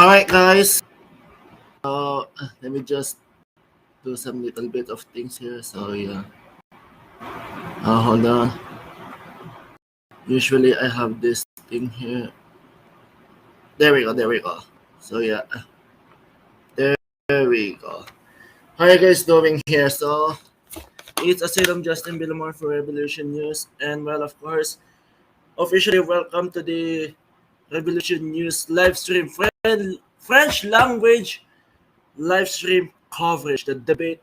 Alright, guys. Let me just do some little bit of things here. So, yeah. Hold on. Usually, I have this thing here. There we go. There we go. So, yeah. There we go. How are you guys doing here? So, it's Asylum Justin Villamore for Revolution News. And, well, of course, officially welcome to the Revolution News live stream French language live stream coverage, the debate,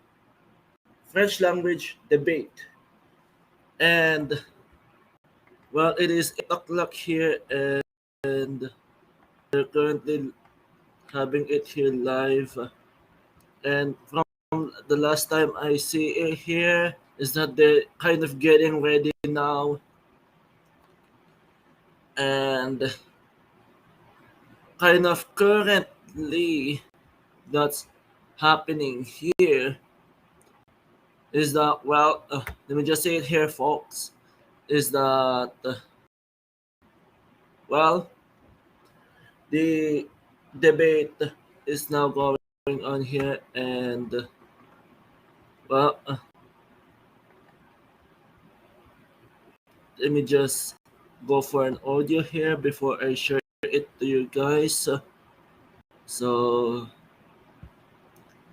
French language debate. And well, it is 8 o'clock here, and we're currently having it here live. And from the last time I see it here, is that they're kind of getting ready now, and kind of currently that's happening here is that, well, let me just say it here, folks, is that, well, the debate is now going on here, and well, let me just go for an audio here before I share it to you guys. So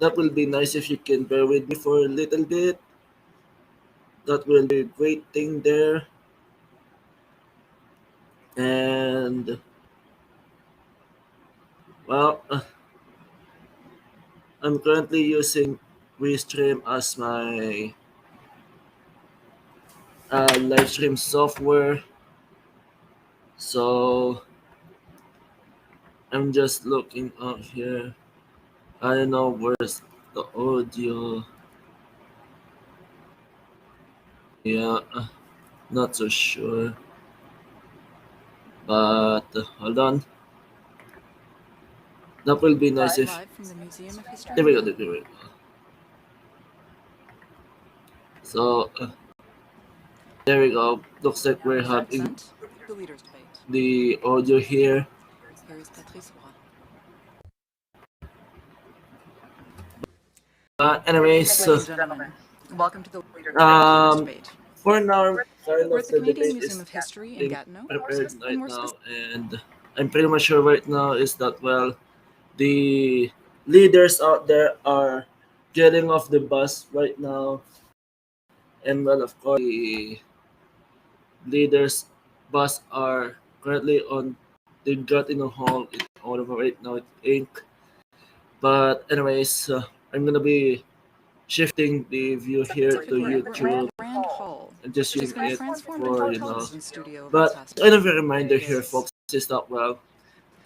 that will be nice if you can bear with me for a little bit. That will be a great thing there. And well, I'm currently using Restream as my live stream software. So I'm just looking up here. I don't know where's the audio. Yeah, not so sure. But hold on. That will be nice if. Live from the Museum of History. There we go. There we go. So there we go. Looks like we're having Accent, the leaders debate. the audio here. Here is Patrice Roy. Anyways, Ladies and gentlemen, welcome to the leaders debate. for now, kind We're of at the the Canadian debate Museum is of History in being Gatineau. prepared And right more now, and I'm pretty much sure right now is that, well, the leaders out there are getting off the bus right now, and well, of course, the leaders bus are currently on the Gatineau Hall in Ottawa right now, Inc. But anyways, I'm gonna be shifting the view here to specifically at YouTube Grand Hall, and just which has using been it transformed for, into a television studio of But past kind of a reminder here, days. folks, is that, well,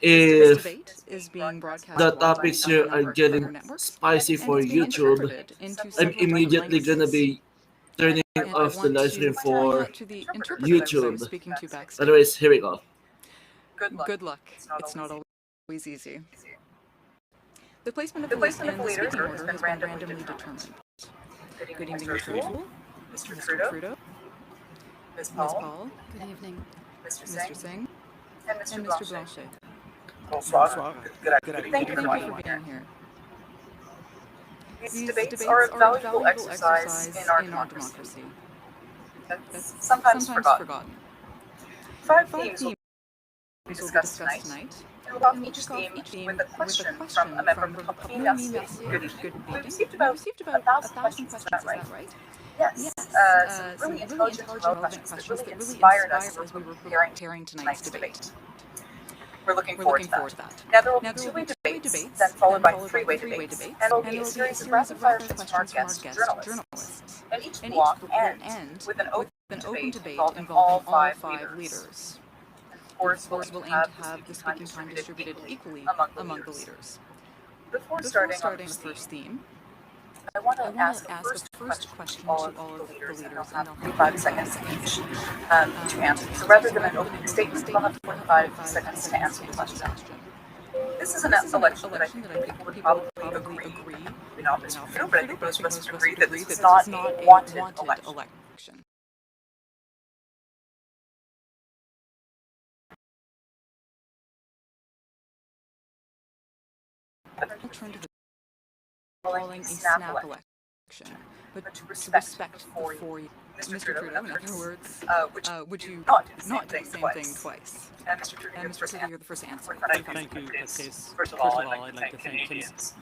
This if debate is being broadcast the live topics on a here are number of getting partner networks, spicy and for it's being YouTube, interpreted into I'm several different immediately gonna languages. be turning And off I the want live to stream point for out to the interpreter that I was YouTube. speaking to backstage. Anyways, here we go. Good luck. It's not always easy. The placement of the leaders in the speaking order has been randomly determined. Good evening, Mr. Toole, Mr. Trudeau, Ms. Paul, Good evening. Mr. Singh, and and Mr. Blanchet. Bonsoir. Thank you for being here. These These debates are a valuable exercise in our democracy. That's sometimes forgotten. Five themes will be discussed tonight, and we'll talk each theme with a question from a member of the public. Merci. Good evening. We received about 1,000 questions, is that right? Yes. Some really intelligent and relevant questions that really inspired us as we were preparing tonight's debate. We're looking forward to that. Now, there will be two-way debates, then followed by three-way debates, and there will be a series of rapid-fire questions from our guest journalists. And each block will end with an open debate involving all five leaders. And of course, we'll aim to have the speaking time distributed equally among the leaders. Before starting on the first theme, I want to ask the first question to all of the leaders, and they'll have 45 seconds each to answer. So rather than an opening statement, they'll have 45 seconds to answer the question. This is an election that I think people would probably agree, maybe not Mr. Trudeau, but I think most of us would agree that this is not a wanted election. turn to the calling a snap election, but to respect before you. Mr. Trudeau, in other words, would you not do the same thing twice? And Mr. Trudeau, you're the first to answer. Thank you, Case. First of all, I'd like to thank Canadians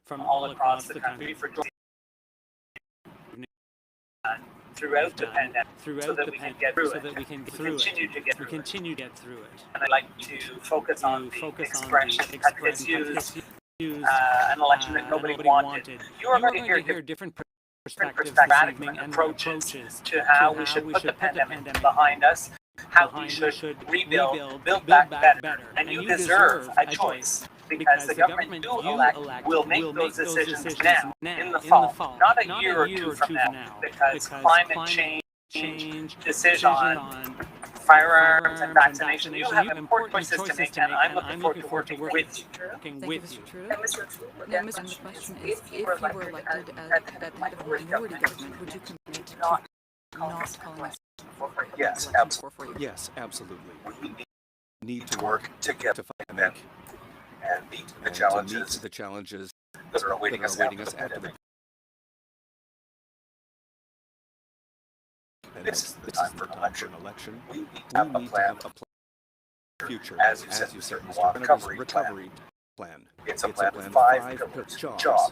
from all across the country for joining throughout the pandemic, so that we can get through it. We continue to get through it. And I'd like to focus on the expression Patrick's used an election that nobody wanted. You are going to hear different perspectives this evening and approaches to how we should put the pandemic behind us, how we should rebuild, build back better. And you deserve a choice, because the government you elect will make those decisions now, in the fall, not a year or two from now, because climate change, decision on firearms and vaccination, you have important choices to make, and I'm looking forward to working with you. Thank you, Mr. Trudeau. Now, Mr. The question is, if you were elected at the head of a minority government, would you commit to not calling us? Yes, absolutely. Yes, absolutely. We need to work together to fight them and meet the challenges that are awaiting us after the pandemic. This is the time for an election. We need to have a plan for the future, as you said, a recovery plan. It's a plan with 5 pillars: jobs,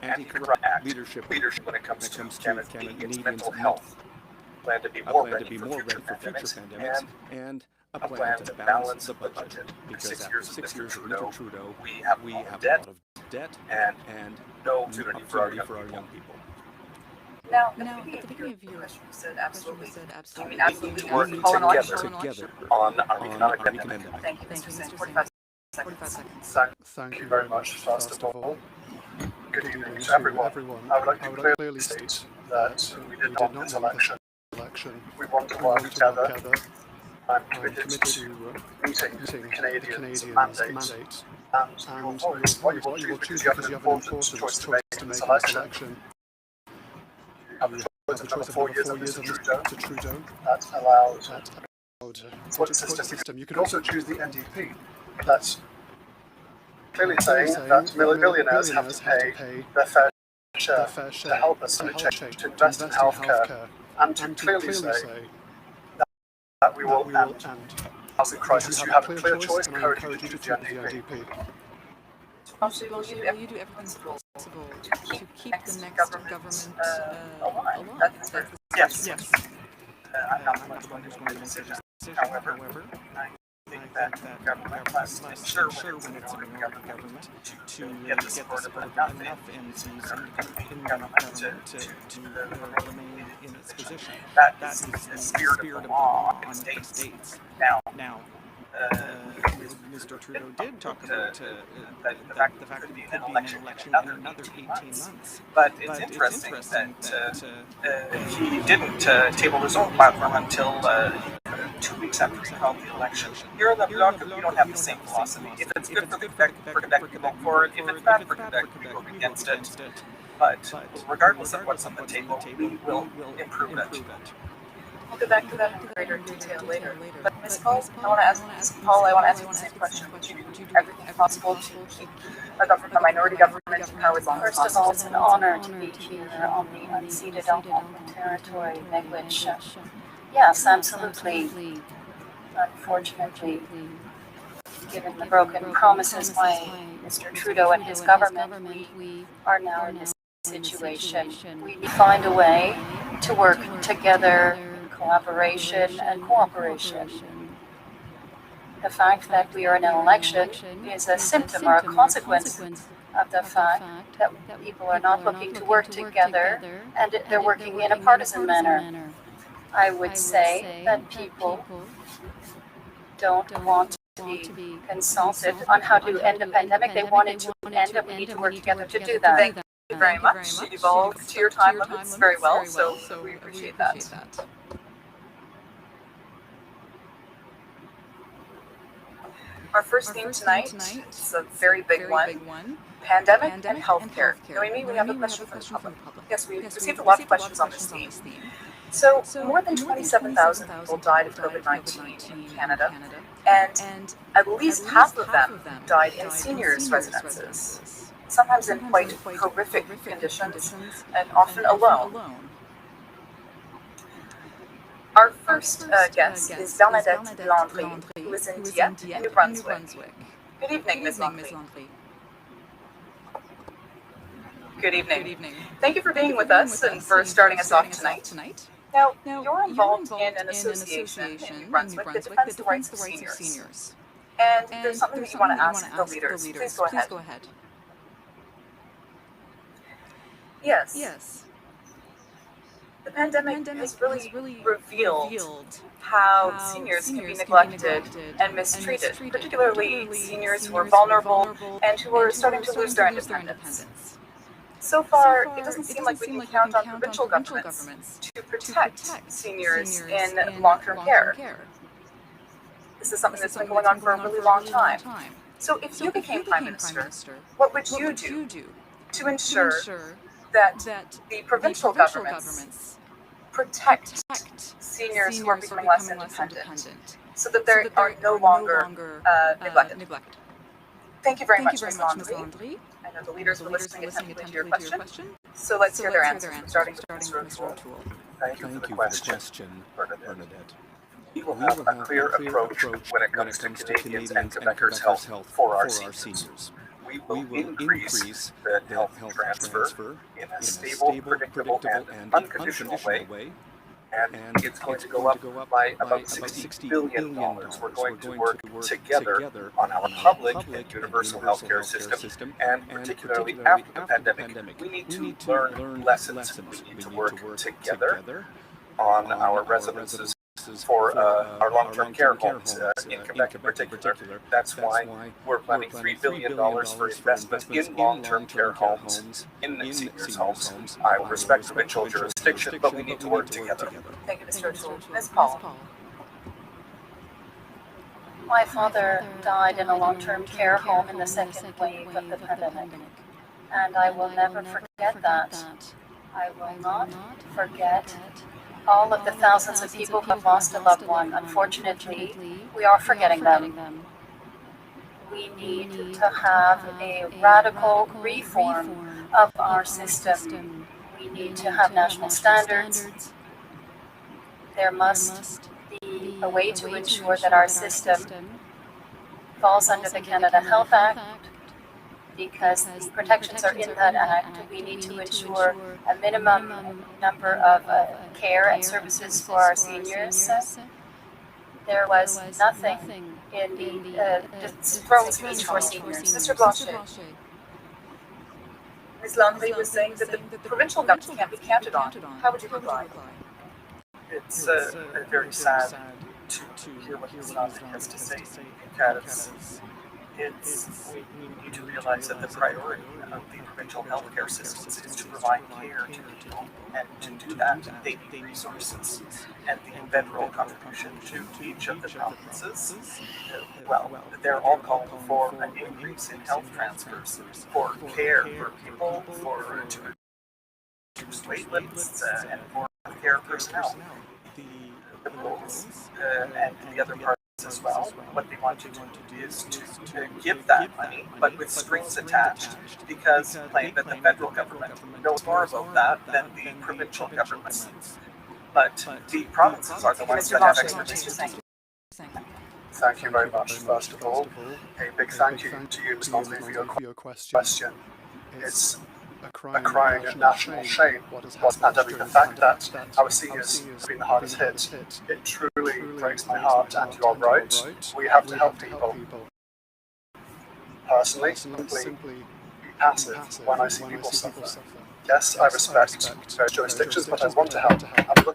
anti-corrupt leadership when it comes to Canadians' mental health, plan to be more ready for future pandemics, and a plan to balance the budget. Because after 6 years of Mr. Trudeau, we have a lot of debt and no opportunity for our young people. Now, at the beginning of your question, you said absolutely. I mean, absolutely. We work together on our economic pandemic. Thank you, Mr. Sen. 45 seconds. Thank you very much, first of all. Good evening to everyone. I would like to clearly state that we did not win this election. We want to work together. I'm committed to meeting Canadians' mandate. And you will choose because you have an important choice to make in this election. You have a choice of 4 years of Mr. Trudeau. That allows a budget system. You can also choose the NDP. That's clearly saying that millionaires have to pay their fair share to help us change, to invest in healthcare, and to clearly say that we will end housing crisis. You have a clear choice, and I encourage you to choose the NDP. Also, will you do everything possible to keep the next government alive? Yes. I'm not the one who's going to make decisions. However, I think that government must ensure when it's a minority government to get the support of enough in government to remain in its position. That is the spirit of the law in the States. Now, Mr. Trudeau did talk about the fact that there could be an election in another 18 months. But it's interesting that he didn't table his own platform until 2 weeks after he held the election. Here in the Bloc, we don't have the same philosophy. If it's good for Quebec, we vote for it. If it's bad for Quebec, we vote against it. But regardless of what's on the table, we will improve it. We'll get back to that in greater detail later. But Ms. Paul, I want to ask you the same question. Would you do everything possible to keep a minority government in power as long as possible? First of all, it's an honor to be here on the unceded Algonquin territory, Miigwech. Yes, absolutely. Unfortunately, given the broken promises by Mr. Trudeau and his government, we are now in this situation. We need to find a way to work together, collaboration and cooperation. The fact that we are in an election is a symptom or a consequence of the fact that people are not looking to work together and they're working in a partisan manner. I would say that people don't want to be consulted on how to end the pandemic. They want it to end, and we need to work together to do that. Thank you very much. You evolved to your time limits very well, so we appreciate that. Our first theme tonight is a very big one. Pandemic and healthcare. Noemi, we have a question from the public. Yes, we received a lot of questions on this theme. So, more than 27,000 people died of COVID-19 in Canada. and at least half of them died in seniors' residences, sometimes in quite horrific conditions, and often alone. Our first guest is Bernadette Landry, who is in Dieppe, in New Brunswick. Good evening, Ms. Landry. Good evening. Thank you for being with us and for starting us off tonight. Now, you're involved in an association in New Brunswick that defends the rights of seniors. And there's something that you want to ask the leaders. Please go ahead. Yes. The pandemic has really revealed how seniors can be neglected and mistreated, particularly seniors who are vulnerable and who are starting to lose their independence. So far, it doesn't seem like we can count on provincial governments to protect seniors in long-term care. This is something that's been going on for a really long time. So if you became Prime Minister, what would you do to ensure that the provincial governments protect seniors who are becoming less independent, so that they are no longer neglected? Thank you very much, Ms. Landry. I know the leaders were listening attentively to your question, so let's hear their answers, starting with Mr. O'Toole. Thank you for the question, Bernadette. We will have a clear approach when it comes to Canadians and Quebecers' health for our seniors. We will increase the health transfer in a stable, predictable, and unconditional way. And it's going to go up by about $60 billion. We're going to work together on our public and universal healthcare system, and particularly after the pandemic, we need to learn lessons. We need to work together on our residences for our long-term care homes in Quebec in particular. That's why we're planning $3 billion for investment in long-term care homes, in the seniors' homes. I will respect provincial jurisdiction, but we need to work together. Thank you, Mr. O'Toole. Ms. Paul. My father died in a long-term care home in the second wave of the pandemic, and I will never forget that. I will not forget all of the thousands of people who have lost a loved one. Unfortunately, we are forgetting them. We need to have a radical reform of our system. We need to have national standards. There must be a way to ensure that our system falls under the Canada Health Act, because the protections are in that act. We need to ensure a minimum number of care and services for our seniors. There was nothing in the throne speech for seniors. Mr. Blanchet. Ms. Landry was saying that the provincial government can't be counted on. How would you reply? It's very sad to hear what Ms. Landry has to say, because we need to realize that the priority of the provincial healthcare systems is to provide care to people, and to do that, they need resources. And the federal contribution to each of the provinces, they're all calling for an increase in health transfers for care for people, to reduce wait lists, and for care personnel. The Liberals and the other parties as well, what they want to do is to give that money, but with strings attached, because claim that the federal government knows more about that than the provincial government. But the provinces are the ones that have expertise. Thank you very much. First of all, a big thank you to you, Ms. Landry, for your question. It's a crying national shame was pandemic. The fact that our seniors have been the hardest hit, it truly breaks my heart, and you're right. We have to help people. Personally, simply be passive when I see people suffer. Yes, I respect various jurisdictions, but I want to help.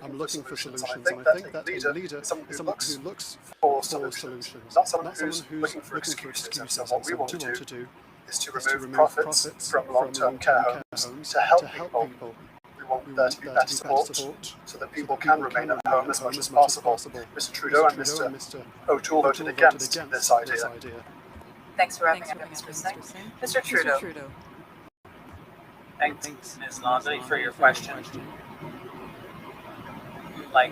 I'm looking for solutions, and I think that a leader is someone who looks for solutions, not someone who's looking for excuses. And so what we want to do is to remove profits from long-term care homes to help people. We want there to be better support so that people can remain at home as much as possible. Mr. Trudeau and Mr. O'Toole voted against this idea. Thanks for wrapping up, Mr. Singh. Mr. Trudeau. Thanks, Ms. Landry, for your question. Like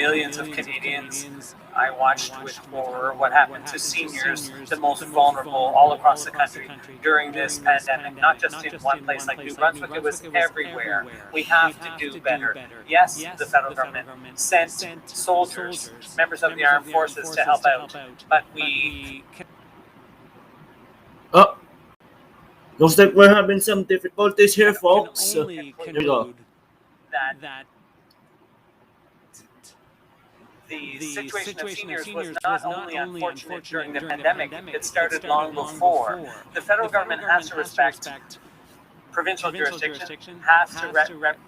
millions of Canadians. I watched with horror what happened to seniors, the most vulnerable all across the country during this pandemic, not just in one place like New Brunswick, it was everywhere. We have to do better. Yes, the federal government sent soldiers, members of the armed forces to help out, but we... Oh, looks like we're having some difficulties here, folks. Can Here only we go. that the situation of seniors was not only unfortunate during the pandemic, it started long before. The federal government has to respect provincial jurisdiction, has to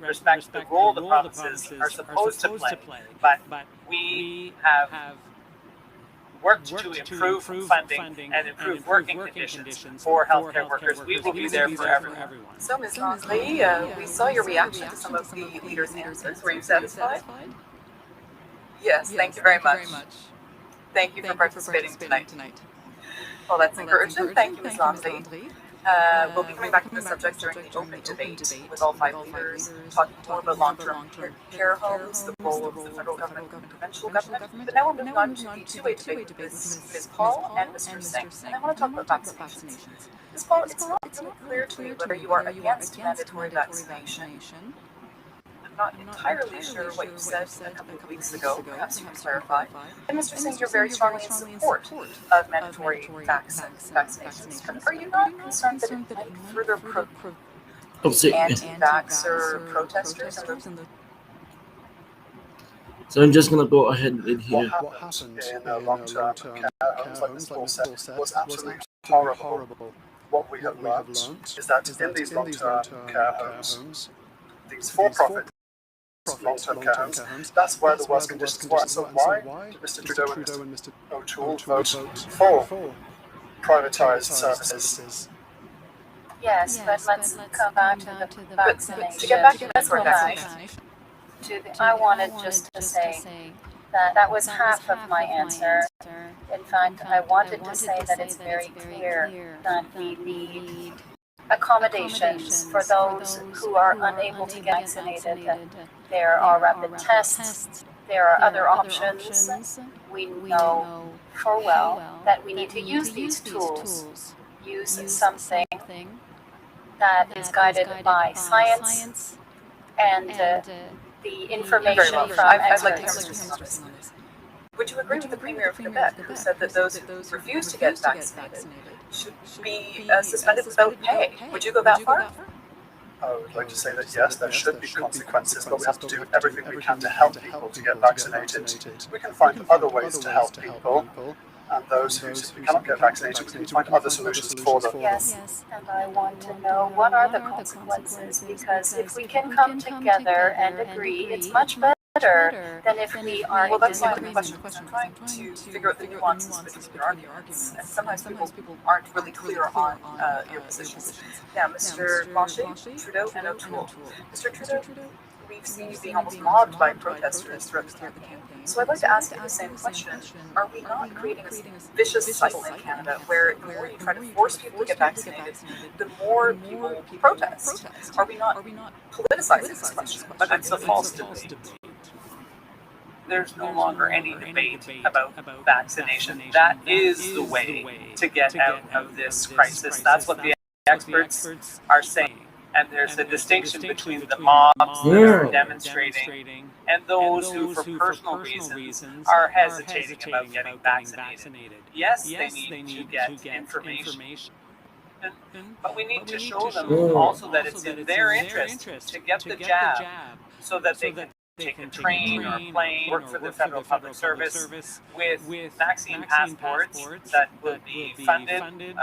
respect the role the provinces are supposed to play, but we have worked to improve funding and improve working conditions for healthcare workers. We will be there for everyone. So, Ms. Longley, we saw your reaction to some of the leaders' answers. Were you satisfied? Yes, thank you very much. Thank you for participating tonight. Well, that's encouraging. Thank you, Ms. Longley. We'll be coming back to the subject during the opening debate with all five leaders, talking more about long-term care homes, the role of the federal government and provincial government. But now we're moving on to the two-way debate with Ms. Paul and Mr. Singh. And I want to talk about vaccinations. Ms. Paul, it's not really clear to me whether you are against mandatory vaccination. I'm not entirely sure what you said a couple of weeks ago. Perhaps you can clarify. And Mr. Singh, you're very strongly in support of mandatory vaccinations. But are you not concerned that it might further provoke anti-vaxxer protesters? So I'm just gonna go ahead in here. What happened in long-term care homes, like Ms. Paul said, was absolutely horrible. What we have learned is that in these long-term care homes, these for-profit long-term care homes, that's where the worst conditions were. So why did Mr. Trudeau and Mr. O'Toole vote for privatised services? Yes, but let's come back to the vaccination. To get back to mandatory vaccination. I wanted just to say that was half of my answer. In fact, I wanted to say that it's very clear that we need accommodations for those who are unable to get vaccinated. There are rapid tests, there are other options. We know full well that we need to use these tools, use something that is guided by science and the information from I'd like to hear experts. Mr. Singh on this. Would you agree with the Premier of Quebec, who said that those who refuse to get vaccinated should be suspended without pay? Would you go that far? I would like to say that yes, there should be consequences, but we have to do everything we can to help people to get vaccinated. We can find other ways to help people, and those who simply cannot get vaccinated, we can find other solutions for them. Yes, and I want to know what are the consequences, because if we can come together and agree, it's much better than if we are. Well, that's not the question. I'm trying to figure out the nuances between your arguments, and sometimes people aren't really clear on your positions. Now, Mr. Blanchet, Trudeau, and O'Toole. Mr. Trudeau, we've seen you being almost mobbed by protesters throughout the campaign. So I'd like to ask you the same question. Are we not creating a vicious cycle in Canada where the more you try to force people to get vaccinated, the more people protest? Are we not politicizing this question? But it's a false debate. There's no longer any debate about vaccination. That is the way to get out of this crisis. That's what the experts are saying. And there's a distinction between the mobs that are demonstrating and those who, for personal reasons, are hesitating about getting vaccinated. Yes, they need to get information, but we need to show them also that it's in their interest to get the jab so that they can take a train or plane, work for the Federal Public Service with vaccine passports that will be funded.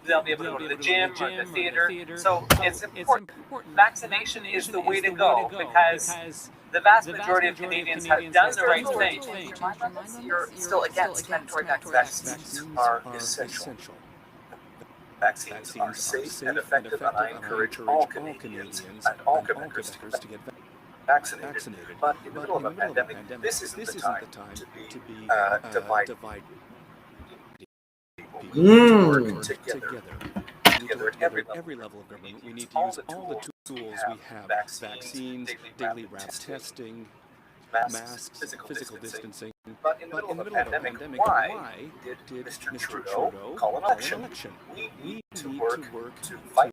They'll be able to go to the gym or the theater. So it's important. Vaccination is the way to go because the vast majority of Canadians have done the right thing. You're still against mandatory vaccinations. Are essential. Vaccines are safe and effective, and I encourage all Canadians and all Quebecers to get vaccinated. But in the middle of a pandemic, this isn't the time to be divided. Work together at every level of government. We need to use all the tools we have: vaccines, daily rapid testing, masks, physical distancing. But in the middle of a pandemic, why did Mr. Trudeau call an election? We need to work to fight.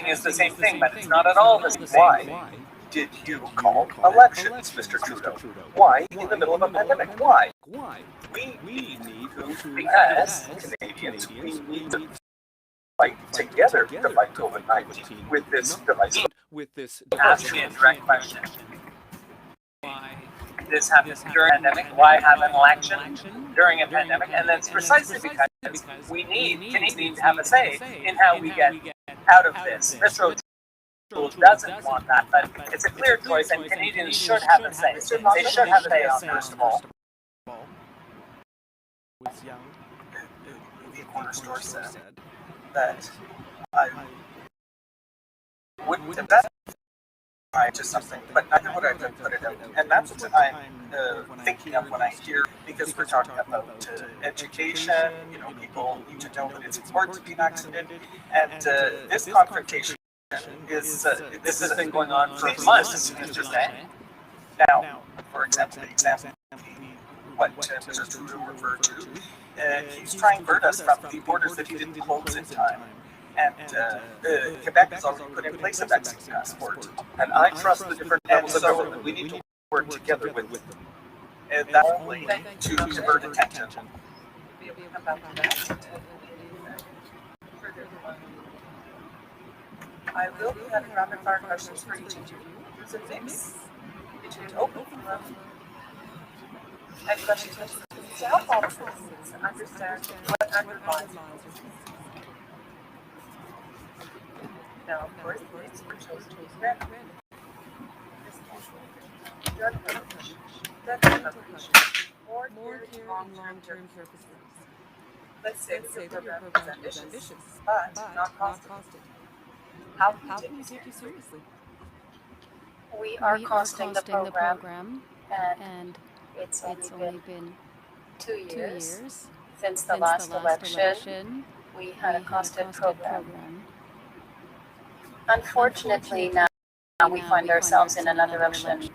Is the same thing, but it's not at all the same. Why did you call elections, Mr. Trudeau? Why in the middle of a pandemic? Why? We need to, as Canadians, we need to fight together to fight COVID-19 with this device. Ask me a direct question. Why this happens during a pandemic? Why have an election during a pandemic? And that's precisely because Canadians need to have a say in how we get out of this. Mr. O'Toole doesn't want that, but it's a clear choice, and Canadians should have a say. They should have a say on, first of all. The corner store said that I wouldn't invest to something, but I know what I could put it out. And that's what I'm thinking of when I hear, because we're talking about education, people need to know that it's important to be vaccinated, and this confrontation is, this has been going on for months, as Mr. saying. Now, for example, what Mr. Trudeau referred to, he's trying to divert us from the borders that he didn't close in time. And Quebec has already put in place a vaccine passport. And I trust the different levels of government. We need to work together with them. And that's only to divert attention. I will be having rapid fire questions for each of you. It's a mix between open and questions to help all participants understand what underlies. Now, of course, the names were chosen to be read. Drug coverage, more care in long-term care facilities. Let's say that your program is ambitious, but not costed. How can we take you seriously? We are costing the program, and it's only been 2 years since the last election. We had a costed program. Unfortunately, now we find ourselves in another election.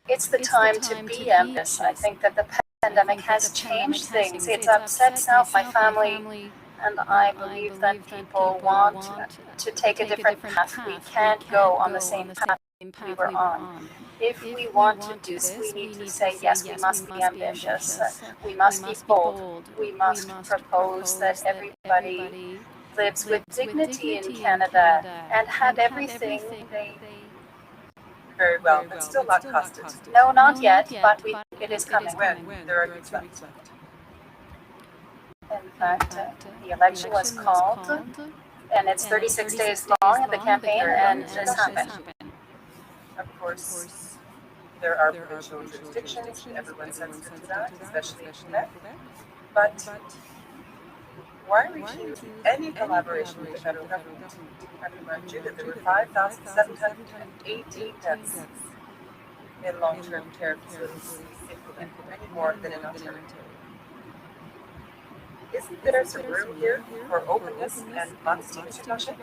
It's the time to be ambitious. I think that the pandemic has changed things. It's upset my family, and I believe that people want to take a different path. We can't go on the same path we were on. If we want to do this, we need to say, yes, we must be ambitious. We must be bold. We must propose that everybody lives with dignity in Canada and have everything they... Very well, but still not costed. No, not yet, but it is coming. When? There are 2 weeks left. In fact, the election was called, and it's 36 days long in the campaign, and this happened. Of course, there are provincial jurisdictions, everyone sensitive to that, especially in Quebec. But why refuse any collaboration with the federal government? I remind you that there were 5,718 deaths in long-term care facilities in Quebec, many more than in Ontario. Isn't there some room here for openness and honesty discussion?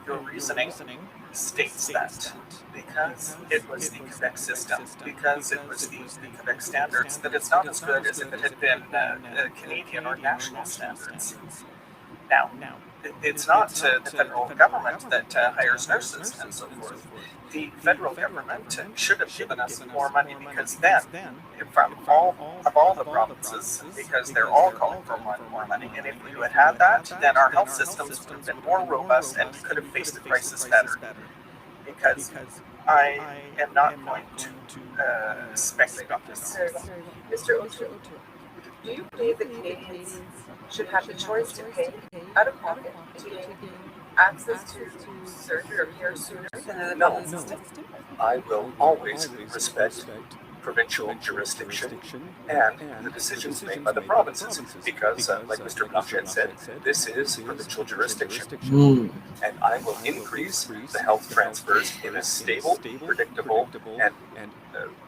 Your reasoning states that because it was the Quebec system, because it was the Quebec standards, that it's not as good as if it had been Canadian or national standards. Now, it's not the federal government that hires nurses and so forth. The federal government should have given us more money, because then, from all the provinces, because they're all calling for more money, and if we had had that, then our health systems would have been more robust and we could have faced the crisis better. Because I am not going to speculate on this. Mr. O'Toole, do you believe that Canadians should have the choice to pay out of pocket to gain access to surgery or care sooner than the medical system? I will always respect provincial jurisdiction and the decisions made by the provinces, because, like Mr. Blanchet said, this is provincial jurisdiction. And I will increase the health transfers in a stable, predictable, and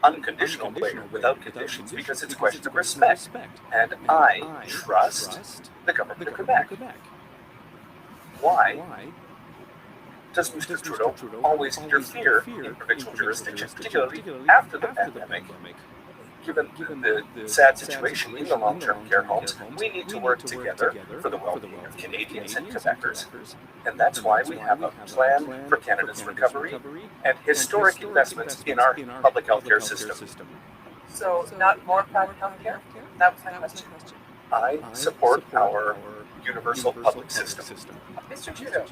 unconditional way, without conditions, because it's a question of respect. And I trust the government of Quebec. Why does Mr. Trudeau always interfere in provincial jurisdictions, particularly after the pandemic? Given the sad situation in the long-term care homes, we need to work together for the well-being of Canadians and Quebecers. And that's why we have a plan for Canada's recovery and historic investments in our public health care system. So, not more private healthcare? That was my question. I support our universal public system. Mr. Trudeau,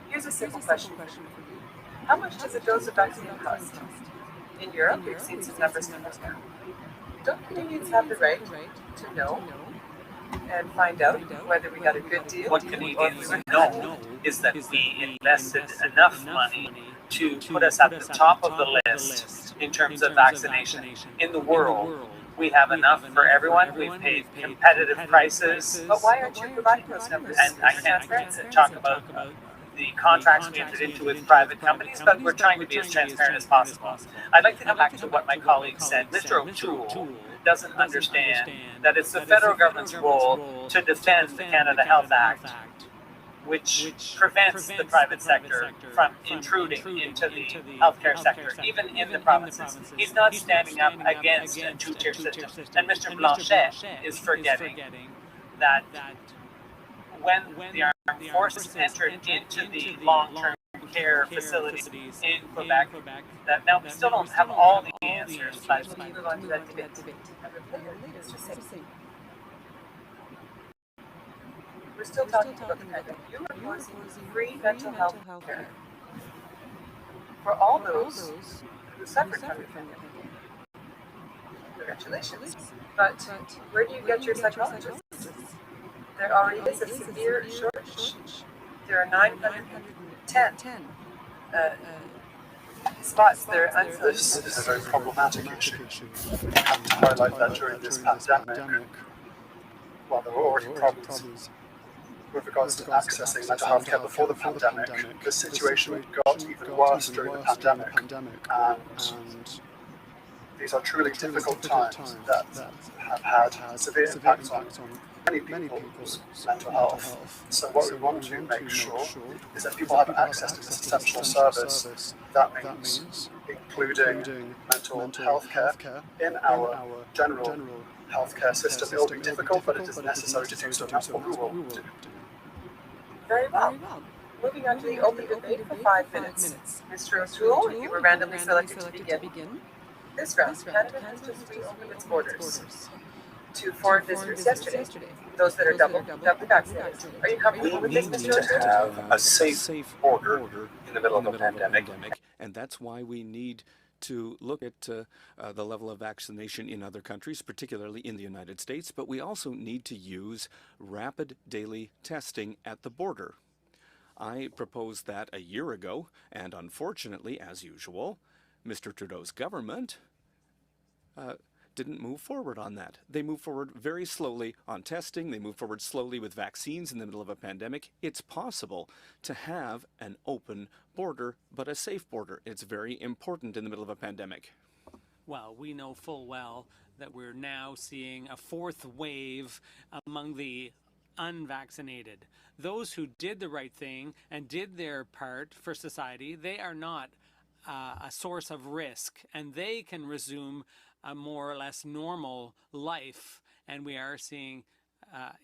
here's a simple question for you. How much does a dose of vaccine cost? In Europe, we've seen some numbers come out now. Don't Canadians have the right to know and find out whether we got a good deal? What Canadians know is that we invested enough money to put us at the top of the list in terms of vaccination in the world. We have enough for everyone. We've paid competitive prices. But why aren't you providing those numbers? And I can't talk about the contracts we entered into with private companies, but we're trying to be as transparent as possible. I'd like to come back to what my colleague said. Mr. O'Toole doesn't understand that it's the federal government's role to defend the Canada Health Act, which prevents the private sector from intruding into the healthcare sector, even in the provinces. He's not standing up against a two-tier system. And Mr. Blanchet is forgetting that when the armed forces entered into the long-term care facilities in Quebec, that now we still don't have all the answers, but We'll move on to that debate. We're still talking about the pandemic. You are proposing free mental health care for all those who suffered from the pandemic. Congratulations. But where do you get your psychologists? There already is a severe shortage. There are 910 spots there are unfilled. This is a very problematic issue. We have to highlight that during this pandemic, while there were already problems with regards to accessing mental health care before the pandemic, the situation got even worse during the pandemic, and these are truly difficult times that have had severe impacts on many people's mental health. So what we want to make sure is that people have access to this essential service. That means including mental health care in our general healthcare system. It will be difficult, but it is necessary to do so, and that's what we will do. Very well. Moving on to the open debate for 5 minutes. Mr. O'Toole, you were randomly selected to begin. This round, Canada has just reopened its borders to foreign visitors yesterday, those that are doubly vaccinated. Are you comfortable with this, Mr. We need to O'Toole? have a safe border in the middle of a pandemic. And that's why we need to look at the level of vaccination in other countries, particularly in the United States, but we also need to use rapid daily testing at the border. I proposed that a year ago, and unfortunately, as usual, Mr. Trudeau's government didn't move forward on that. They moved forward very slowly on testing. They moved forward slowly with vaccines in the middle of a pandemic. It's possible to have an open border, but a safe border. It's very important in the middle of a pandemic. Well, we know full well that we're now seeing a fourth wave among the unvaccinated. Those who did the right thing and did their part for society, they are not a source of risk, and they can resume a more or less normal life. And we are seeing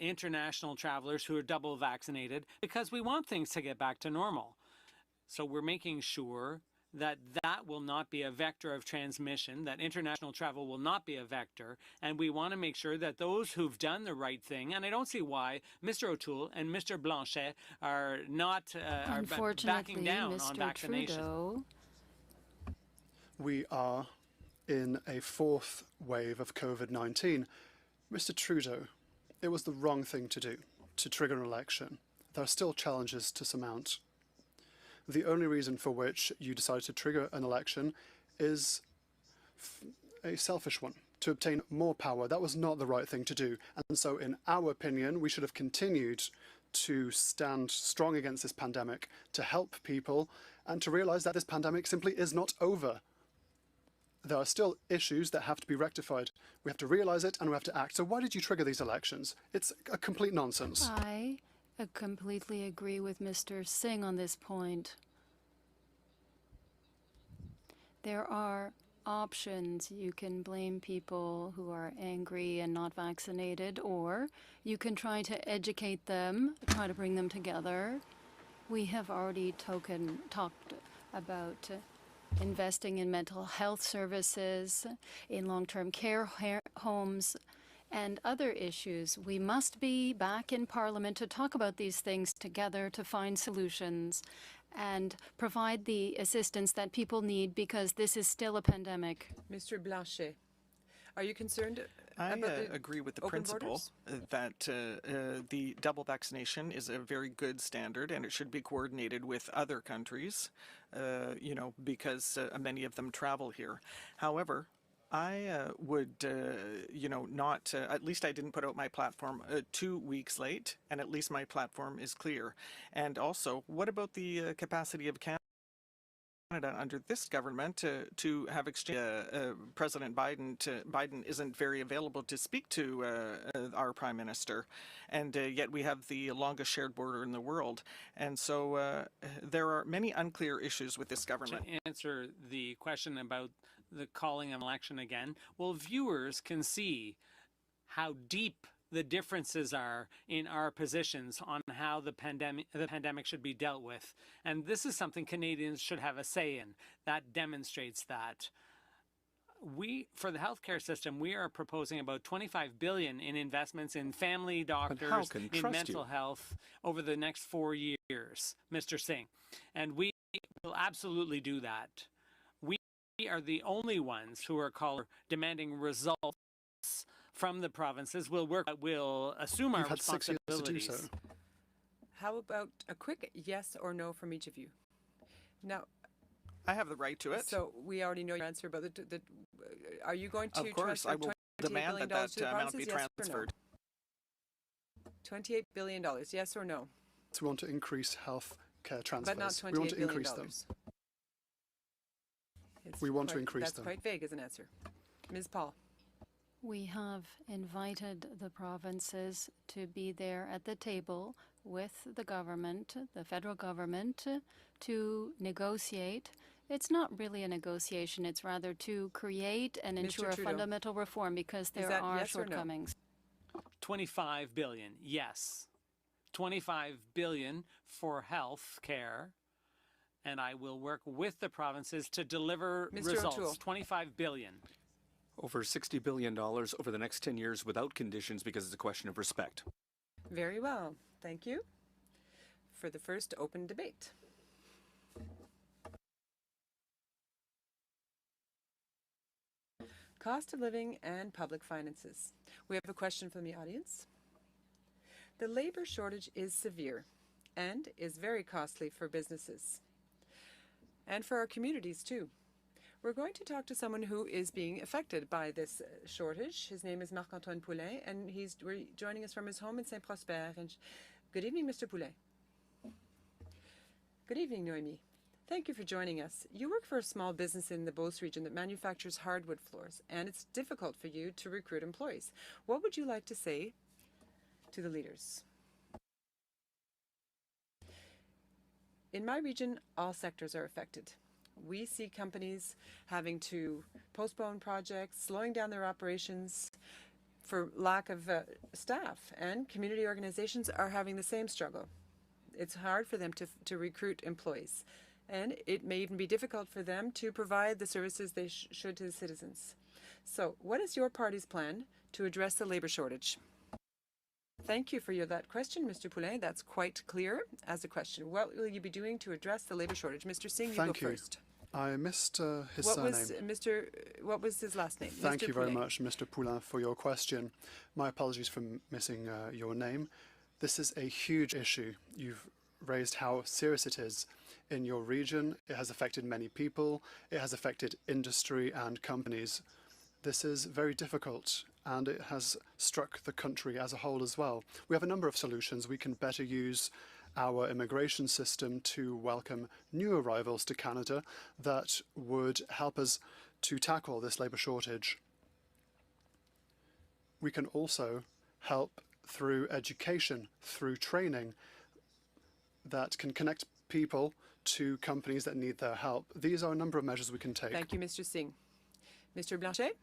international travelers who are double vaccinated because we want things to get back to normal. So we're making sure that that will not be a vector of transmission, that international travel will not be a vector, and we want to make sure that those who've done the right thing, and I don't see why Mr. O'Toole and Mr. Blanchet are not backing down on vaccination. Trudeau. We are in a fourth wave of COVID-19. Mr. Trudeau, it was the wrong thing to do, to trigger an election. There are still challenges to surmount. The only reason for which you decided to trigger an election is a selfish one, to obtain more power. That was not the right thing to do. And so, in our opinion, we should have continued to stand strong against this pandemic, to help people, and to realize that this pandemic simply is not over. There are still issues that have to be rectified. We have to realize it and we have to act. So why did you trigger these elections? It's a complete nonsense. I completely agree with Mr. Singh on this point. There are options. You can blame people who are angry and not vaccinated, or you can try to educate them, try to bring them together. We have already talked about investing in mental health services, in long-term care homes, and other issues. We must be back in Parliament to talk about these things together, to find solutions and provide the assistance that people need, because this is still a pandemic. Mr. Blanchet, are you concerned I about the agree with the open principle borders? that the double vaccination is a very good standard and it should be coordinated with other countries, because many of them travel here. However, I would, not, at least I didn't put out my platform 2 weeks late, and at least my platform is clear. And also, what about the capacity of Canada under this government to have exchange? President Biden isn't very available to speak to our Prime Minister, and yet we have the longest shared border in the world. And so there are many unclear issues with this government. To answer the question about the calling of an election again, well, viewers can see how deep the differences are in our positions on how the pandemic should be dealt with. And this is something Canadians should have a say in. That demonstrates that. For the healthcare system, we are proposing about $25 billion in investments in family doctors, in mental health over the next 4 years, Mr. Singh. And we will absolutely do that. We are the only ones who are demanding results from the provinces. We'll assume our responsibilities. You've had 6 years to do so. How about a quick yes or no from each of you? Now, I have the right to it. so we already know your answer about the are you going to Of course, transfer I will $28 demand billion that to the amount be provinces, yes or no? transferred. $28 billion, yes or no? We want to increase health care transfers. But not $28 we want to billion. increase them. It's We want to quite- increase that's them. quite vague as an answer. Ms. Paul. We have invited the provinces to be there at the table with the government, the federal government, to negotiate. It's not really a negotiation, it's rather to create and Mr. ensure a Trudeau. fundamental reform, because there that are yes or no? shortcomings. $25 billion, yes. $25 billion for health care, and I will work with the provinces to deliver Mr. results. O'Toole. $25 billion. Over $60 billion over the next 10 years without conditions, because it's a question of respect. Very well. Thank you for the first open debate. Cost of living and public finances. We have a question from the audience. The labor shortage is severe and is very costly for businesses and for our communities too. We're going to talk to someone who is being affected by this shortage. His name is Marc-Antoine Poulain, and he's joining us from his home in Saint-Prosper. And good evening, Mr. Poulain. Good evening, Noémie. Thank you for joining us. You work for a small business in the Beauce region that manufactures hardwood floors, and it's difficult for you to recruit employees. What would you like to say to the leaders? In my region, all sectors are affected. We see companies having to postpone projects, slowing down their operations for lack of staff, and community organizations are having the same struggle. It's hard for them to recruit employees, and it may even be difficult for them to provide the services they should to the citizens. So what is your party's plan to address the labor shortage? Thank you for that question, Mr. Poulain. That's quite clear as a question. What will you be doing to address the labor shortage? Mr. Singh, you go first. I missed his surname. What was his last name? Thank Mr. you very Poulain. much, Mr. Poulain, for your question. My apologies for missing your name. This is a huge issue. You've raised how serious it is. in your region. It has affected many people. It has affected industry and companies. This is very difficult, and it has struck the country as a whole as well. We have a number of solutions. We can better use our immigration system to welcome new arrivals to Canada that would help us to tackle this labour shortage. We can also help through education, through training that can connect people to companies that need their help. These are a number of measures we can take. Thank you, Mr. Singh. Mr. Blanchet?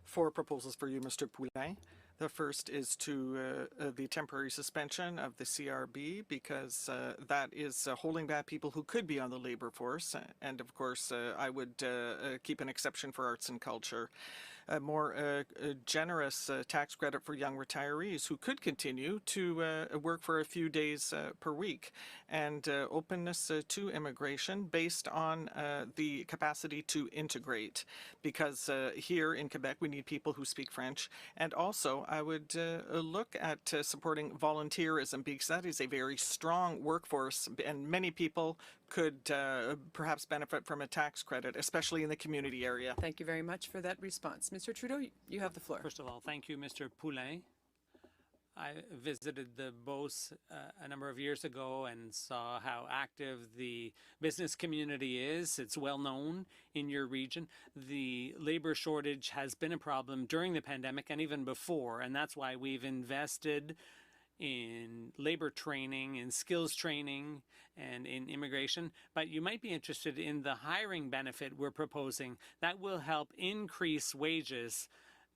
4 proposals for you, Mr. Poulin. The first is to the temporary suspension of the CRB because that is holding back people who could be on the labor force. And of course, I would keep an exception for arts and culture. A more generous tax credit for young retirees who could continue to work for a few days per week, and openness to immigration based on the capacity to integrate, because here in Quebec we need people who speak French. And also I would look at supporting volunteerism, because that is a very strong workforce and many people could perhaps benefit from a tax credit, especially in the community area. Thank you very much for that response. Mr. Trudeau, you have the floor. First of all, thank you, Mr. Poulin. I visited the Beauce a number of years ago and saw how active the business community is. It's well known in your region. The labor shortage has been a problem during the pandemic and even before, and that's why we've invested in labor training, in skills training, and in immigration. But you might be interested in the hiring benefit we're proposing. That will help increase wages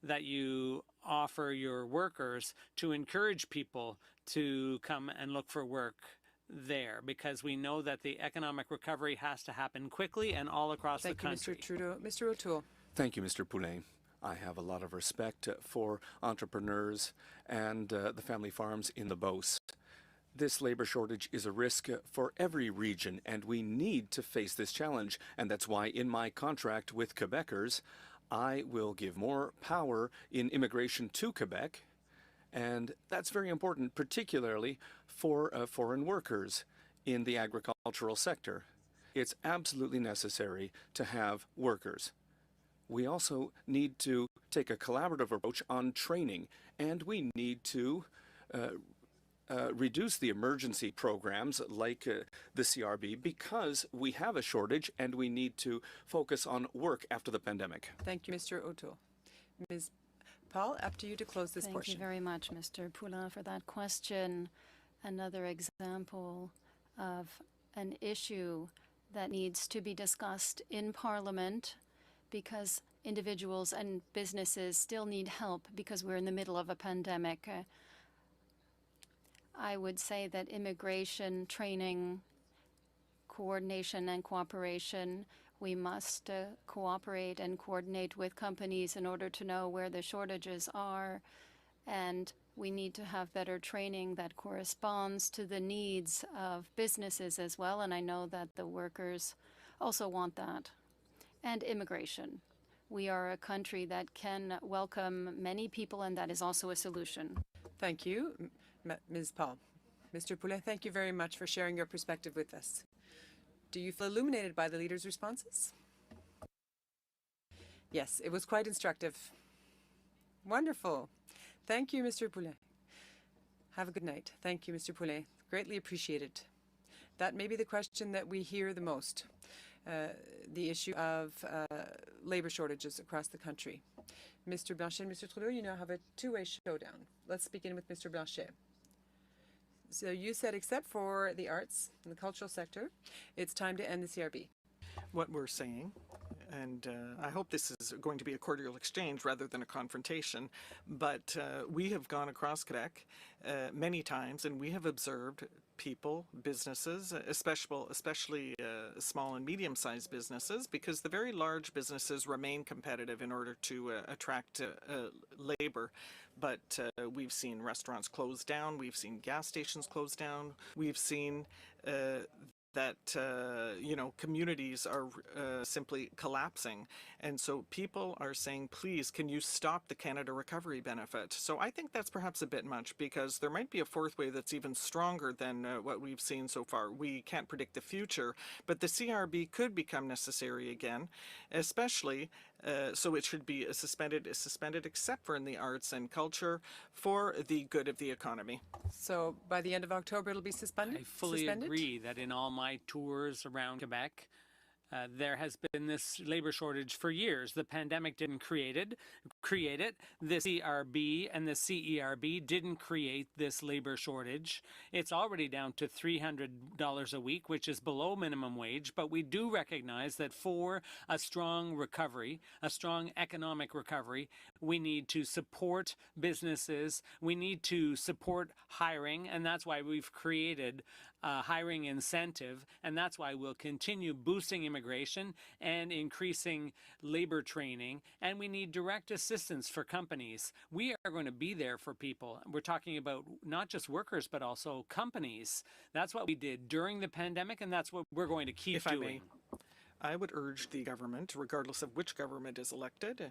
that you offer your workers to encourage people to come and look for work there, because we know that the economic recovery has to happen quickly and all across the country. Thank you, Mr. Trudeau. Mr. O'Toole. Thank you, Mr. Poulin. I have a lot of respect for entrepreneurs and the family farms in the Beauce. This labor shortage is a risk for every region, and we need to face this challenge. And that's why in my contract with Quebecers, I will give more power in immigration to Quebec. And that's very important, particularly for foreign workers in the agricultural sector. It's absolutely necessary to have workers. We also need to take a collaborative approach on training, and we need to reduce the emergency programs like the CRB, because we have a shortage and we need to focus on work after the pandemic. Thank you, Mr. O'Toole. Ms. Paul, up to you to close this portion. Thank you very much, Mr. Poulin, for that question. Another example of an issue that needs to be discussed in Parliament, because individuals and businesses still need help because we're in the middle of a pandemic. I would say that immigration, training, coordination and cooperation, we must cooperate and coordinate with companies in order to know where the shortages are, and we need to have better training that corresponds to the needs of businesses as well, and I know that the workers also want that. And immigration. We are a country that can welcome many people, and that is also a solution. Thank you, Ms. Paul. Mr. Poulin, thank you very much for sharing your perspective with us. Do you feel illuminated by the leaders' responses? Yes, it was quite instructive. Wonderful. Thank you, Mr. Poulin. Have a good night. Thank you, Mr. Poulin. Greatly appreciated. That may be the question that we hear the most. The issue of labor shortages across the country. Mr. Blanchet and Mr. Trudeau, you now have a two-way showdown. Let's begin with Mr. Blanchet. So you said, except for the arts and the cultural sector, it's time to end the CRB. What we're saying, and I hope this is going to be a cordial exchange rather than a confrontation, but we have gone across Quebec many times, and we have observed people, businesses, especially small and medium-sized businesses, because the very large businesses remain competitive in order to attract labor. But we've seen restaurants close down, we've seen gas stations close down, we've seen that communities are simply collapsing, and so people are saying, please, can you stop the Canada Recovery Benefit? So I think that's perhaps a bit much, because there might be a fourth wave that's even stronger than what we've seen so far. We can't predict the future, but the CRB could become necessary again, especially so it should be suspended except for in the arts and culture, for the good of the economy. So by the end of October, it'll be suspended? I fully agree that in all my tours around Quebec, there has been this labor shortage for years. The pandemic didn't create it. The CRB and the CERB didn't create this labor shortage. It's already down to $300 a week, which is below minimum wage. But we do recognize that for a strong recovery, a strong economic recovery, we need to support businesses. We need to support hiring. And that's why we've created a hiring incentive. And that's why we'll continue boosting immigration and increasing labor training. And we need direct assistance for companies. We are going to be there for people. We're talking about not just workers, but also companies. That's what we did during the pandemic, and that's what we're going to keep doing. I would urge the government, regardless of which government is elected,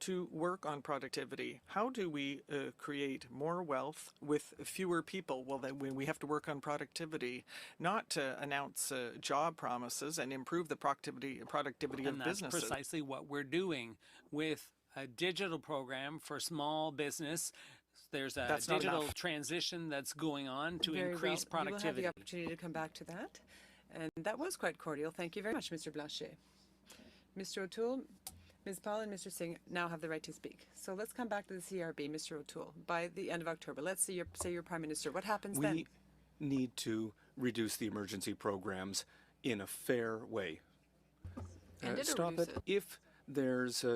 to work on productivity. How do we create more wealth with fewer people? Well, then we have to work on productivity, not to announce job promises and improve the productivity of businesses. And that's precisely what we're doing with a digital program for small business. There's a digital transition that's going on to increase productivity. You will have the opportunity to come back to that. And that was quite cordial. Thank you very much, Mr. Blanchet. Mr. O'Toole, Ms. Paul and Mr. Singh now have the right to speak. So let's come back to the CRB, Mr. O'Toole. By the end of October, let's say you're Prime Minister. What happens then? We need to reduce the emergency programs in a fair way. Stop it. If there's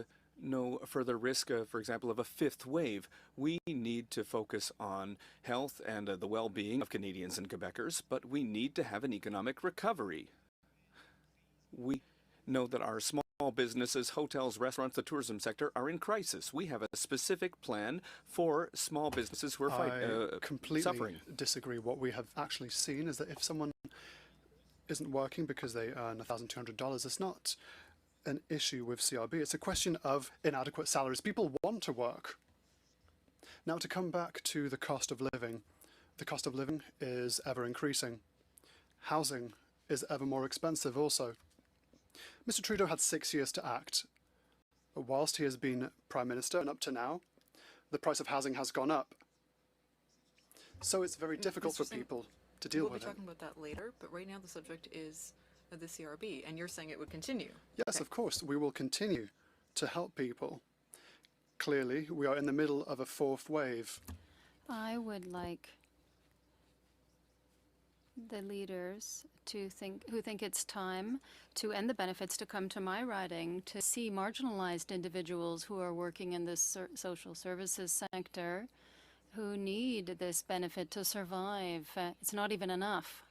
no further risk, for example, of a fifth wave, we need to focus on health and the well-being of Canadians and Quebecers, but we need to have an economic recovery. We know that our small businesses, hotels, restaurants, the tourism sector are in crisis. We have a specific plan for small businesses who are suffering. Completely disagree. What we have actually seen is that if someone isn't working because they earn $1,200, it's not an issue with CRB. It's a question of inadequate salaries. People want to work. Now, to come back to the cost of living is ever increasing. Housing is ever more expensive also. Mr. Trudeau had 6 years to act. But whilst he has been Prime Minister, and up to now, the price of housing has gone up. So it's very difficult for people to deal with it. We'll be talking about that later, but right now the subject is the CRB, and you're saying it would continue. Yes, of course, we will continue to help people. Clearly, we are in the middle of a fourth wave. I would like the leaders who think it's time to end the benefits to come to my riding to see marginalized individuals who are working in the social services sector who need this benefit to survive. It's not even enough.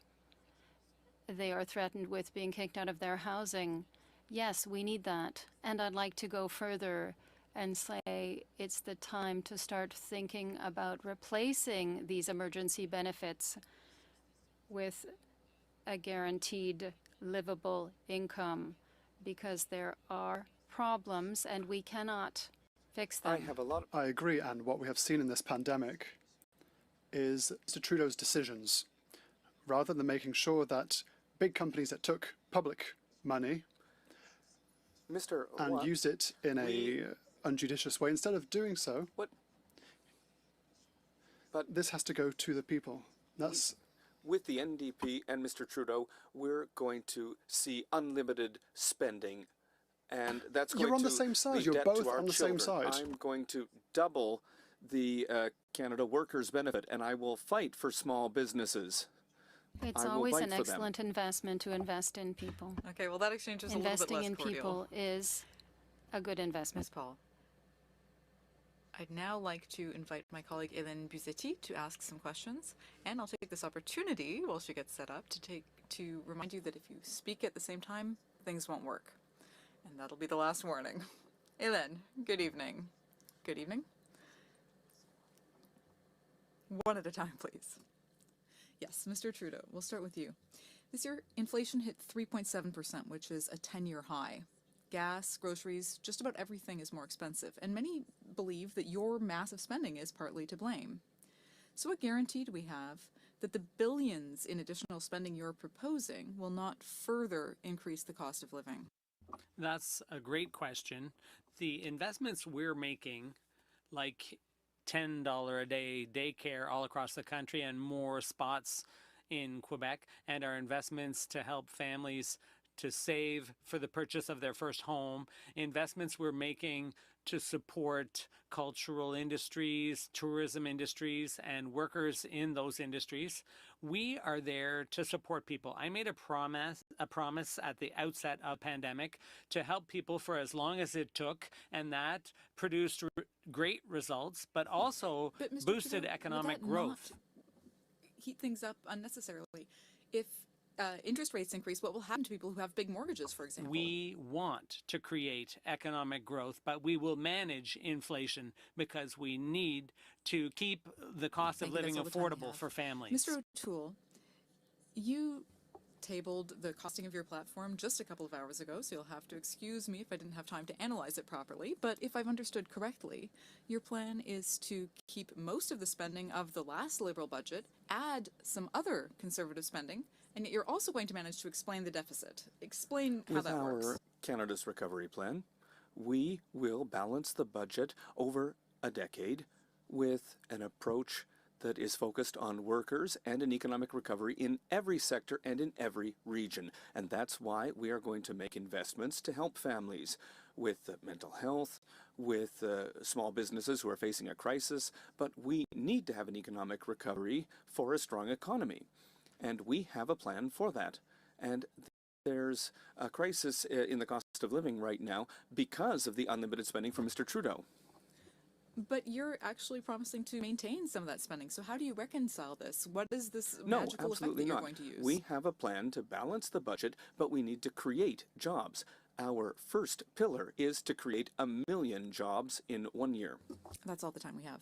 They are threatened with being kicked out of their housing. Yes, we need that. And I'd like to go further and say it's the time to start thinking about replacing these emergency benefits with a guaranteed livable income, because there are problems and we cannot fix them. I agree, and what we have seen in this pandemic is Mr. Trudeau's decisions. Rather than making sure that big companies that took public money and used it in a unjudicious way, instead of doing so, but this has to go to the people. With the NDP and Mr. Trudeau, we're going to see unlimited spending, and that's going to You're on the same side. You're both on the same side. I'm going to double the Canada Workers' Benefit, and I will fight for small businesses. It's always an excellent investment to invest in people. Okay, well, that exchange is a little bit less cordial. Investing in people is a good investment. Ms. Paul, I'd now like to invite my colleague Hélène Buzetti to ask some questions, and I'll take this opportunity while she gets set up to remind you that if you speak at the same time, things won't work. And that'll be the last warning. Hélène, good evening. Good evening. One at a time, please. Yes, Mr. Trudeau, we'll start with you. This year, inflation hit 3.7%, which is a 10-year high. Gas, groceries, just about everything is more expensive, and many believe that your massive spending is partly to blame. So what guarantee do we have that the billions in additional spending you're proposing will not further increase the cost of living? That's a great question. The investments we're making, like $10 a day daycare all across the country and more spots in Quebec, and our investments to help families to save for the purchase of their first home, investments we're making to support cultural industries, tourism industries, and workers in those industries. We are there to support people. I made a promise at the outset of pandemic to help people for as long as it took, and that produced great results, but also boosted economic growth. Heat things up unnecessarily. If interest rates increase, what will happen to people who have big mortgages, for example? We want to create economic growth, but we will manage inflation because we need to keep the cost of living affordable for families. Mr. O'Toole, you tabled the costing of your platform just a couple of hours ago, so you'll have to excuse me if I didn't have time to analyze it properly. But if I've understood correctly, your plan is to keep most of the spending of the last Liberal budget, add some other Conservative spending, and yet you're also going to manage to explain the deficit. Explain how that works. With our Canada's Recovery Plan, we will balance the budget over a decade with an approach that is focused on workers and an economic recovery in every sector and in every region. And that's why we are going to make investments to help families with mental health, with small businesses who are facing a crisis. But we need to have an economic recovery for a strong economy. And we have a plan for that. And there's a crisis in the cost of living right now because of the unlimited spending from Mr. Trudeau. But you're actually promising to maintain some of that spending. So how do you reconcile this? What is this magical effect that you're going to use? We have a plan to balance the budget, but we need to create jobs. Our first pillar is to create 1 million jobs in 1 year. That's all the time we have.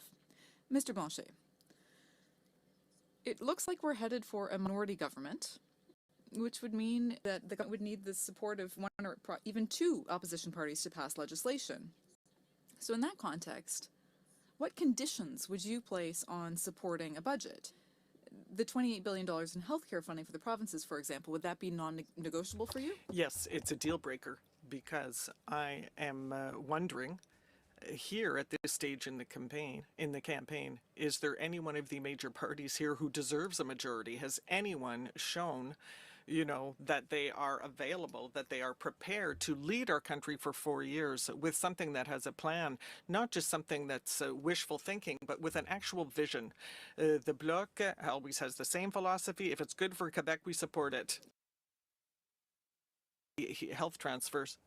Mr. Blanchet, it looks like we're headed for a minority government, which would mean that the government would need the support of one or even two opposition parties to pass legislation. So in that context, what conditions would you place on supporting a budget? The $28 billion in healthcare funding for the provinces, for example, would that be non-negotiable for you? Yes, it's a deal breaker because I am wondering here at this stage in the campaign, is there any one of the major parties here who deserves a majority? Has anyone shown, you know, that they are available, that they are prepared to lead our country for 4 years with something that has a plan, not just something that's wishful thinking, but with an actual vision? The Bloc always has the same philosophy. If it's good for Quebec, we support it. Health transfers.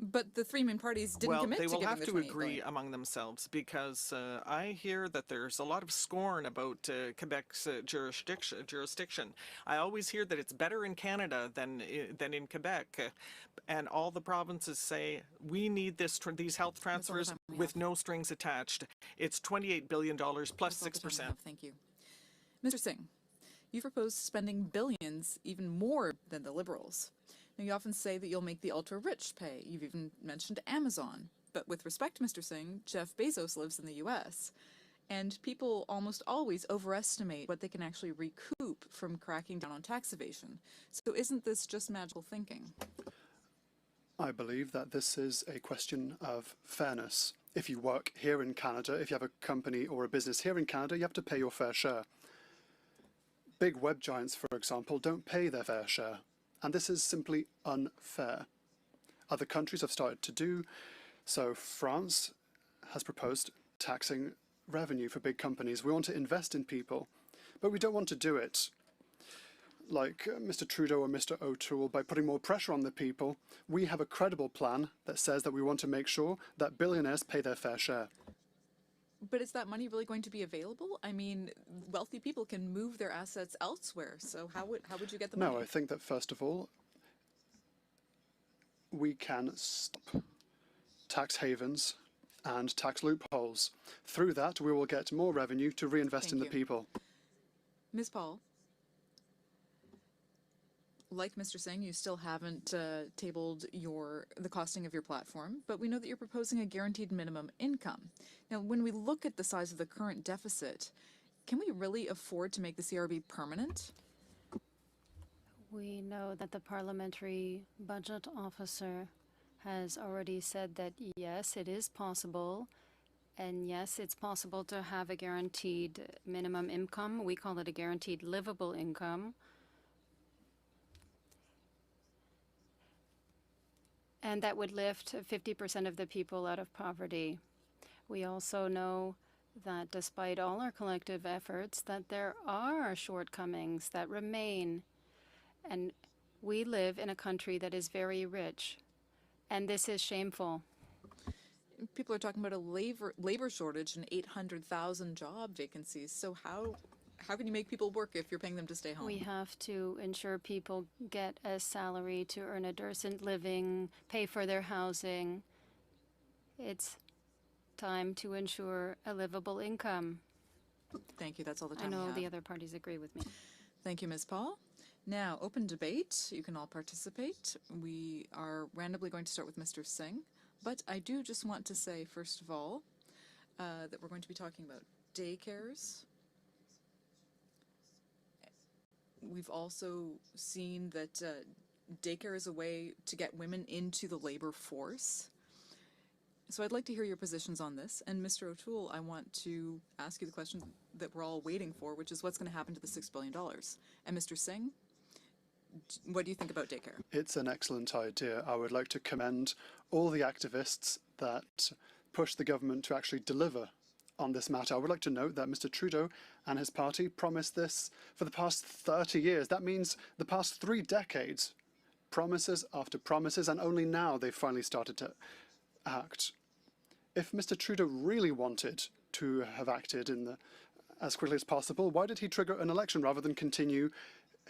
But the three main parties didn't commit to giving the $28 billion. Well, they will have to agree among themselves because I hear that there's a lot of scorn about Quebec's jurisdiction. I always hear that it's better in Canada than in Quebec, and all the provinces say we need these health transfers with no strings attached. It's $28 billion plus 6%. Thank you, Mr. Singh. You propose spending billions, even more than the Liberals. Now, you often say that you'll make the ultra-rich pay. You've even mentioned Amazon. But with respect to Mr. Singh, Jeff Bezos lives in the U.S., and people almost always overestimate what they can actually recoup from cracking down on tax evasion. So isn't this just magical thinking? I believe that this is a question of fairness. If you work here in Canada, if you have a company or a business here in Canada, you have to pay your fair share. Big web giants, for example, don't pay their fair share. And this is simply unfair. Other countries have started to do so. France has proposed taxing revenue for big companies. We want to invest in people, but we don't want to do it like Mr. Trudeau or Mr. O'Toole by putting more pressure on the people. We have a credible plan that says that we want to make sure that billionaires pay their fair share. But is that money really going to be available? I mean, wealthy people can move their assets elsewhere, so how would you get the money? No, I think that first of all, we can stop tax havens and tax loopholes. Through that, we will get more revenue to reinvest in the people. Ms. Paul, Like Mr. Singh, you still haven't tabled the costing of your platform, but we know that you're proposing a guaranteed minimum income. Now, when we look at the size of the current deficit, can we really afford to make the CRB permanent? We know that the parliamentary budget officer has already said that yes, it is possible. And yes, it's possible to have a guaranteed minimum income. We call it a guaranteed livable income. And that would lift 50% of the people out of poverty. We also know that despite all our collective efforts, that there are shortcomings that remain. And we live in a country that is very rich. And this is shameful. People are talking about a labor shortage and 800,000 job vacancies. So how can you make people work if you're paying them to stay home? We have to ensure people get a salary to earn a decent living, pay for their housing. It's time to ensure a livable income. Thank you. That's all the I time we know have. the other parties agree with me. Thank you, Ms. Paul. Now, open debate. You can all participate. We are randomly going to start with Mr. Singh. But I do just want to say, first of all, that we're going to be talking about daycares. We've also seen that daycare is a way to get women into the labor force. So I'd like to hear your positions on this. And Mr. O'Toole, I want to ask you the question that we're all waiting for, which is what's going to happen to the $6 billion? And Mr. Singh, what do you think about daycare? It's an excellent idea. I would like to commend all the activists that push the government to actually deliver on this matter. I would like to note that Mr. Trudeau and his party promised this for the past 30 years. That means the past 3 decades, promises after promises, and only now they've finally started to act. If Mr. Trudeau really wanted to have acted as quickly as possible, why did he trigger an election rather than continue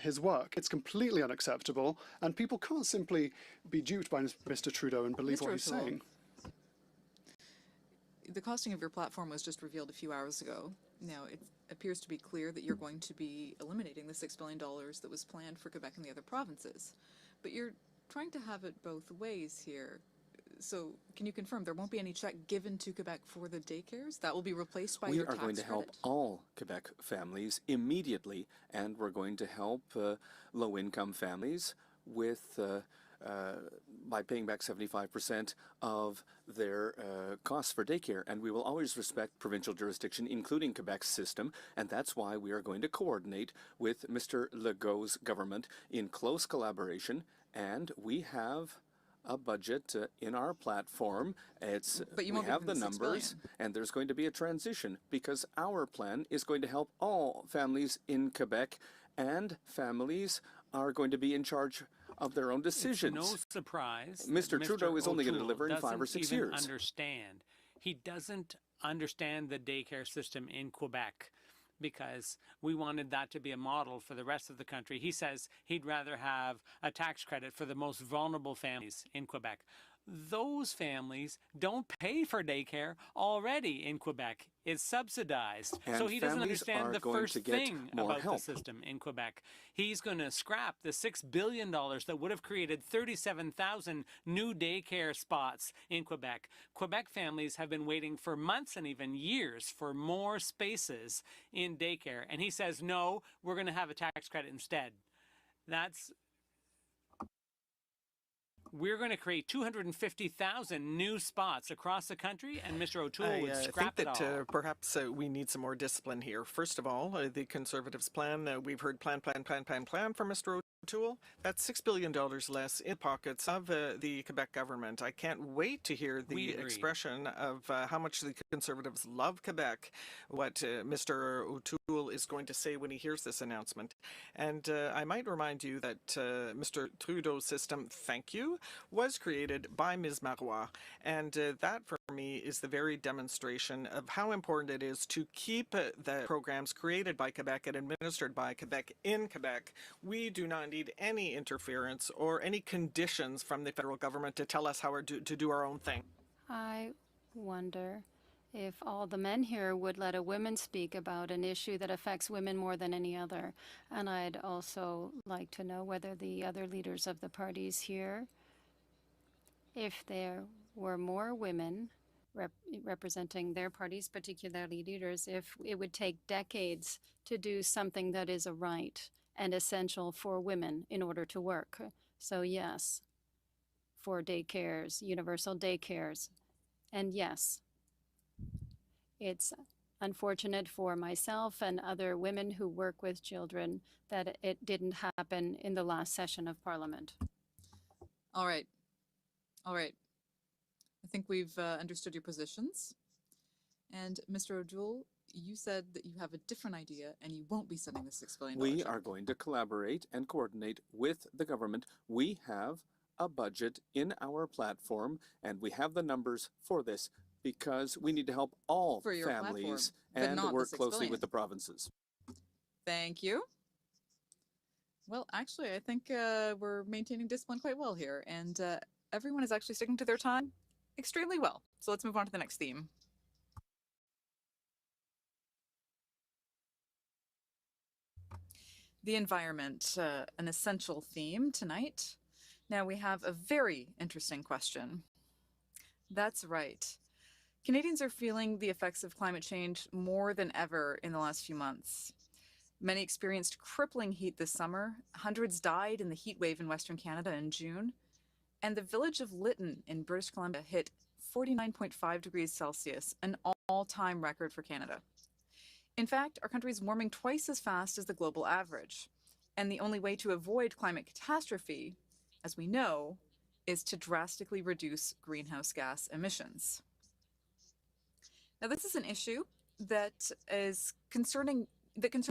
his work? It's completely unacceptable, and people can't simply be duped by Mr. Trudeau and believe what he's saying. The costing of your platform was just revealed a few hours ago. Now, it appears to be clear that you're going to be eliminating the $6 billion that was planned for Quebec and the other provinces. But you're trying to have it both ways here. So can you confirm there won't be any check given to Quebec for the daycares? That will be replaced by your tax credit? We are going to help all Quebec families immediately, and we're going to help low-income families with by paying back 75% of their costs for daycare. And we will always respect provincial jurisdiction, including Quebec's system, and that's why we are going to coordinate with Mr. Legault's government in close collaboration, and we have a budget in our platform. We have the numbers, and there's going to be a transition because our plan is going to help all families in Quebec, and families are going to be in charge of their own decisions. It's no surprise Mr. Trudeau is only going to deliver in 5 or 6 years. He doesn't understand the daycare system in Quebec, because we wanted that to be a model for the rest of the country. He says he'd rather have a tax credit for the most vulnerable families in Quebec. Those families don't pay for daycare already in Quebec. It's subsidized. And so he doesn't understand the first thing about help. the system in Quebec. He's going to scrap the $6 billion that would have created 37,000 new daycare spots in Quebec. Quebec families have been waiting for months and even years for more spaces in daycare. And he says, no, we're going to have a tax credit instead. We're going to create 250,000 new spots across the country, and Mr. O'Toole would scrap it all. I think that perhaps we need some more discipline here. First of all, the Conservatives' plan, we've heard plan from Mr. O'Toole. That's $6 billion less in pockets of the Quebec government. I can't wait to hear the expression of how much the Conservatives love Quebec, what Mr. O'Toole is going to say when he hears this announcement. And I might remind you that Mr. Trudeau's system, thank you, was created by Ms. Marois. And that, for me, is the very demonstration of how important it is to keep the programs created by Quebec and administered by Quebec in Quebec. We do not need any interference or any conditions from the federal government to tell us how to do our own thing. I wonder if all the men here would let a woman speak about an issue that affects women more than any other. And I'd also like to know whether the other leaders of the parties here, if there were more women representing their parties, particularly leaders, if it would take decades to do something that is a right and essential for women in order to work. So yes, for daycares, universal daycares. And yes, it's unfortunate for myself and other women who work with children that it didn't happen in the last session of Parliament. All right. All right. I think we've understood your positions. And Mr. O'Doul, you said that you have a different idea and you won't be sending the $6 billion We check. are going to collaborate and coordinate with the government. We have a budget in our platform, and we have the numbers for this because we need to help all For your families platform, but not and the work $6 closely billion. with the provinces. Thank you. Well, actually, I think we're maintaining discipline quite well here, and everyone is actually sticking to their time extremely well. So let's move on to the next theme. The environment, an essential theme tonight. Now we have a very interesting question. That's right. Canadians are feeling the effects of climate change more than ever in the last few months. Many experienced crippling heat this summer. Hundreds died in the heat wave in Western Canada in June. And the village of Lytton in British Columbia hit 49.5 degrees Celsius, an all-time record for Canada. In fact, our country is warming twice as fast as the global average. And the only way to avoid climate catastrophe, as we know, is to drastically reduce greenhouse gas emissions. Now, this is an issue that concerns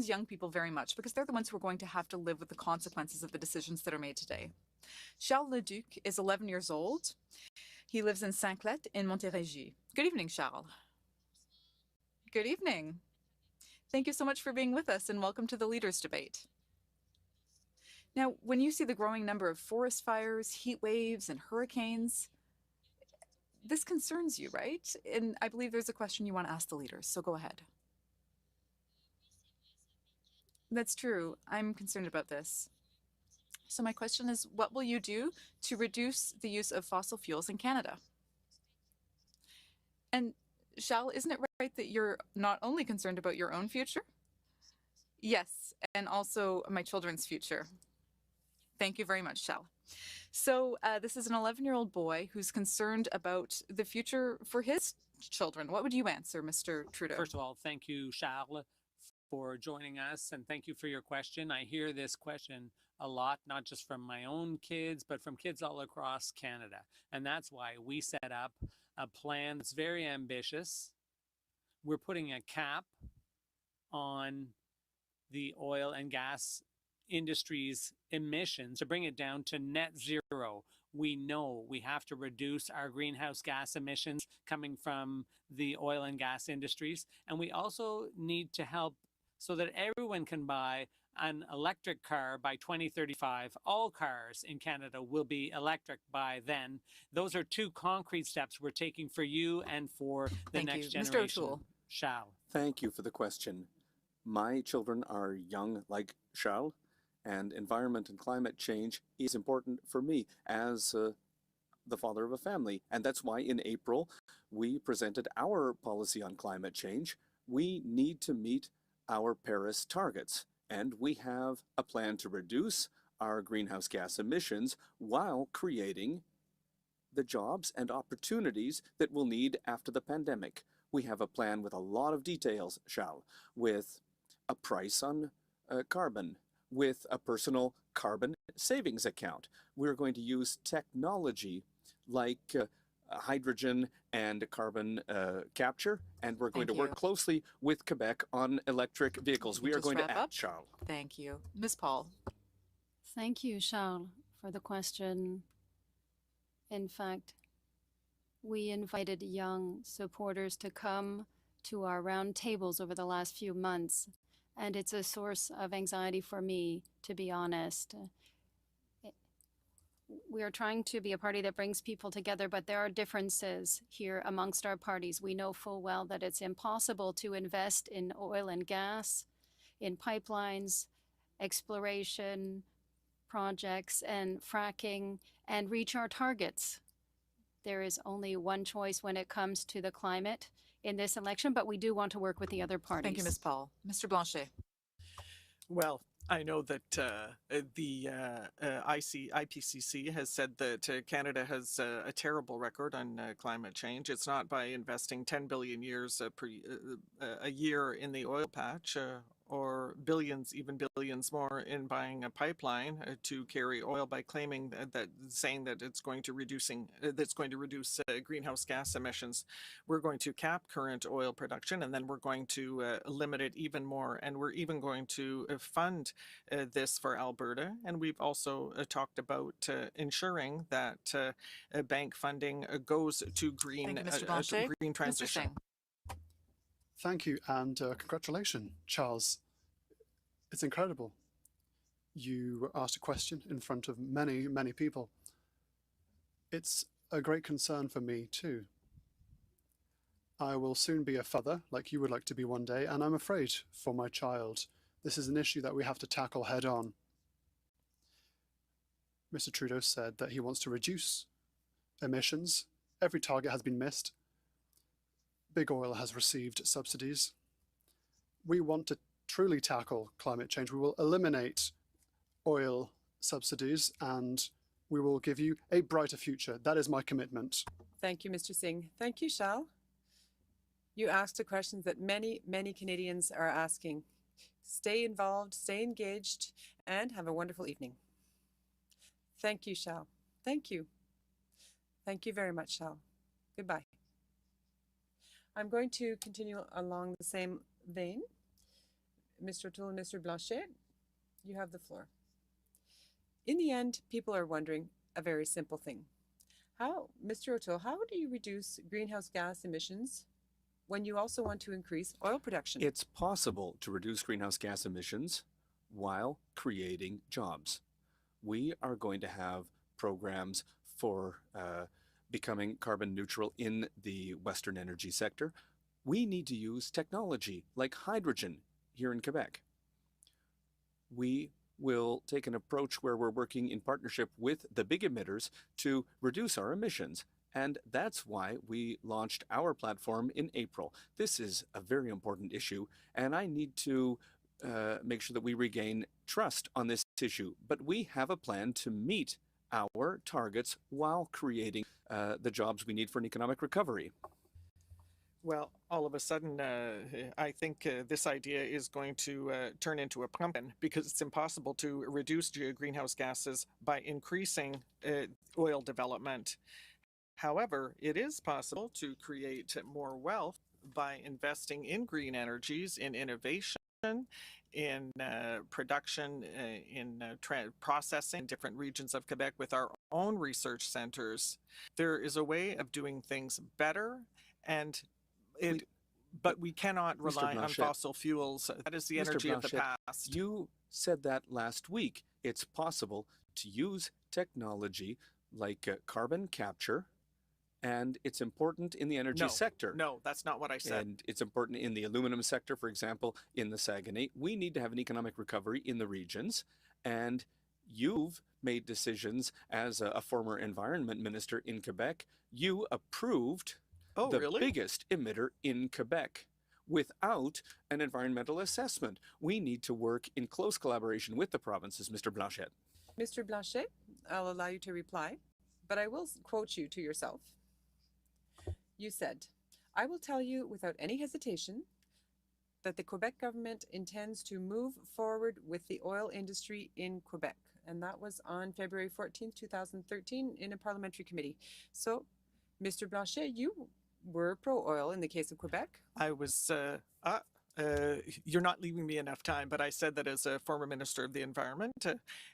young people very much because they're the ones who are going to have to live with the consequences of the decisions that are made today. Charles Leduc is 11 years old. He lives in Saint-Cloud in Montérégie. Good evening, Charles. Good evening. Thank you so much for being with us and welcome to the Leaders' Debate. Now, when you see the growing number of forest fires, heat waves, and hurricanes, this concerns you, right? And I believe there's a question you want to ask the leaders, so go ahead. That's true. I'm concerned about this. So my question is, what will you do to reduce the use of fossil fuels in Canada? And Charles, isn't it right that you're not only concerned about your own future? Yes, and also my children's future. Thank you very much, Charles. So this is an 11-year-old boy who's concerned about the future for his children. What would you answer, Mr. Trudeau? First of all, thank you, Charles, for joining us, and thank you for your question. I hear this question a lot, not just from my own kids, but from kids all across Canada. And that's why we set up a plan that's very ambitious. We're putting a cap on the oil and gas industry's emissions to bring it down to net zero. We know we have to reduce our greenhouse gas emissions coming from the oil and gas industries. And we also need to help so that everyone can buy an electric car by 2035. All cars in Canada will be electric by then. Those are two concrete steps we're taking for you and for the next generation. Mr. O'Toole. Charles. Thank you for the question. My children are young like Charles, and environment and climate change is important for me as the father of a family. And that's why in April, we presented our policy on climate change. We need to meet our Paris targets, and we have a plan to reduce our greenhouse gas emissions while creating the jobs and opportunities that we'll need after the pandemic. We have a plan with a lot of details, Charles, with a price on carbon, with a personal carbon savings account. We're going to use technology like hydrogen and carbon capture, and we're going to work closely with Quebec on electric vehicles. We are going to act, Charles. Thank you. Ms. Paul. Thank you, Charles, for the question. In fact, we invited young supporters to come to our round tables over the last few months, and it's a source of anxiety for me, to be honest. we are trying to be a party that brings people together, but there are differences here amongst our parties. We know full well that it's impossible to invest in oil and gas, in pipelines, exploration projects, and fracking, and reach our targets. There is only one choice when it comes to the climate in this election, but we do want to work with the other parties. Thank you, Ms. Paul. Mr. Blanchet. Well, I know that the IPCC has said that Canada has a terrible record on climate change. It's not by investing 10 billion years a year in the oil patch or billions, even billions more in buying a pipeline to carry oil by claiming that saying that it's going to reduce greenhouse gas emissions. We're going to cap current oil production, and then we're going to limit it even more, and we're even going to fund this for Alberta. And we've also talked about ensuring that bank funding goes to green, Thank you, Mr. Blanchet. green transition. Mr. Singh. Thank you, and congratulations, Charles. It's incredible. You asked a question in front of many, many people. It's a great concern for me too. I will soon be a father, like you would like to be one day, and I'm afraid for my child. This is an issue that we have to tackle head on. Mr. Trudeau said that he wants to reduce emissions. Every target has been missed. Big oil has received subsidies. We want to truly tackle climate change. We will eliminate oil subsidies and we will give you a brighter future. That is my commitment. Thank you, Mr. Singh. Thank you, Charles. You asked a question that many, many Canadians are asking. Stay involved, stay engaged, and have a wonderful evening. Thank you, Charles. Thank you. Thank you very much, Charles. Goodbye. I'm going to continue along the same vein. Mr. O'Toole and Mr. Blanchet, you have the floor. In the end, people are wondering a very simple thing. Mr. O'Toole, how do you reduce greenhouse gas emissions when you also want to increase oil production? It's possible to reduce greenhouse gas emissions while creating jobs. We are going to have programs for becoming carbon neutral in the Western energy sector. We need to use technology like hydrogen here in Quebec. We will take an approach where we're working in partnership with the big emitters to reduce our emissions. And that's why we launched our platform in April. This is a very important issue, and I need to make sure that we regain trust on this issue. But we have a plan to meet our targets while creating the jobs we need for an economic recovery. Well, all of a sudden, I think this idea is going to turn into a pumpkin because it's impossible to reduce greenhouse gases by increasing oil development. However, it is possible to create more wealth by investing in green energies, in innovation, in production, in processing in different regions of Quebec with our own research centers. There is a way of doing things better, and but we cannot rely on fossil fuels. That is the energy of the past. You said that last week. It's possible to use technology like carbon capture, and it's important in the energy sector. No, that's not what I said. And it's important in the aluminum sector, for example, in the Saguenay. We need to have an economic recovery in the regions, and you've made decisions as a former environment minister in Quebec. You approved the biggest emitter in Quebec without an environmental assessment. We need to work in close collaboration with the provinces, Mr. Blanchet. Mr. Blanchet, I'll allow you to reply, but I will quote you to yourself. You said, "I will tell you without any hesitation that the Quebec government intends to move forward with the oil industry in Quebec." And that was on February 14th, 2013 in a parliamentary committee. So, Mr. Blanchet, you were pro-oil in the case of Quebec. I was, you're not leaving me enough time, but I said that as a former Minister of the Environment,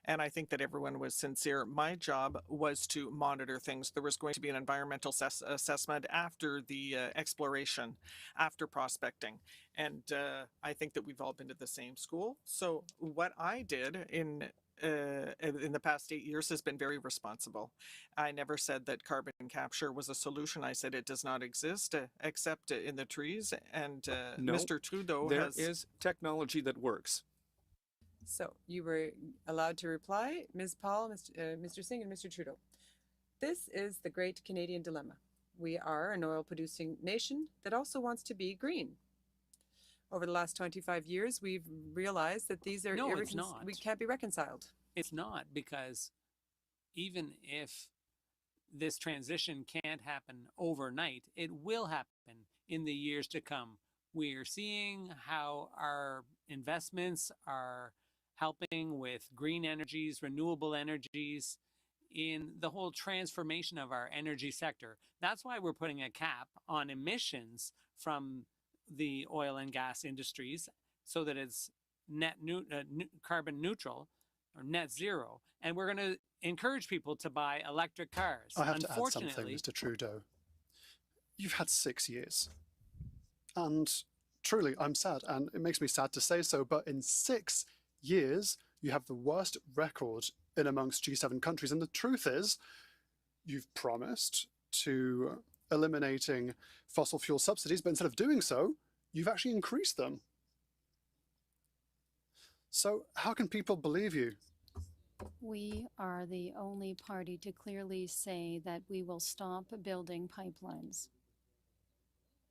and I think that everyone was sincere. My job was to monitor things. There was going to be an environmental assessment after the exploration, after prospecting, and I think that we've all been to the same school. So what I did in in the past 8 years has been very responsible. I never said that carbon capture was a solution. I said it does not exist except in the trees. And No, Mr. Trudeau there has... is technology that works. So you were allowed to reply, Ms. Paul, Mr. Singh, and Mr. Trudeau. This is the great Canadian dilemma. We are an oil-producing nation that also wants to be green. Over the last 25 years, we've realized that these are we can't be reconciled. It's not, because even if this transition can't happen overnight, it will happen in the years to come. We're seeing how our investments are helping with green energies, renewable energies, in the whole transformation of our energy sector. That's why we're putting a cap on emissions from the oil and gas industries, so that it's carbon neutral or net zero. And we're going to encourage people to buy electric cars. I have to add something, Mr. Trudeau. You've had 6 years. And truly, I'm sad, and it makes me sad to say so, but in 6 years, you have the worst record in amongst G7 countries. And the truth is, you've promised to eliminating fossil fuel subsidies, but instead of doing so, you've actually increased them. So how can people believe you? We are the only party to clearly say that we will stop building pipelines.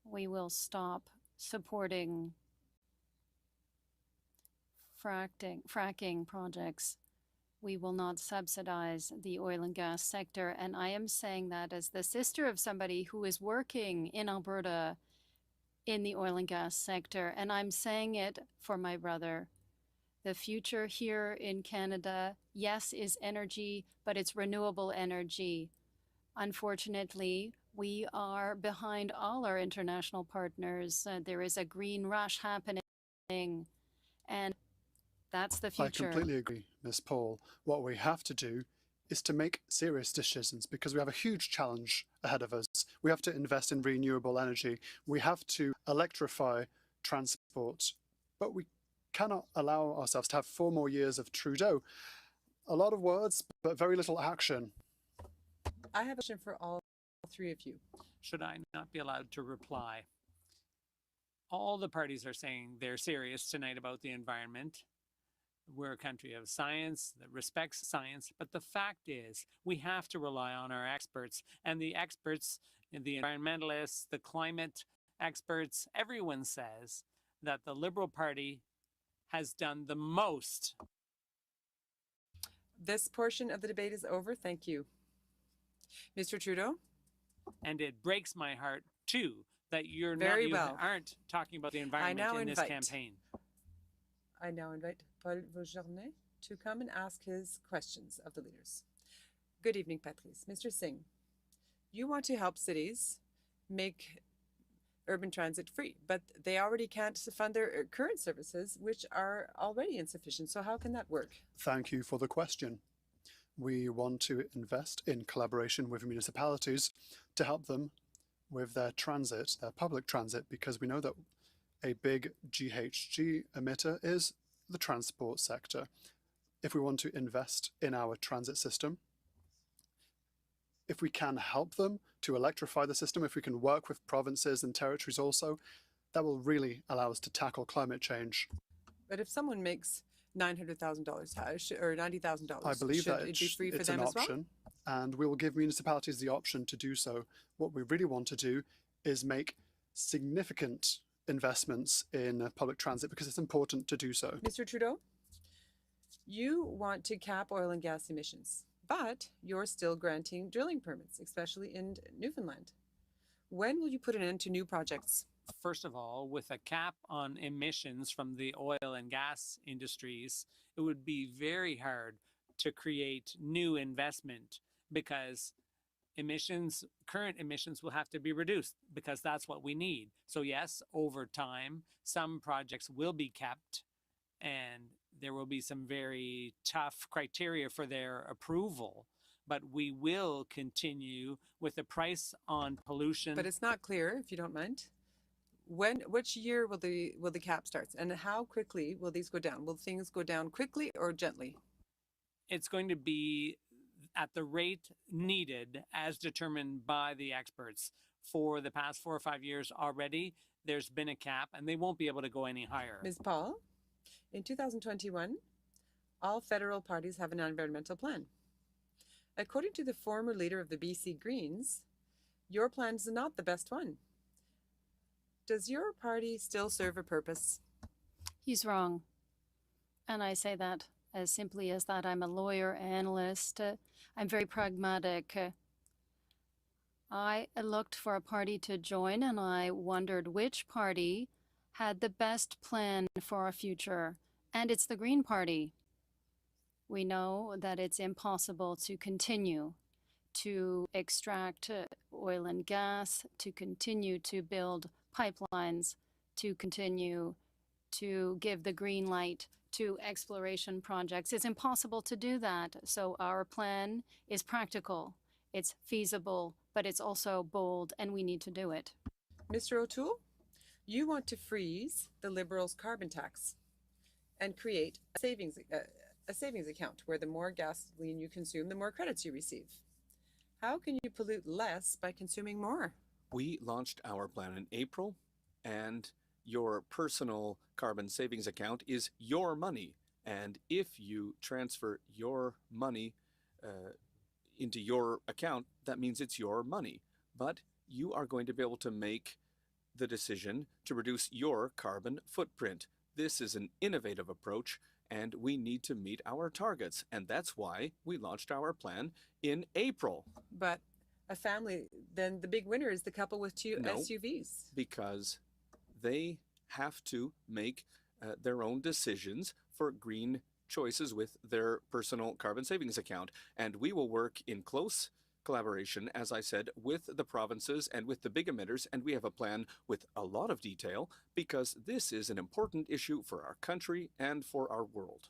We will stop supporting fracking projects. We will not subsidize the oil and gas sector. And I am saying that as the sister of somebody who is working in Alberta in the oil and gas sector. And I'm saying it for my brother. The future here in Canada, yes, is energy, but it's renewable energy. Unfortunately, we are behind all our international partners. There is a green rush happening, and that's the future. I completely agree, Ms. Paul. What we have to do is to make serious decisions, because we have a huge challenge ahead of us. We have to invest in renewable energy. We have to electrify transport, but we cannot allow ourselves to have 4 more years of Trudeau. A lot of words, but very little action. I have a question for all 3 of you. Should I not be allowed to reply? All the parties are saying they're serious tonight about the environment. We're a country of science that respects science, but the fact is we have to rely on our experts, and the experts, the environmentalists, the climate experts, everyone says that the Liberal Party has done the most. This portion of the debate is over. Thank you. Mr. Trudeau? And it breaks my heart, too, that you aren't talking about the environment in this campaign. I now invite Paul Vaujournet to come and ask his questions of the leaders. Good evening, Patrice. Mr. Singh, you want to help cities make urban transit free, but they already can't fund their current services, which are already insufficient. So how can that work? Thank you for the question. We want to invest in collaboration with municipalities to help them with their transit, their public transit, because we know that a big GHG emitter is the transport sector. If we want to invest in our transit system, if we can help them to electrify the system, if we can work with provinces and territories also, that will really allow us to tackle climate change. But if someone makes $900,000 or $90,000, I believe that it be free for it's them an as well? option, and we will give municipalities the option to do so. What we really want to do is make significant investments in public transit, because it's important to do so. Mr. Trudeau, you want to cap oil and gas emissions, but you're still granting drilling permits, especially in Newfoundland. When will you put an end to new projects? First of all, with a cap on emissions from the oil and gas industries, it would be very hard to create new investment, because current emissions will have to be reduced, because that's what we need. So yes, over time, some projects will be kept, and there will be some very tough criteria for their approval, but we will continue with the price on pollution. But it's not clear, if you don't mind. Which year will the cap start, and how quickly will these go down? Will things go down quickly or gently? it's going to be at the rate needed as determined by the experts. For the past 4 or 5 years already, there's been a cap and they won't be able to go any higher. Ms. Paul, in 2021, all federal parties have an environmental plan. According to the former leader of the BC Greens, your plan is not the best one. Does your party still serve a purpose? He's wrong. And I say that as simply as that. I'm a lawyer, analyst. I'm very pragmatic. I looked for a party to join and I wondered which party had the best plan for our future. And it's the Green Party. We know that it's impossible to continue to extract oil and gas, to continue to build pipelines, to continue to give the green light to exploration projects. It's impossible to do that. So our plan is practical, it's feasible, but it's also bold, and we need to do it. Mr. O'Toole, you want to freeze the Liberals' carbon tax and create a savings account where the more gasoline you consume, the more credits you receive. How can you pollute less by consuming more? We launched our plan in April, and your personal carbon savings account is your money. And if you transfer your money into your account, that means it's your money. But you are going to be able to make the decision to reduce your carbon footprint. This is an innovative approach, and we need to meet our targets. And that's why we launched our plan in April. But a family, then the big winner is the couple with two SUVs. Because they have to make their own decisions for green choices with their personal carbon savings account. And we will work in close collaboration, as I said, with the provinces and with the big emitters, and we have a plan with a lot of detail because this is an important issue for our country and for our world.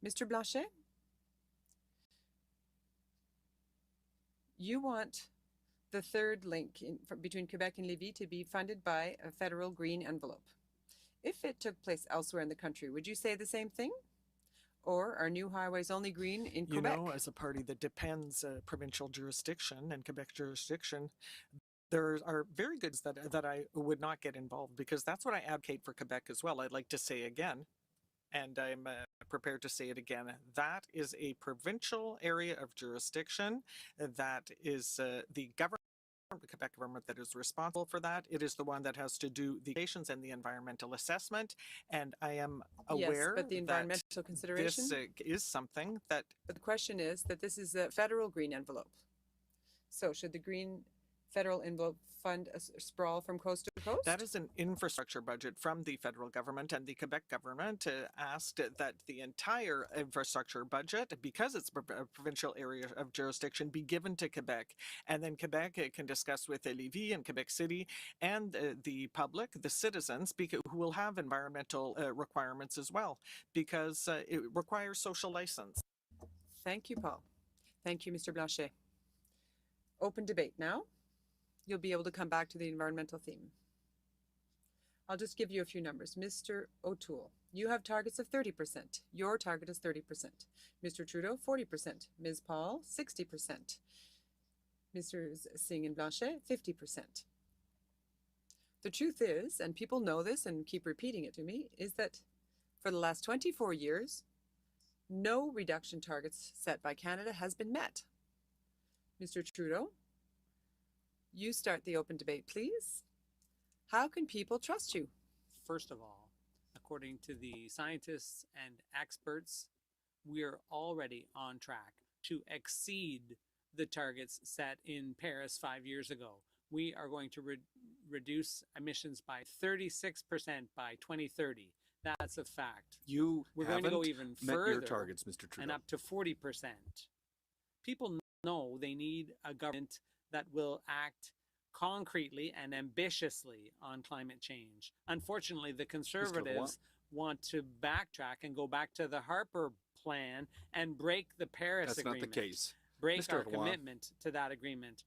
Mr. Blanchet, you want the third link between Quebec and Lévis to be funded by a federal green envelope. If it took place elsewhere in the country, would you say the same thing? Or are new highways only green in Quebec? You know, as a party that depends provincial jurisdiction and Quebec jurisdiction, there are very goods that I would not get involved, because that's what I advocate for Quebec as well. I'd like to say again, and I'm prepared to say it again, that is a provincial area of jurisdiction. That is the government, the Quebec government, that is responsible for that. It is the one that has to do the patients and the environmental assessment. And I am aware but the environmental that consideration this is something that... But the question is that this is a federal green envelope. So should the green federal envelope fund a sprawl from coast to coast? That is an infrastructure budget from the federal government, and the Quebec government asked that the entire infrastructure budget, because it's a provincial area of jurisdiction, be given to Quebec. And then Quebec can discuss with Lévis and Quebec City and the public, the citizens, who will have environmental requirements as well, because it requires social license. Thank you, Paul. Thank you, Mr. Blanchet. Open debate now. You'll be able to come back to the environmental theme. I'll just give you a few numbers. Mr. O'Toole, you have targets of 30%. Your target is 30%. Mr. Trudeau, 40%. Ms. Paul, 60%. Mr. Singh and Blanchet, 50%. The truth is, and people know this and keep repeating it to me, is that for the last 24 years, no reduction targets set by Canada has been met. Mr. Trudeau, you start the open debate, please. How can people trust you? First of all, according to the scientists and experts, we are already on track to exceed the targets set in Paris 5 years ago. We are going to reduce emissions by 36% by 2030. That's a fact. We're going to go even met further your targets, Mr. Trudeau. and up to 40%. People know they need a government that will act concretely and ambitiously on climate change. Unfortunately, the Conservatives want to backtrack and go back to the Harper plan and break the Paris agreement. That's not the case. Break our commitment to that agreement,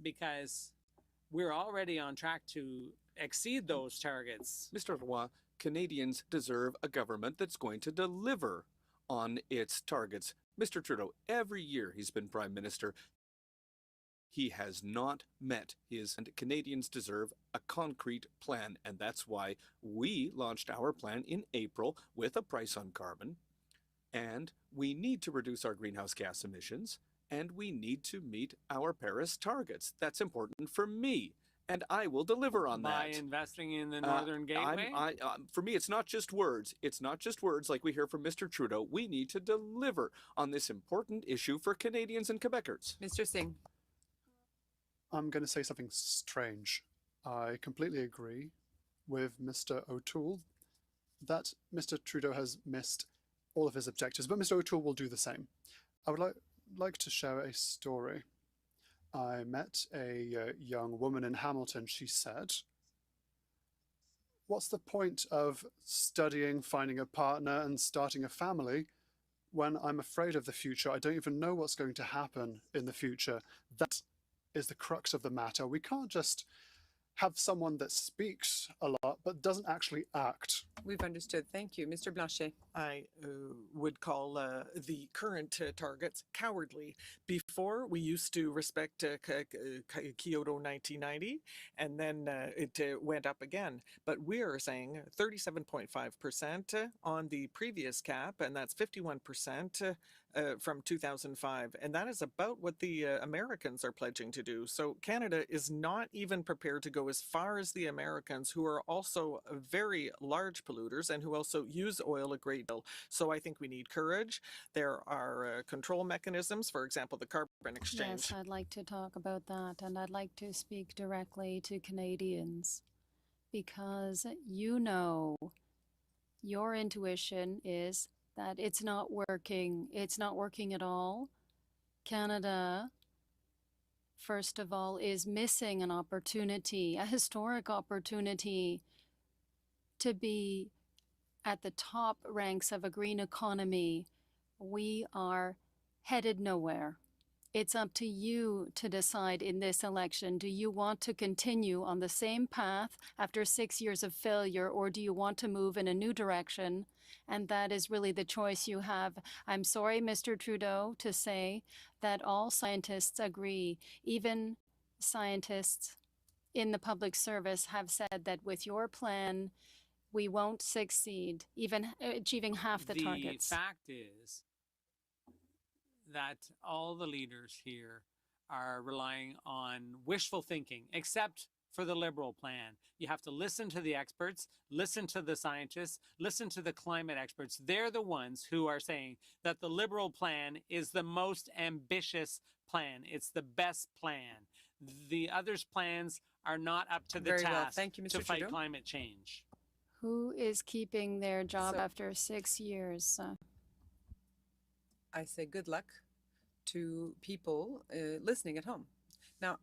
because we're already on track to exceed those targets. Mr. Roy, Canadians deserve a government that's going to deliver on its targets. Mr. Trudeau, every year he's been Prime Minister, he has not met his, and Canadians deserve a concrete plan. And that's why we launched our plan in April with a price on carbon. And we need to reduce our greenhouse gas emissions, and we need to meet our Paris targets. That's important for me, and I will deliver on that. By investing in the Northern Gateway? For me, it's not just words. It's not just words like we hear from Mr. Trudeau. We need to deliver on this important issue for Canadians and Quebecers. Mr. Singh. I'm going to say something strange. I completely agree with Mr. O'Toole that Mr. Trudeau has missed all of his objectives, but Mr. O'Toole will do the same. I would like to share a story. I met a young woman in Hamilton. She said, "What's the point of studying, finding a partner, and starting a family when I'm afraid of the future? I don't even know what's going to happen in the future." That is the crux of the matter. We can't just have someone that speaks a lot but doesn't actually act. We've understood. Thank you. Mr. Blanchet. I would call the current targets cowardly. Before, we used to respect Kyoto 1990, and then it went up again. But we're saying 37.5% on the previous cap, and that's 51% from 2005. And that is about what the Americans are pledging to do. So Canada is not even prepared to go as far as the Americans, who are also very large polluters and who also use oil a great deal. So I think we need courage. There are control mechanisms, for example, the carbon exchange. Yes, I'd like to talk about that, and I'd like to speak directly to Canadians, because you know, your intuition is that it's not working. It's not working at all. Canada, first of all, is missing an opportunity, a historic opportunity to be at the top ranks of a green economy. We are headed nowhere. It's up to you to decide in this election. Do you want to continue on the same path after 6 years of failure, or do you want to move in a new direction? And that is really the choice you have. I'm sorry, Mr. Trudeau, to say that all scientists agree. Even scientists in the public service have said that with your plan, we won't succeed, even achieving half the targets. The fact is that all the leaders here are relying on wishful thinking, except for the Liberal plan. You have to listen to the experts, listen to the scientists, listen to the climate experts. They're the ones who are saying that the Liberal plan is the most ambitious plan. It's the best plan. The others' plans are not up to the Very task well. Thank you, Mr. to fight Trudeau. climate change. Who is keeping their job after 6 years? I say good luck to people listening at home. Now,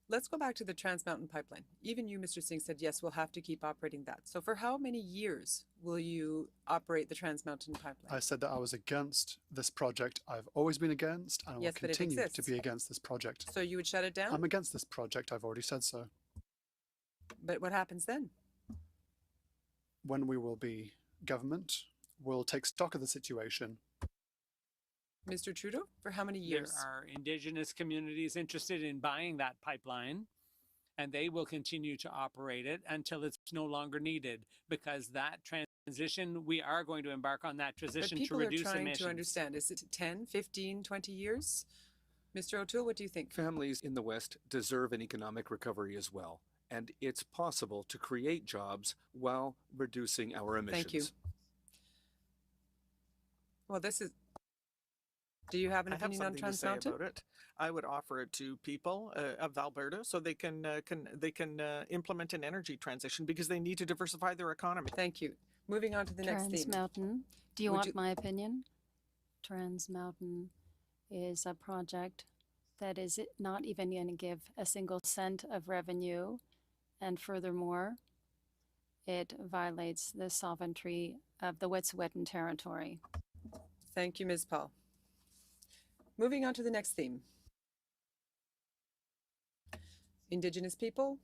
let's go back to the Trans Mountain Pipeline. Even you, Mr. Singh, said, yes, we'll have to keep operating that. So for how many years will you operate the Trans Mountain Pipeline? I said that I was against this project. I've always been against, and I will Yes, but it continue to exists. be against this project. So you would shut it down? I'm against this project. I've already said so. But what happens then? When we will be government, we'll take stock of the situation. Mr. Trudeau, for how many years? There are Indigenous communities interested in buying that pipeline, and they will continue to operate it until it's no longer needed, because that transition, we are going to embark on that transition to reduce people are trying emissions. to understand. Is it 10, 15, 20 years? Mr. O'Toole, what do you think? Families in the West deserve an economic recovery as well. And it's possible to create jobs while reducing our emissions. Thank you. Well, this is... Do you have an opinion on Trans Mountain? About it. I would offer it to people of Alberta so they can implement an energy transition, because they need to diversify their economy. Thank you. Moving on to the next theme. Trans Mountain. Do you want my opinion? Trans Mountain is a project that is not even going to give a single cent of revenue. And furthermore, it violates the sovereignty of the Wet'suwet'en territory. Thank you, Ms. Paul. Moving on to the next theme. Indigenous people,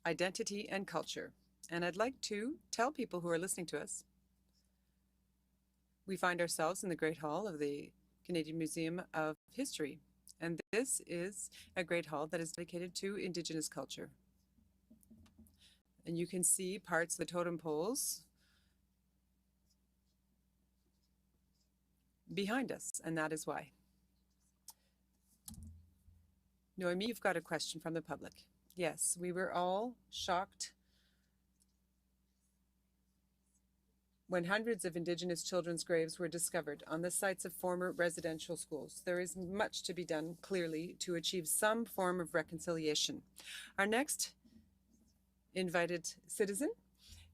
identity and culture. And I'd like to tell people who are listening to us We find ourselves in the Great Hall of the Canadian Museum of History, and this is a Great Hall that is dedicated to Indigenous culture. And you can see parts of the totem poles behind us, and that is why. Noemi, you've got a question from the public. Yes, we were all shocked when hundreds of Indigenous children's graves were discovered on the sites of former residential schools. There is much to be done, clearly, to achieve some form of reconciliation. Our next invited citizen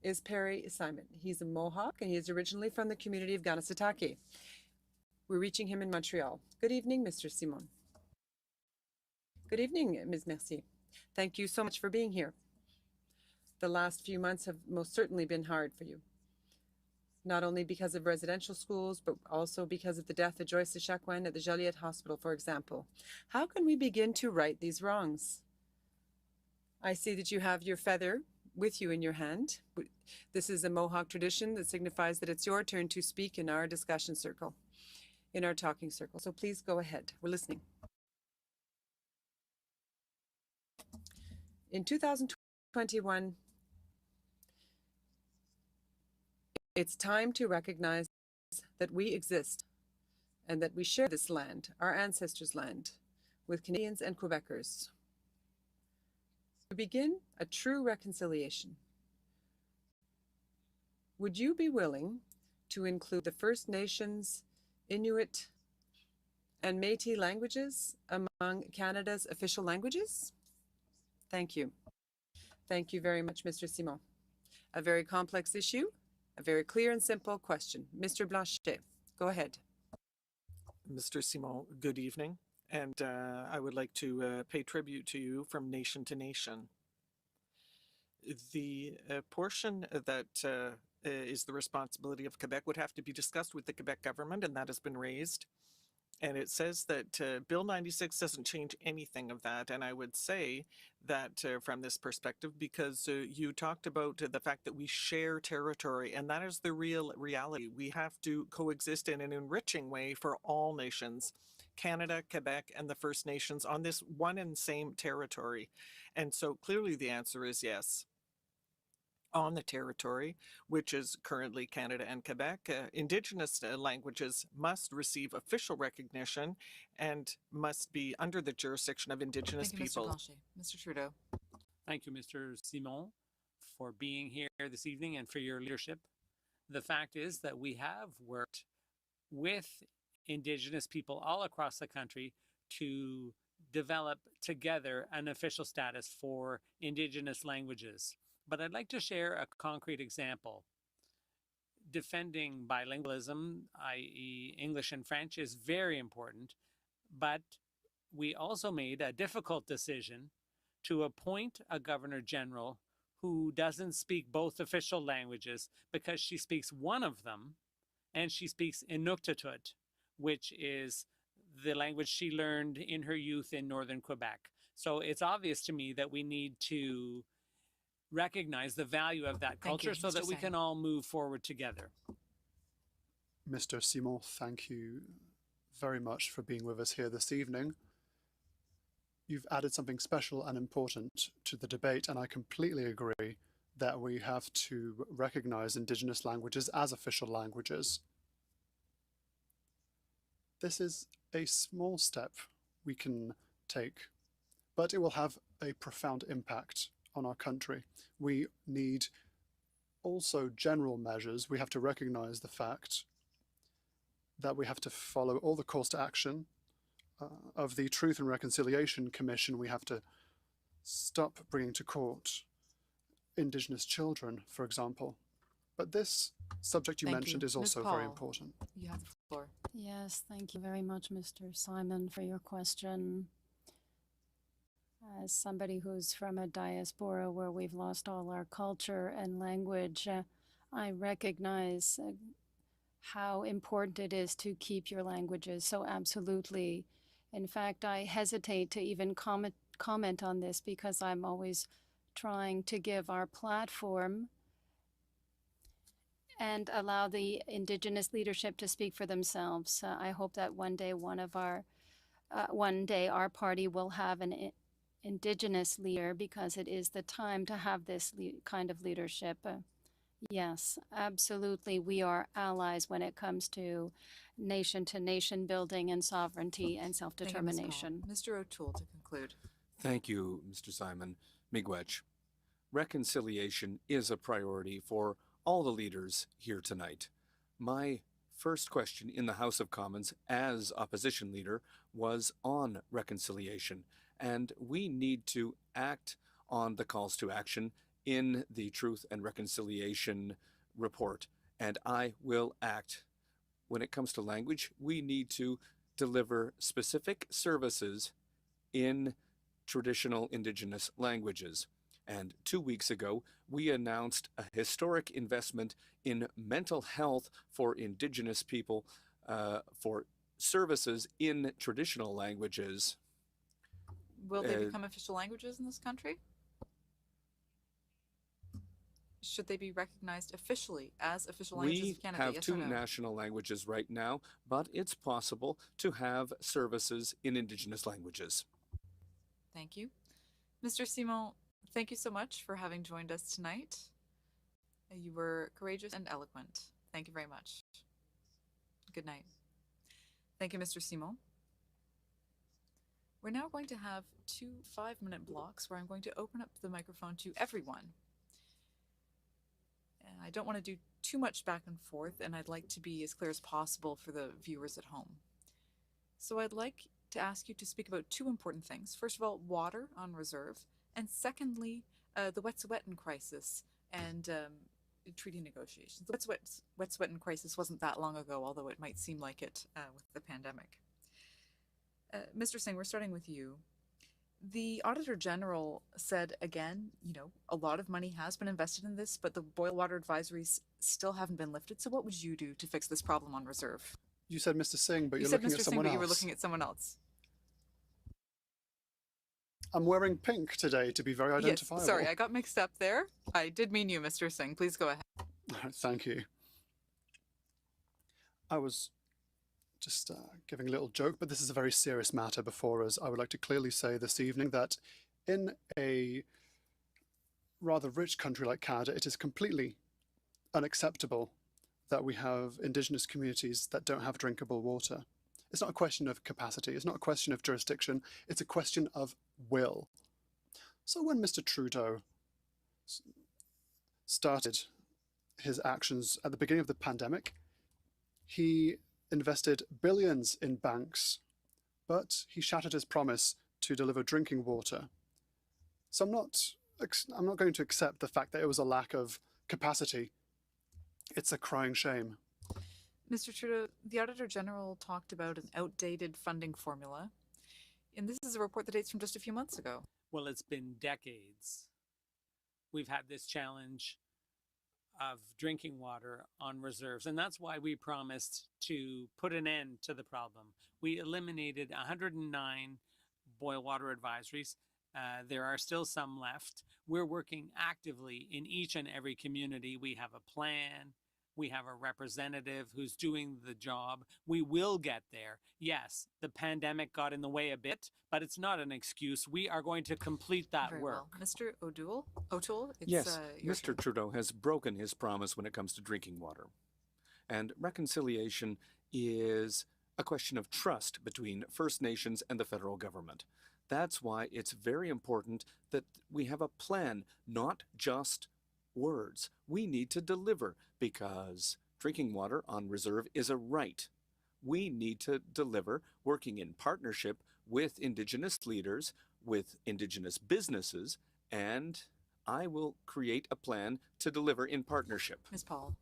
is Perry Simon. He's a Mohawk, and he is originally from the community of Ganasatake. We're reaching him in Montreal. Good evening, Mr. Simon. Good evening, Ms. Mercier. Thank you so much for being here. The last few months have most certainly been hard for you, not only because of residential schools, but also because of the death of Joyce Echaquan at the Joliette Hospital, for example. How can we begin to right these wrongs? I see that you have your feather with you in your hand. This is a Mohawk tradition that signifies that it's your turn to speak in our discussion circle, in our talking circle. So please go ahead. We're listening. In 2021, it's time to recognize that we exist and that we share this land, our ancestors' land, with Canadians and Quebecers. To begin a true reconciliation, would you be willing to include the First Nations, Inuit, and Métis languages among Canada's official languages? Thank you. Thank you very much, Mr. Simon. A very complex issue, a very clear and simple question. Mr. Blanchet, go ahead. Mr. Simon, good evening. And I would like to pay tribute to you from nation to nation. The portion that is the responsibility of Quebec would have to be discussed with the Quebec government, and that has been raised. And it says that Bill 96 doesn't change anything of that. And I would say that from this perspective, because you talked about the fact that we share territory, and that is the real reality. We have to coexist in an enriching way for all nations, Canada, Quebec, and the First Nations on this one and same territory. And so clearly the answer is yes. On the territory, which is currently Canada and Quebec, Indigenous languages must receive official recognition and must be under the jurisdiction of Indigenous people. Thank you, Mr. Blanchet. Mr. Trudeau. Thank you, Mr. Simon, for being here this evening and for your leadership. The fact is that we have worked with Indigenous people all across the country to develop together an official status for Indigenous languages. But I'd like to share a concrete example. Defending bilingualism, i.e. English and French, is very important, but we also made a difficult decision to appoint a Governor General who doesn't speak both official languages because she speaks one of them, and she speaks Inuktitut, which is the language she learned in her youth in northern Quebec. So it's obvious to me that we need to recognize the value of that culture so that we can all move forward together. Mr. Simon, thank you very much for being with us here this evening. You've added something special and important to the debate, and I completely agree that we have to recognize Indigenous languages as official languages. This is a small step we can take, but it will have a profound impact on our country. We need also general measures. We have to recognize the fact that we have to follow all the calls to action of the Truth and Reconciliation Commission. We have to stop bringing to court Indigenous children, for example. But this subject you mentioned is also very important. You have the floor. Yes, thank you very much, Mr. Simon, for your question. As somebody who's from a diaspora where we've lost all our culture and language, I recognize how important it is to keep your languages. So absolutely. In fact, I hesitate to even comment on this because I'm always trying to give our platform and allow the Indigenous leadership to speak for themselves. I hope that one day our party will have an Indigenous leader, because it is the time to have this kind of leadership. Yes, absolutely. We are allies when it comes to nation building and sovereignty and self-determination. Mr. O'Toole to conclude. Thank you, Mr. Simon. Miigwech. Reconciliation is a priority for all the leaders here tonight. My first question in the House of Commons as opposition leader was on reconciliation, and we need to act on the calls to action in the Truth and Reconciliation report, and I will act. When it comes to language, we need to deliver specific services in traditional Indigenous languages. And 2 weeks ago, we announced a historic investment in mental health for Indigenous people, for services in traditional languages. Will they become official languages in this country? Should they be recognized officially as official languages of Canada? We have yes two or no? national languages right now, but it's possible to have services in Indigenous languages. Thank you. Mr. Simon, thank you so much for having joined us tonight. You were courageous and eloquent. Thank you very much. Good night. Thank you, Mr. Simon. We're now going to have 2 5-minute blocks where I'm going to open up the microphone to everyone. I don't want to do too much back and forth, and I'd like to be as clear as possible for the viewers at home. So I'd like to ask you to speak about 2 important things. First of all, water on reserve, and secondly, the Wet'suwet'en crisis and treaty negotiations. The Wet'suwet'en crisis wasn't that long ago, although it might seem like it with the pandemic. Mr. Singh, we're starting with you. The Auditor General said again, a lot of money has been invested in this, but the boil water advisories still haven't been lifted. So what would you do to fix this problem on reserve? You said Mr. Singh, but you you're said looking Mr. at Singh, someone but else. you were looking at someone else. I'm wearing pink today to be very identifiable. Yes, sorry, I got mixed up there. I did mean you, Mr. Singh. Please go ahead. Thank you. I was just giving a little joke, but this is a very serious matter before us. I would like to clearly say this evening that in a rather rich country like Canada, it is completely unacceptable that we have Indigenous communities that don't have drinkable water. It's not a question of capacity. It's not a question of jurisdiction. It's a question of will. So when Mr. Trudeau started his actions at the beginning of the pandemic, he invested billions in banks, but he shattered his promise to deliver drinking water. So I'm not going to accept the fact that it was a lack of capacity. It's a crying shame. Mr. Trudeau, the Auditor General talked about an outdated funding formula, and this is a report that dates from just a few months ago. Well, it's been decades. We've had this challenge of drinking water on reserves, and that's why we promised to put an end to the problem. We eliminated 109 boil water advisories. There are still some left. We're working actively in each and every community. We have a plan. We have a representative who's doing the job. We will get there. Yes, the pandemic got in the way a bit, but it's not an excuse. We are going to complete that Very work. Well. Mr. O'Toole, it's, Yes, your Mr. turn. Trudeau has broken his promise when it comes to drinking water. And reconciliation is a question of trust between First Nations and the federal government. That's why it's very important that we have a plan, not just words. We need to deliver, because drinking water on reserve is a right. We need to deliver, working in partnership with Indigenous leaders, with Indigenous businesses, and I will create a plan to deliver in partnership. Ms. Paul.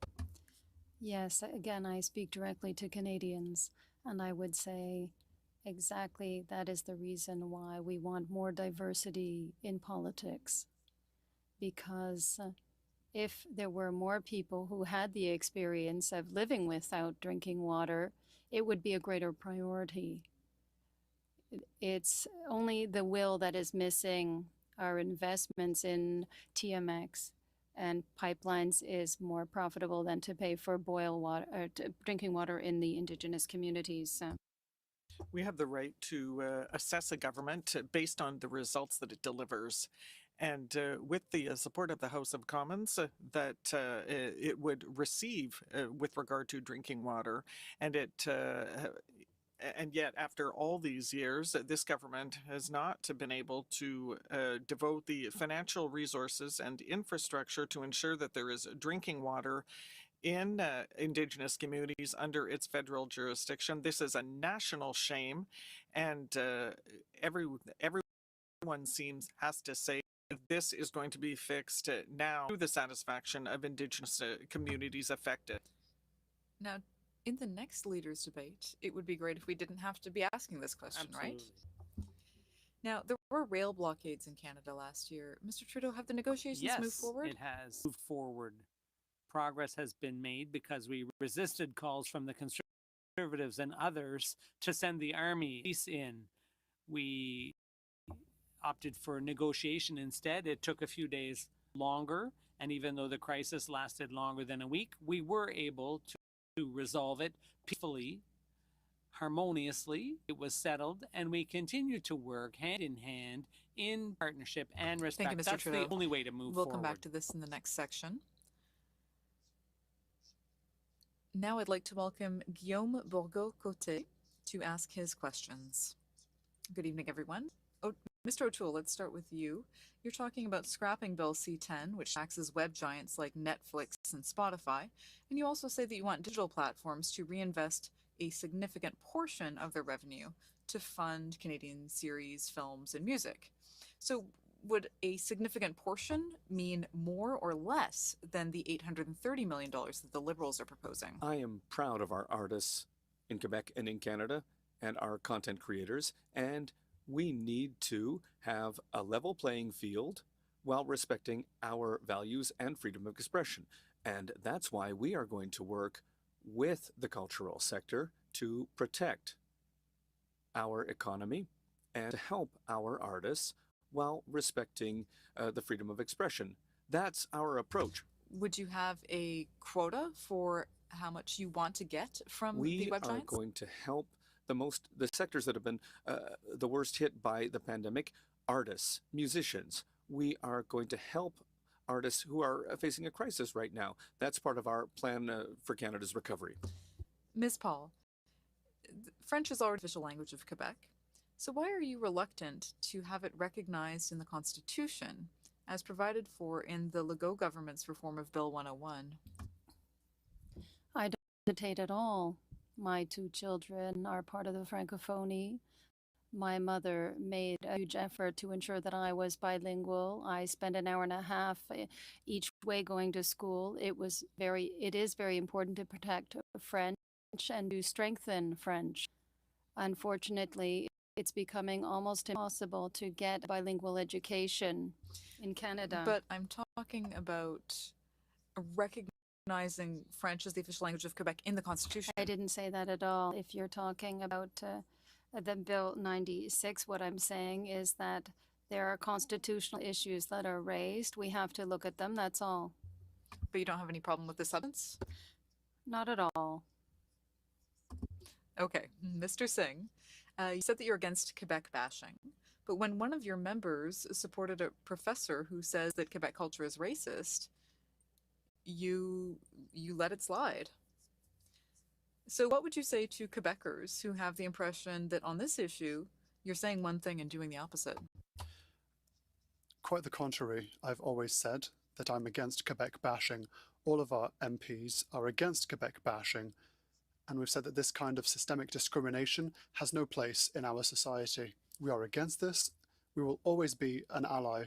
Yes, again, I speak directly to Canadians, and I would say exactly that is the reason why we want more diversity in politics. Because if there were more people who had the experience of living without drinking water, it would be a greater priority. It's only the will that is missing. Our investments in TMX and pipelines is more profitable than to pay for boil water, or drinking water in the indigenous communities. We have the right to assess a government based on the results that it delivers. And with the support of the House of Commons that it would receive with regard to drinking water, and and yet, after all these years, this government has not been able to devote the financial resources and infrastructure to ensure that there is drinking water in Indigenous communities under its federal jurisdiction. This is a national shame, and everyone has to say this is going to be fixed now to the satisfaction of Indigenous communities affected. Now, in the next leaders' debate, it would be great if we didn't have to be asking this question, right? Now, there were rail blockades in Canada last year. Mr. Trudeau, have the negotiations moved forward? Yes, it has moved forward. Progress has been made because we resisted calls from the Conservatives and others to send the army in. We opted for negotiation instead. It took a few days longer, and even though the crisis lasted longer than a week, we were able to resolve it peacefully, harmoniously. It was settled, and we continue to work hand in hand in partnership and respect. Thank you, Mr. That's Trudeau. the only way to move We'll forward. come back to this in the next section. Now I'd like to welcome Guillaume Bourgault-Côté to ask his questions. Good evening, everyone. Mr. O'Toole, let's start with you. You're talking about scrapping Bill C-10, which taxes web giants like Netflix and Spotify, and you also say that you want digital platforms to reinvest a significant portion of their revenue to fund Canadian series, films, and music. So would a significant portion mean more or less than the $830 million that the Liberals are proposing? I am proud of our artists in Quebec and in Canada and our content creators, and we need to have a level playing field while respecting our values and freedom of expression. And that's why we are going to work with the cultural sector to protect our economy and to help our artists while respecting the freedom of expression. That's our approach. Would you have a quota for how much you want to get from the web giants? We are going to help the sectors that have been the worst hit by the pandemic: artists, musicians. We are going to help artists who are facing a crisis right now. That's part of our plan for Canada's recovery. Ms. Paul, French is already the official language of Quebec. So why are you reluctant to have it recognized in the Constitution as provided for in the Legault government's reform of Bill 101? I don't hesitate at all. My two children are part of the Francophonie. My mother made a huge effort to ensure that I was bilingual. I spent an hour and a half each way going to school. It is very important to protect French and to strengthen French. Unfortunately, it's becoming almost impossible to get bilingual education in Canada. But I'm talking about recognizing French as the official language of Quebec in the Constitution. I didn't say that at all. If you're talking about the Bill 96, what I'm saying is that there are constitutional issues that are raised. We have to look at them, that's all. But you don't have any problem with the substance? Not at all. Okay, Mr. Singh, you said that you're against Quebec bashing, but when one of your members supported a professor who says that Quebec culture is racist, you let it slide. So what would you say to Quebecers who have the impression that on this issue, you're saying one thing and doing the opposite? Quite the contrary. I've always said that I'm against Quebec bashing. All of our MPs are against Quebec bashing. And we've said that this kind of systemic discrimination has no place in our society. We are against this. We will always be an ally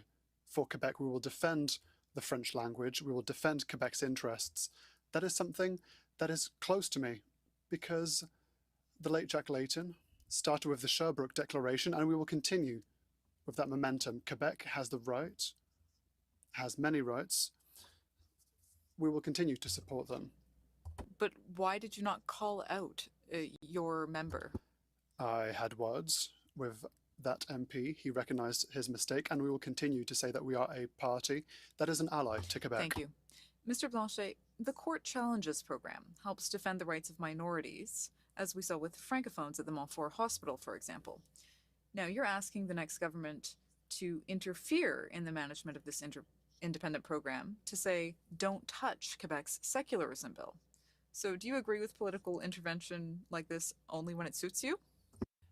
for Quebec. We will defend the French language. We will defend Quebec's interests. That is something that is close to me because the late Jack Layton started with the Sherbrooke Declaration, and we will continue with that momentum. Quebec has the right, has many rights. We will continue to support them. But why did you not call out your member? I had words with that MP. He recognized his mistake, and we will continue to say that we are a party that is an ally to Quebec. Thank you. Mr. Blanchet, the Court Challenges program helps defend the rights of minorities, as we saw with francophones at the Montfort Hospital, for example. Now, you're asking the next government to interfere in the management of this independent program, to say, don't touch Quebec's secularism bill. So do you agree with political intervention like this only when it suits you?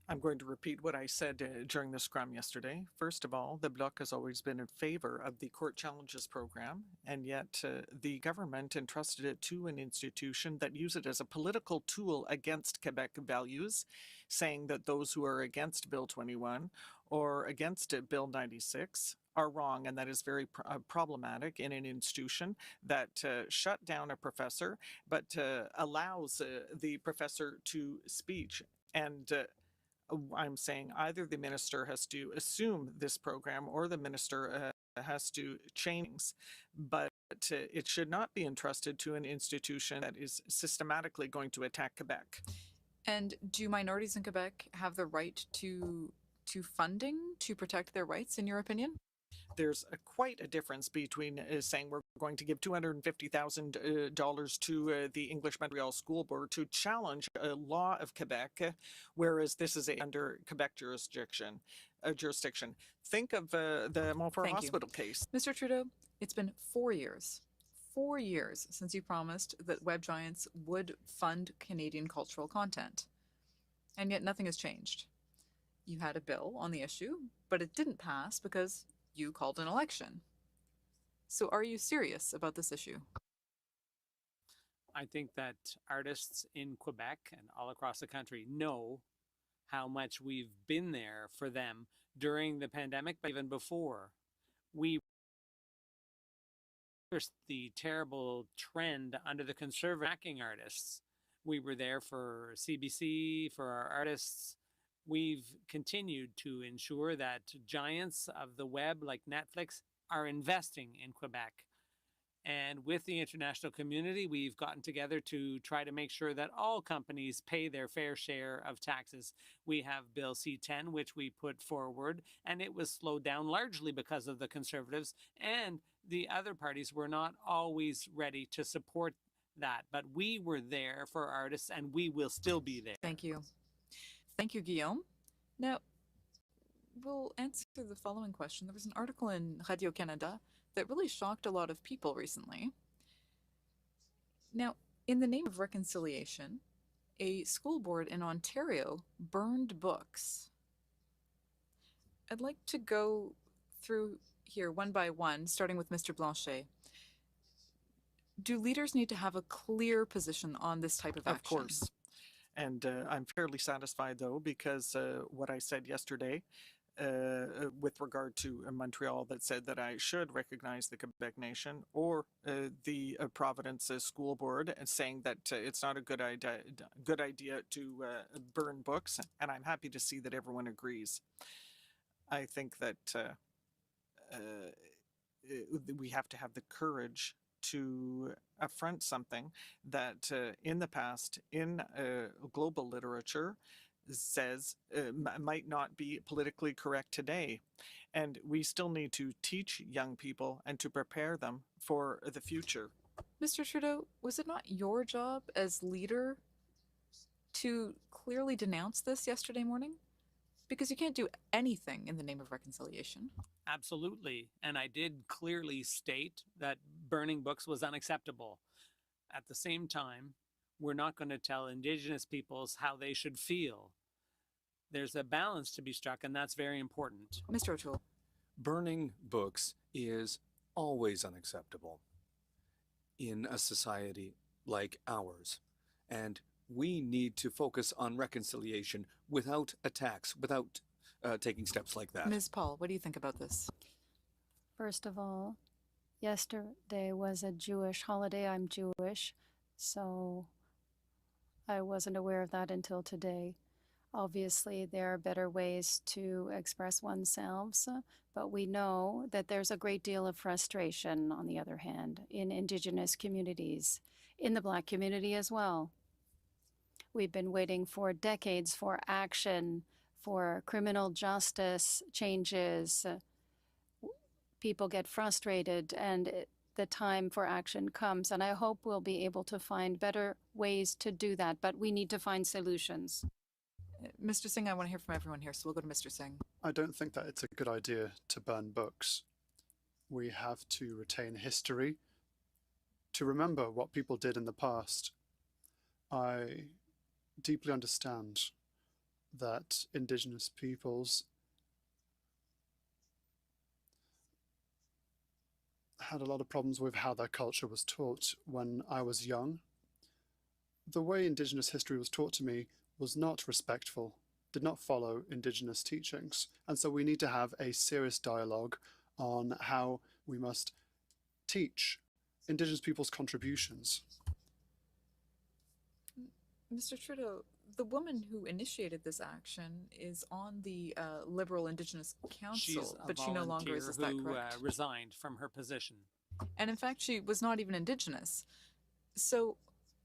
I'm going to repeat what I said during the scrum yesterday. First of all, the Bloc has always been in favor of the Court Challenges program, and yet the government entrusted it to an institution that used it as a political tool against Quebec values, saying that those who are against Bill 21 or against Bill 96 are wrong, and that is very problematic in an institution that shut down a professor but allows the professor to speak. And I'm saying either the minister has to assume this program or the minister has to change things, but it should not be entrusted to an institution that is systematically going to attack Quebec. And do minorities in Quebec have the right to funding to protect their rights, in your opinion? There's quite a difference between saying we're going to give $250,000 to the English Montreal School Board to challenge a law of Quebec, whereas this is under Quebec jurisdiction. Think of the Montfort Hospital case. Mr. Trudeau, it's been 4 years. 4 years since you promised that web giants would fund Canadian cultural content. And yet nothing has changed. You had a bill on the issue, but it didn't pass because you called an election. So are you serious about this issue? I think that artists in Quebec and all across the country know how much we've been there for them during the pandemic, but even before. We reversed the terrible trend under the conservative backing artists. We were there for CBC, for our artists. We've continued to ensure that giants of the web like Netflix are investing in Quebec. And with the international community, we've gotten together to try to make sure that all companies pay their fair share of taxes. We have Bill C-10, which we put forward, and it was slowed down largely because of the Conservatives, and the other parties were not always ready to support that. But we were there for artists, and we will still be there. Thank you. Thank you, Guillaume. Now, we'll answer the following question. There was an article in Radio-Canada that really shocked a lot of people recently. Now, in the name of reconciliation, a school board in Ontario burned books. I'd like to go through here one by one, starting with Mr. Blanchet. Do leaders need to have a clear position on this type of action? Of course. And I'm fairly satisfied, though, because what I said yesterday with regard to Montreal that said that I should recognize the Quebec Nation or the Providence School Board and saying that it's not a good idea to burn books. And I'm happy to see that everyone agrees. I think that we have to have the courage to affront something that in the past in global literature says might not be politically correct today. And we still need to teach young people and to prepare them for the future. Mr. Trudeau, was it not your job as leader to clearly denounce this yesterday morning? Because you can't do anything in the name of reconciliation. Absolutely. And I did clearly state that burning books was unacceptable. At the same time, we're not going to tell Indigenous peoples how they should feel. There's a balance to be struck, and that's very important. Mr. O'Toole. Burning books is always unacceptable in a society like ours. And we need to focus on reconciliation without attacks, without taking steps like that. Ms. Paul, what do you think about this? First of all, yesterday was a Jewish holiday. I'm Jewish, so I wasn't aware of that until today. Obviously, there are better ways to express oneself, but we know that there's a great deal of frustration, on the other hand, in Indigenous communities, in the Black community as well. We've been waiting for decades for action for criminal justice changes, people get frustrated and the time for action comes. And I hope we'll be able to find better ways to do that, but we need to find solutions. Mr. Singh, I want to hear from everyone here, so we'll go to Mr. Singh. I don't think that it's a good idea to burn books. We have to retain history, to remember what people did in the past. I deeply understand that Indigenous peoples had a lot of problems with how their culture was taught when I was young. The way Indigenous history was taught to me was not respectful, did not follow Indigenous teachings. And so we need to have a serious dialogue on how we must teach Indigenous people's contributions. Mr. Trudeau, the woman who initiated this action is on the Liberal Indigenous Council, but she no longer is that correct? Who resigned from her position. And in fact, she was not even Indigenous. So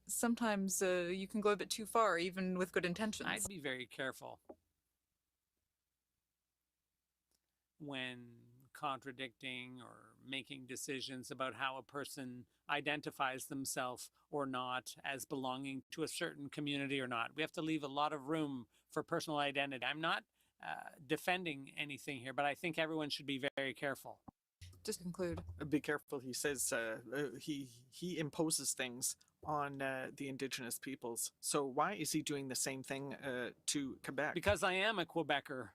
sometimes you can go a bit too far, even with good intentions. I'd be very careful when contradicting or making decisions about how a person identifies themselves or not as belonging to a certain community or not. We have to leave a lot of room for personal identity. I'm not defending anything here, but I think everyone should be very careful. Just to conclude. Be careful, he says. He imposes things on the Indigenous peoples. So why is he doing the same thing to Quebec? Because I am a Quebecer.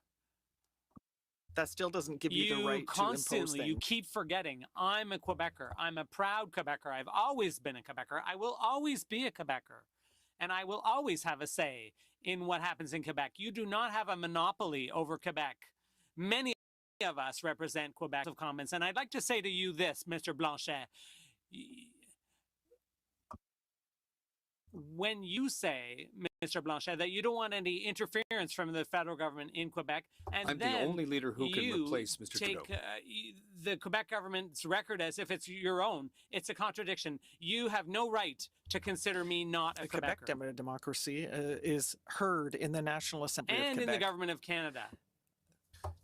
That still doesn't give you the right to impose things. You keep forgetting, I'm a Quebecer. I'm a proud Quebecer. I've always been a Quebecer. I will always be a Quebecer. And I will always have a say in what happens in Quebec. You do not have a monopoly over Quebec. Many of us represent Quebec of Commons. And I'd like to say to you this, Mr. Blanchet. When you say, Mr. Blanchet, that you don't want any interference from the federal government in Quebec, and I'm then the only leader who can replace Mr. take, Trudeau. The Quebec government's record as if it's your own. It's a contradiction. You have no right to consider me not a Quebec Quebecer. democracy is heard in the National Assembly of And Quebec. in the government of Canada.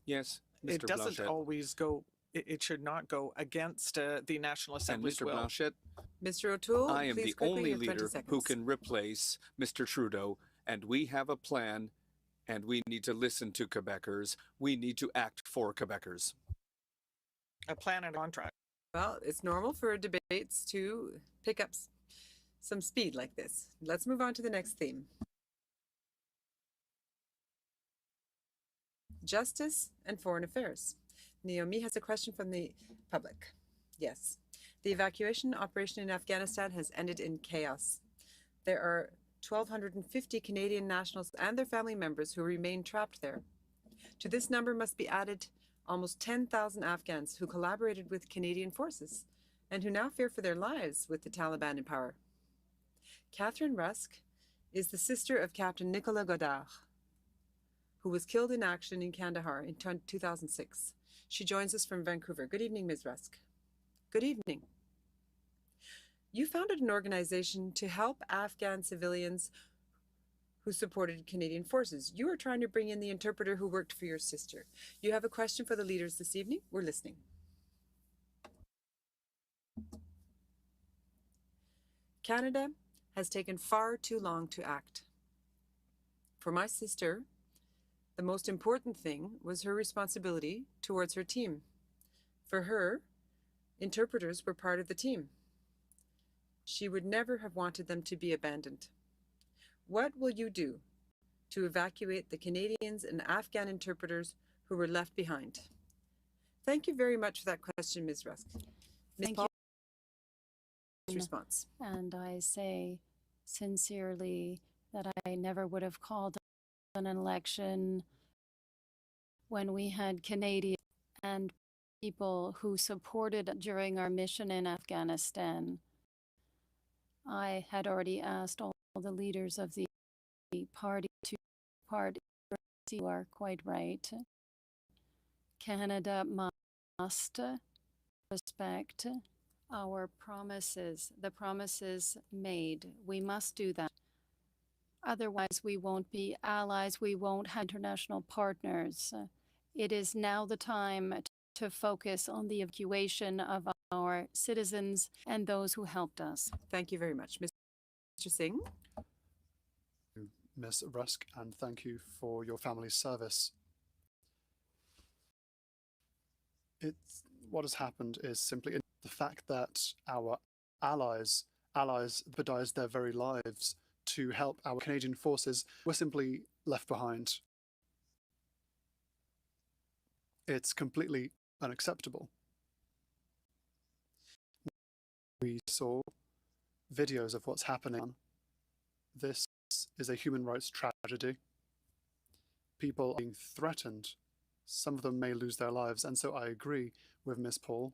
Yes, Mr. It doesn't Blanchet. always go. It should not go against the National And Assembly's Mr. will. Blanchet, Mr. O'Toole, I am please the quickly, only you have 20 leader seconds. who can replace Mr. Trudeau, and we have a plan, and we need to listen to Quebecers. We need to act for Quebecers. A plan and a contract. Well, it's normal for debates to pick up some speed like this. Let's move on to the next theme. Justice and Foreign Affairs. Naomi has a question from the public. Yes. The evacuation operation in Afghanistan has ended in chaos. There are 1,250 Canadian nationals and their family members who remain trapped there. To this number must be added almost 10,000 Afghans who collaborated with Canadian forces and who now fear for their lives with the Taliban in power. Catherine Rusk is the sister of Captain Nicolas Godard, who was killed in action in Kandahar in 2006. She joins us from Vancouver. Good evening, Ms. Rusk. Good evening. You founded an organization to help Afghan civilians who supported Canadian forces. You are trying to bring in the interpreter who worked for your sister. You have a question for the leaders this evening. We're listening. Canada has taken far too long to act. For my sister, the most important thing was her responsibility towards her team. For her, interpreters were part of the team. She would never have wanted them to be abandoned. What will you do to evacuate the Canadians and Afghan interpreters who were left behind? Thank you very much for that question, Ms. Rusk. Thank Paul, you. Response. And I say sincerely that I never would have called an election when we had Canadian and people who supported during our mission in Afghanistan. I had already asked all the leaders of the party to part. You are quite right. Canada must respect our promises, the promises made. We must do that. Otherwise, we won't be allies, we won't have international partners. It is now the time to focus on the evacuation of our citizens and those who helped us. Thank you very much. Mr. Singh? Ms. Rusk, and thank you for your family's service. What has happened is simply the fact that our allies jeopardized their very lives to help our Canadian forces were simply left behind. It's completely unacceptable. We saw videos of what's happening. This is a human rights tragedy. People are being threatened. Some of them may lose their lives, and so I agree with Ms. Paul.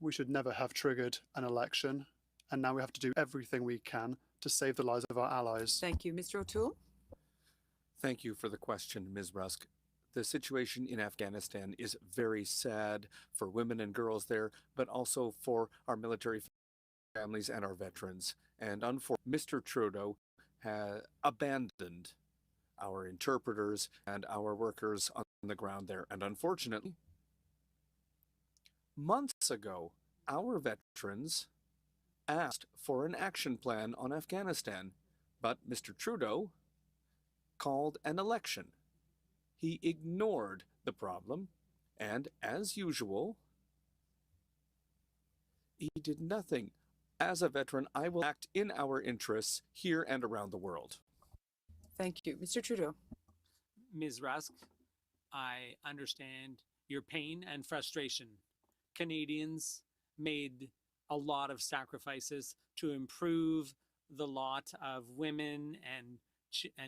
We should never have triggered an election, and now we have to do everything we can to save the lives of our allies. Thank you. Mr. O'Toole? Thank you for the question, Ms. Rusk. The situation in Afghanistan is very sad for women and girls there, but also for our military families and our veterans. And unfortunately, Mr. Trudeau has abandoned our interpreters and our workers on the ground there. And unfortunately, months ago, our veterans asked for an action plan on Afghanistan, but Mr. Trudeau called an election. He ignored the problem, and as usual, he did nothing. As a veteran, I will act in our interests here and around the world. Thank you. Mr. Trudeau? Ms. Rusk, I understand your pain and frustration. Canadians made a lot of sacrifices to improve the lot of women and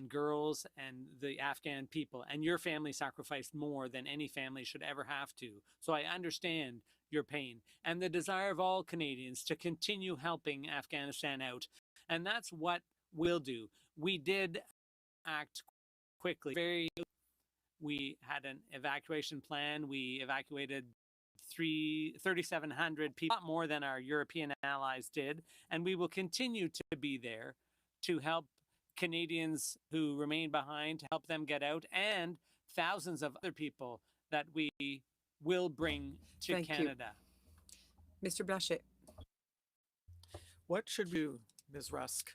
girls and the Afghan people, and your family sacrificed more than any family should ever have to. So I understand your pain and the desire of all Canadians to continue helping Afghanistan out, and that's what we'll do. We did act quickly. We had an evacuation plan. We evacuated 3,700 people, a lot more than our European allies did, and we will continue to be there to help Canadians who remain behind, to help them get out, and thousands of other people that we will bring to Canada. Mr. Blanchet? What should we do, Ms. Rusk?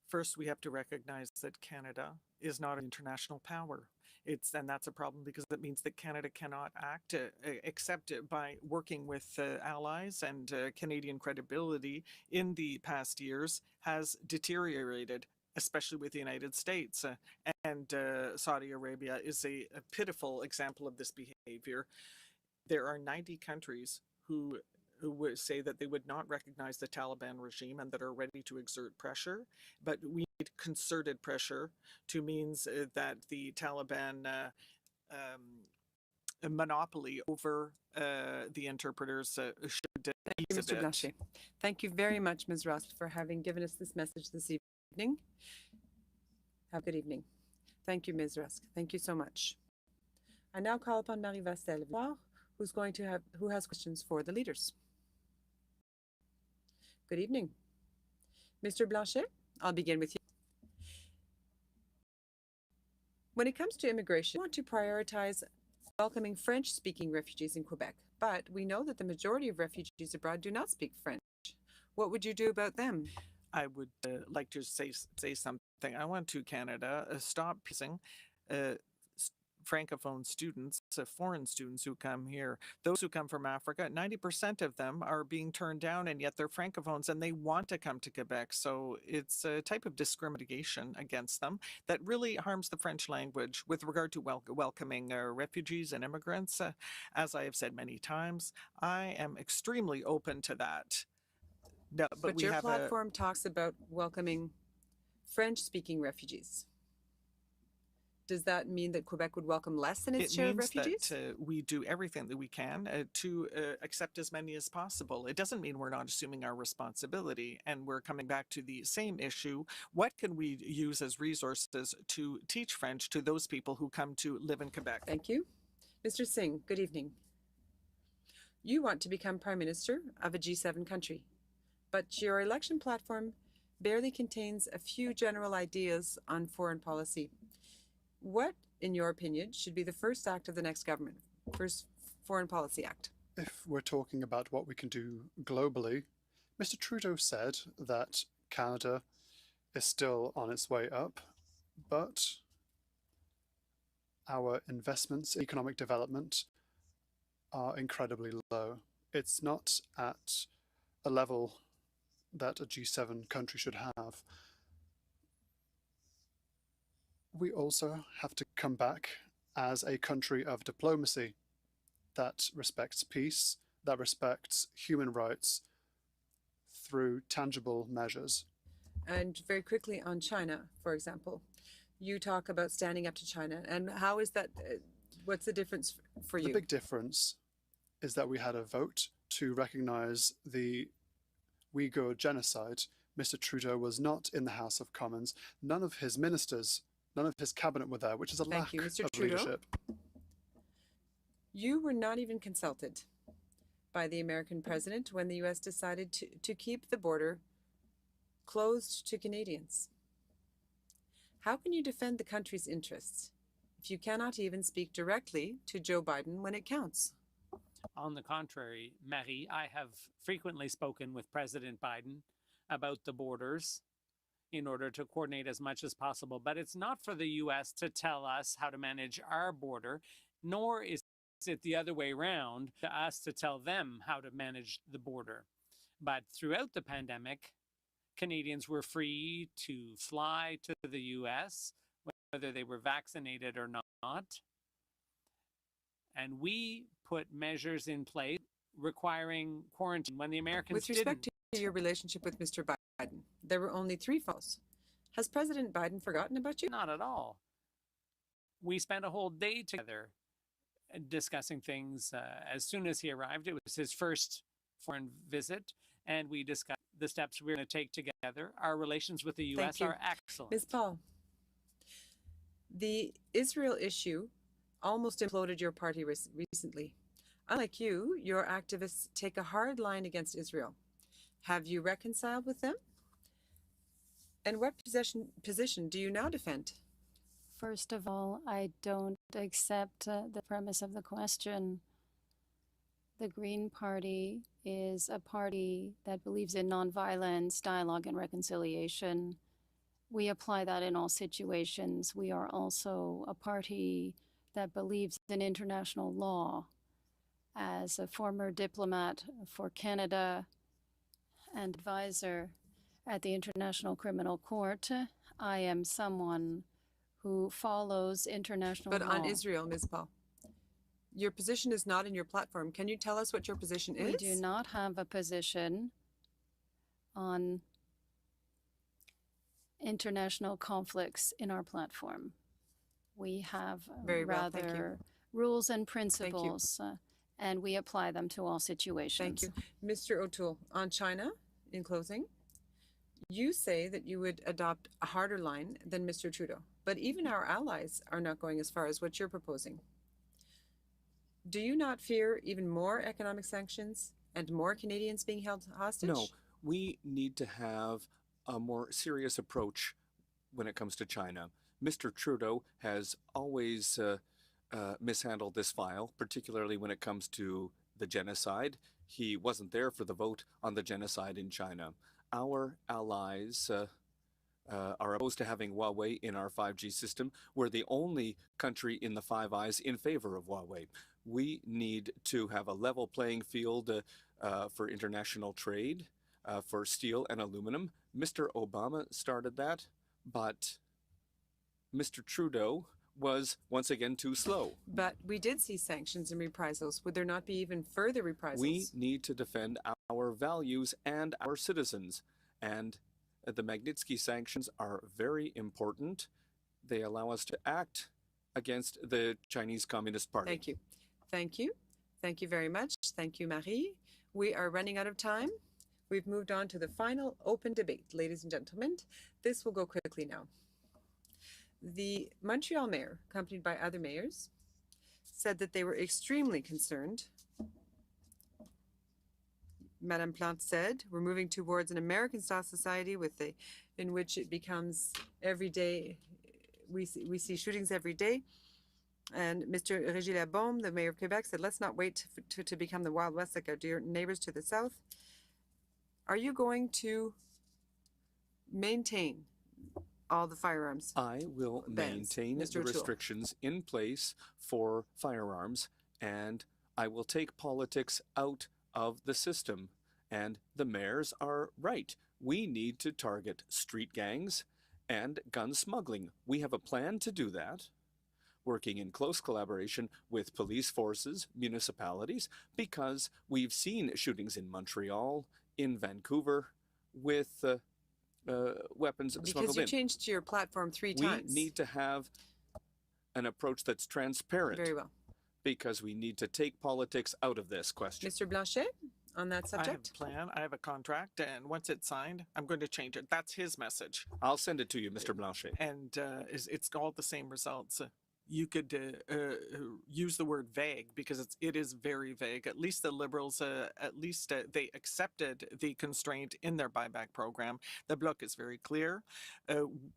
First, we have to recognize that Canada is not an international power. And that's a problem because it means that Canada cannot act except by working with allies, and Canadian credibility in the past years has deteriorated, especially with the United States. And Saudi Arabia is a pitiful example of this behavior. There are 90 countries who would say that they would not recognize the Taliban regime and that are ready to exert pressure, but we need concerted pressure to means that the Taliban monopoly over the interpreters should Thank you, Mr. Blanchet. Thank you very much, Ms. Rusk, for having given us this message this evening. Have a good evening. Thank you, Ms. Rusk. Thank you so much. I now call upon Marie Vastel, who has questions for the leaders. Good evening. Mr. Blanchet, I'll begin with you. When it comes to immigration, we want to prioritize welcoming French-speaking refugees in Quebec, but we know that the majority of refugees abroad do not speak French. What would you do about them? I would like to say something. I want to Canada stop pissing Francophone students, foreign students who come here. Those who come from Africa, 90% of them are being turned down, and yet they're Francophones and they want to come to Quebec. So it's a type of discrimination against them that really harms the French language with regard to welcoming refugees and immigrants. As I have said many times, I am extremely open to that. No, but your platform talks about welcoming French-speaking refugees. Does that mean that Quebec would welcome less than its share of refugees? It means that we do everything that we can to accept as many as possible. It doesn't mean we're not assuming our responsibility, and we're coming back to the same issue. What can we use as resources to teach French to those people who come to live in Quebec? Thank you. Mr. Singh, good evening. You want to become Prime Minister of a G7 country, but your election platform barely contains a few general ideas on foreign policy. What, in your opinion, should be the first act of the next government? First Foreign Policy Act? If we're talking about what we can do globally, Mr. Trudeau said that Canada is still on its way up, but our investments in economic development are incredibly low. It's not at a level that a G7 country should have. We also have to come back as a country of diplomacy that respects peace, that respects human rights through tangible measures. And very quickly on China, for example, you talk about standing up to China. And how is that? What's the difference for you? The big difference is that we had a vote to recognize the Uyghur genocide. Mr. Trudeau was not in the House of Commons. None of his ministers, none of his cabinet were there, which is a lack of leadership. You were not even consulted by the American president when the U.S. decided to keep the border closed to Canadians. How can you defend the country's interests if you cannot even speak directly to Joe Biden when it counts? On the contrary, Marie, I have frequently spoken with President Biden about the borders in order to coordinate as much as possible. But it's not for the U.S. to tell us how to manage our border, nor is it the other way around to us to tell them how to manage the border. But throughout the pandemic, Canadians were free to fly to the U.S., whether they were vaccinated or not. And we put measures in place requiring quarantine when the Americans didn't. With respect to your relationship with Mr. Biden, there were only 3 falls. Has President Biden forgotten about you? Not at all. We spent a whole day together discussing things. As soon as he arrived, it was his first foreign visit, and we discussed the steps we're going to take together. Our relations with the U.S. are excellent. Ms. Paul, the Israel issue almost imploded your party recently. Unlike you, your activists take a hard line against Israel. Have you reconciled with them? And what position do you now defend? First of all, I don't accept the premise of the question. The Green Party is a party that believes in nonviolence, dialogue, and reconciliation. We apply that in all situations. We are also a party that believes in international law. As a former diplomat for Canada and advisor at the International Criminal Court, I am someone who follows international law. But on Israel, Ms. Paul, your position is not in your platform. Can you tell us what your position is? We do not have a position on international conflicts in our platform. We have rather rules and principles, and we apply them to all situations. Thank you. Mr. O'Toole, on China, in closing, you say that you would adopt a harder line than Mr. Trudeau, but even our allies are not going as far as what you're proposing. Do you not fear even more economic sanctions and more Canadians being held hostage? No, we need to have a more serious approach when it comes to China. Mr. Trudeau has always mishandled this file, particularly when it comes to the genocide. He wasn't there for the vote on the genocide in China. Our allies are opposed to having Huawei in our 5G system. We're the only country in the Five Eyes in favor of Huawei. We need to have a level playing field for international trade, for steel and aluminum. Mr. Obama started that, but Mr. Trudeau was once again too slow. But we did see sanctions and reprisals. Would there not be even further reprisals? We need to defend our values and our citizens. And the Magnitsky sanctions are very important. They allow us to act against the Chinese Communist Party. Thank you. Thank you. Thank you very much. Thank you, Marie. We are running out of time. We've moved on to the final open debate. Ladies and gentlemen, this will go quickly now. The Montreal mayor, accompanied by other mayors, said that they were extremely concerned. Madame Plante said, we're moving towards an American-style society in which it becomes every day. We see shootings every day. And Mr. Régis Labaume, the mayor of Quebec, said, let's not wait to become the Wild West like our dear neighbors to the south. Are you going to maintain all the firearms? I will maintain the restrictions in place for firearms, and I will take politics out of the system. And the mayors are right. We need to target street gangs and gun smuggling. We have a plan to do that, working in close collaboration with police forces, municipalities, because we've seen shootings in Montreal, in Vancouver, with weapons smuggled in. Because you changed your platform 3 times. We need to have an approach that's transparent. Very well. Because we need to take politics out of this question. Mr. Blanchet, on that subject? I have a plan, I have a contract, and once it's signed, I'm going to change it. That's his message. I'll send it to you, Mr. Blanchet. And it's all the same results. You could use the word vague because it is very vague. At least the Liberals, they accepted the constraint in their buyback program. The Bloc is very clear.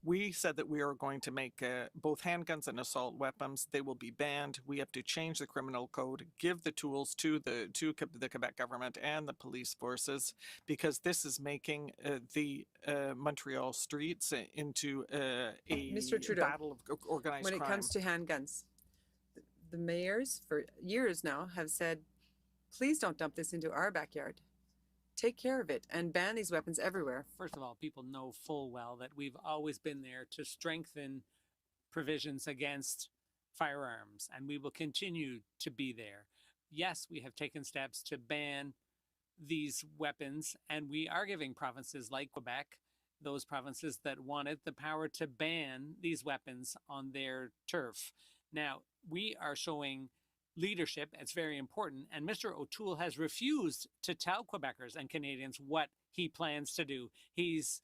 We said that we are going to make both handguns and assault weapons. They will be banned. We have to change the criminal code, give the tools to the Quebec government and the police forces, because this is making the Montreal streets into a Mr. Trudeau, battle of organized crime. When it comes to handguns, the mayors for years now have said, please don't dump this into our backyard. Take care of it and ban these weapons everywhere. First of all, people know full well that we've always been there to strengthen provisions against firearms, and we will continue to be there. Yes, we have taken steps to ban these weapons, and we are giving provinces like Quebec, those provinces that wanted, the power to ban these weapons on their turf. Now, we are showing leadership. It's very important. And Mr. O'Toole has refused to tell Quebecers and Canadians what he plans to do. He's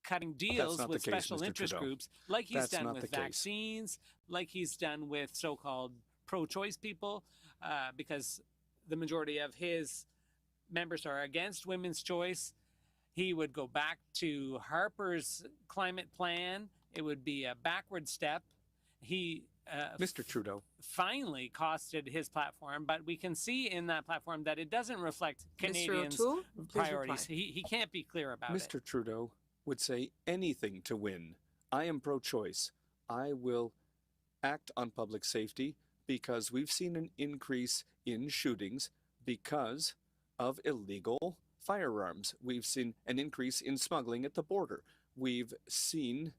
cutting deals with special interest groups, like he's done with vaccines, like he's done with so-called pro-choice people, because the majority of his members are against women's choice. He would go back to Harper's climate plan. It would be a backward step. He Mr. Trudeau finally costed his platform, but we can see in that platform that it doesn't reflect Canadians' priorities. He can't be clear about it. Mr. Trudeau would say anything to win. I am pro-choice. I will act on public safety because we've seen an increase in shootings because of illegal firearms. We've seen an increase in smuggling at the border. We've seen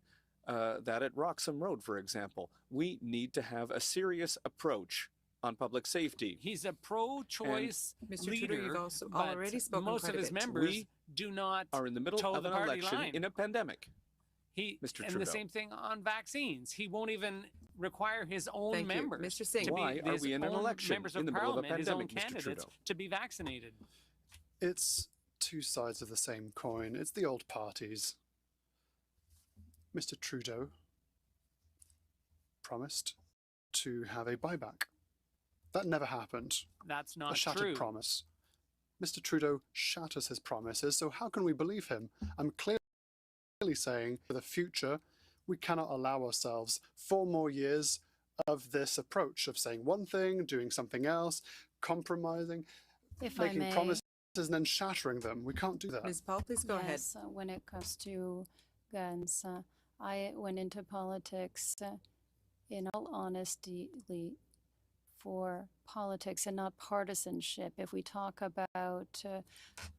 that at Roxham Road, for example. We need to have a serious approach on public safety. He's a pro-choice leader, Trudeau, also already spoken most of his members do not are in the middle of an election in a pandemic. Mr. Trudeau. And the same thing on vaccines. He won't even require his own members. Mr. Singh. Why are we in an election in the middle of a pandemic, Mr. Trudeau? To be vaccinated. It's two sides of the same coin. It's the old parties. Mr. Trudeau promised to have a buyback. That never happened. That's not a shattered true. promise. Mr. Trudeau shatters his promises, so how can we believe him? I'm clearly saying for the future, we cannot allow ourselves 4 more years of this approach of saying one thing, doing something else, compromising, making promises and then shattering them. We can't do that. Ms. Paul, please go ahead. When it comes to guns, I went into politics in all honesty for politics and not partisanship. If we talk about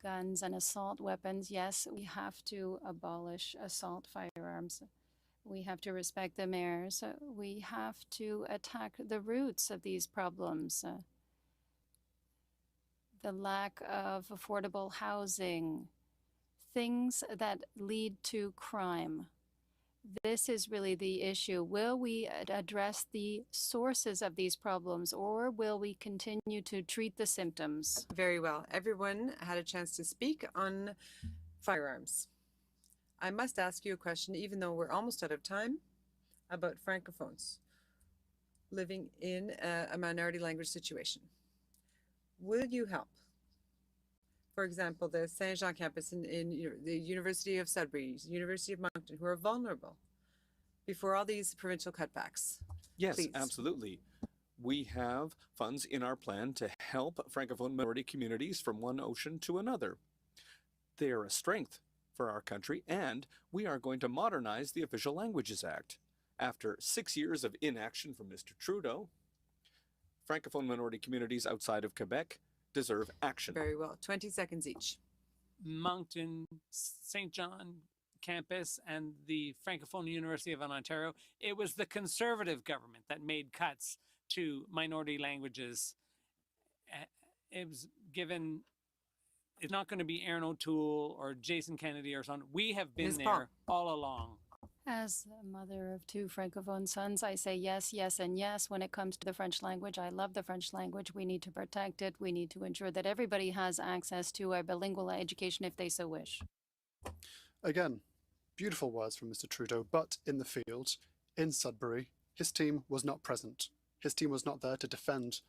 guns and assault weapons, yes, we have to abolish assault firearms. We have to respect the mayors. We have to attack the roots of these problems. The lack of affordable housing, things that lead to crime. This is really the issue. Will we address the sources of these problems, or will we continue to treat the symptoms? Very well. Everyone had a chance to speak on firearms. I must ask you a question, even though we're almost out of time, about francophones living in a minority language situation. Will you help for example, the Saint Jean campus in the University of Sudbury, University of Moncton, who are vulnerable before all these provincial cutbacks? Yes, Please. absolutely. We have funds in our plan to help Francophone minority communities from one ocean to another. They are a strength for our country, and we are going to modernize the Official Languages Act. After 6 years of inaction from Mr. Trudeau, Francophone minority communities outside of Quebec deserve action. Very well. 20 seconds each. Moncton, St. John campus, and the Francophone University of Ontario, it was the Conservative government that made cuts to minority languages. It was given, it's not going to be Aaron O'Toole or Jason Kennedy or something. We have been Ms. there all along. As a mother of two Francophone sons, I say yes, yes, and yes when it comes to the French language. I love the French language. We need to protect it. We need to ensure that everybody has access to a bilingual education if they so wish. Again, beautiful words from Mr. Trudeau, but in the field, in Sudbury, his team was not present. His team was not there to defend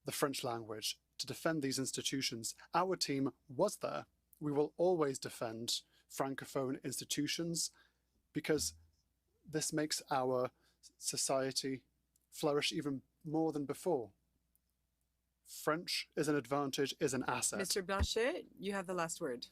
the French language, to defend these institutions. Our team was there. We will always defend Francophone institutions because this makes our society flourish even more than before. French is an advantage, is an asset. Mr. Blanchet, you have the last word.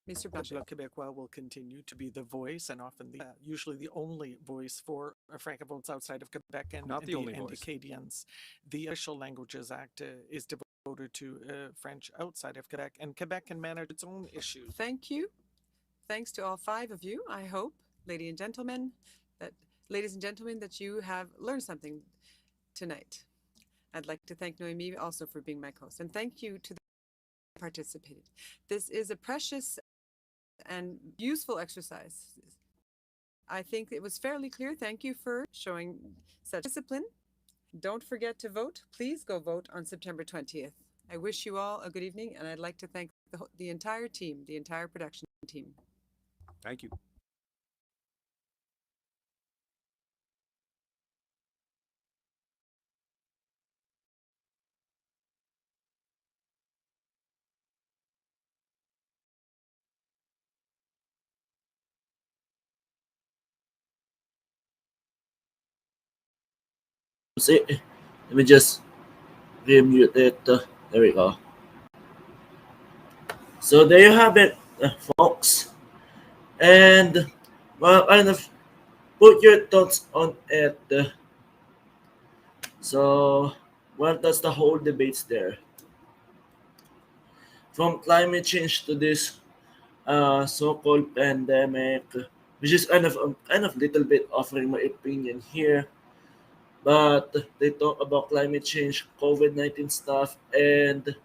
Mr. The Blanchet. Bloc Québécois will continue to be the voice and often usually the only voice for Francophones outside of Quebec and Not the only and voice. Acadians. The Official Languages Act is devoted to French outside of Quebec, and Quebec can manage its own issues. Thank you. Thanks to all 5 of you. I hope, ladies and gentlemen, that you have learned something tonight. I'd like to thank Noémie also for being my host, and thank you to those who participated. This is a precious and useful exercise. I think it was fairly clear. Thank you for showing such discipline. Don't forget to vote. Please go vote on September 20th. I wish you all a good evening, and I'd like to thank the entire team, the entire production team. Thank you. See, let me just remute it. There we go. So there you have it, folks. And well, kind of put your thoughts on it. So, well, that's the whole debates there. From climate change to this so-called pandemic, which is kind of little bit offering my opinion here. But they talk about climate change, COVID-19 stuff, and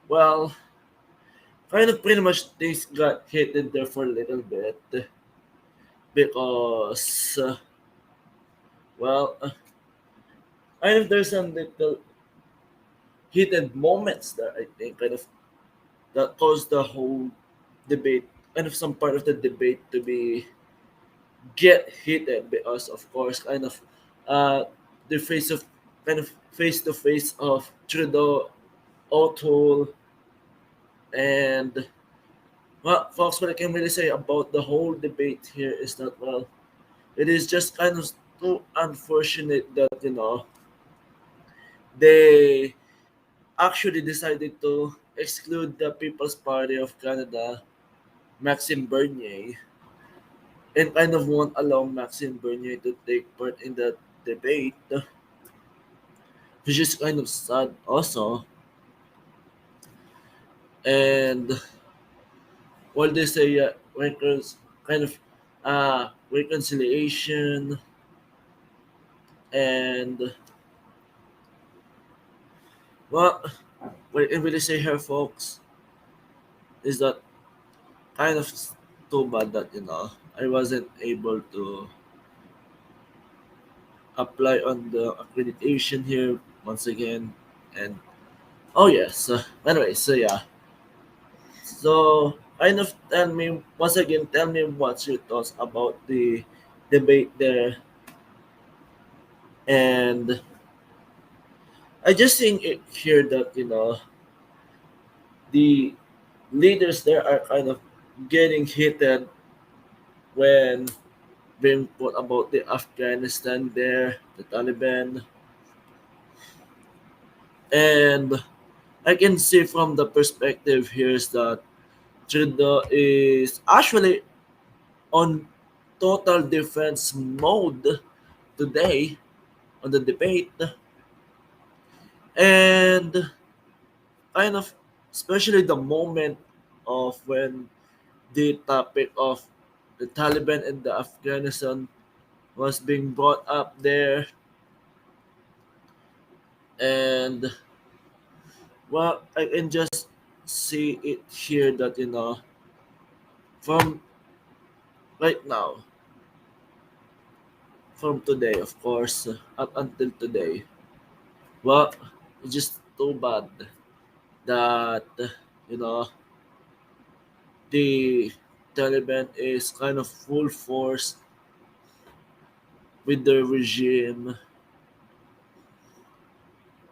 well, kind of pretty much things got hated there for a little bit because well, kind of there's some little heated moments there. I think kind of that caused the whole debate, kind of some part of the debate to be get heated because of course kind of the face of kind of face to face of Trudeau, O'Toole, and well, folks, what I can really say about the whole debate here is that well, it is just kind of too unfortunate that they actually decided to exclude the People's Party of Canada, Maxime Bernier, and kind of won't allow Maxime Bernier to take part in the debate, which is kind of sad also. And while they say kind of reconciliation and well, what I can really say here, folks, is that kind of too bad that I wasn't able to apply on the accreditation here once again. And oh yes, anyway, so yeah, so kind of tell me what's your thoughts about the debate there. And I just think here that the leaders there are kind of getting heated when being put about the Afghanistan there, the Taliban, and I can see from the perspective here is that Trudeau is actually on total defense mode today on the debate, and kind of especially the moment of when the topic of the Taliban and the Afghanistan was being brought up there, and well, I can just see it here that from right now, from today, of course, up until today. Well, it's just too bad that you know the Taliban is kind of full force with the regime,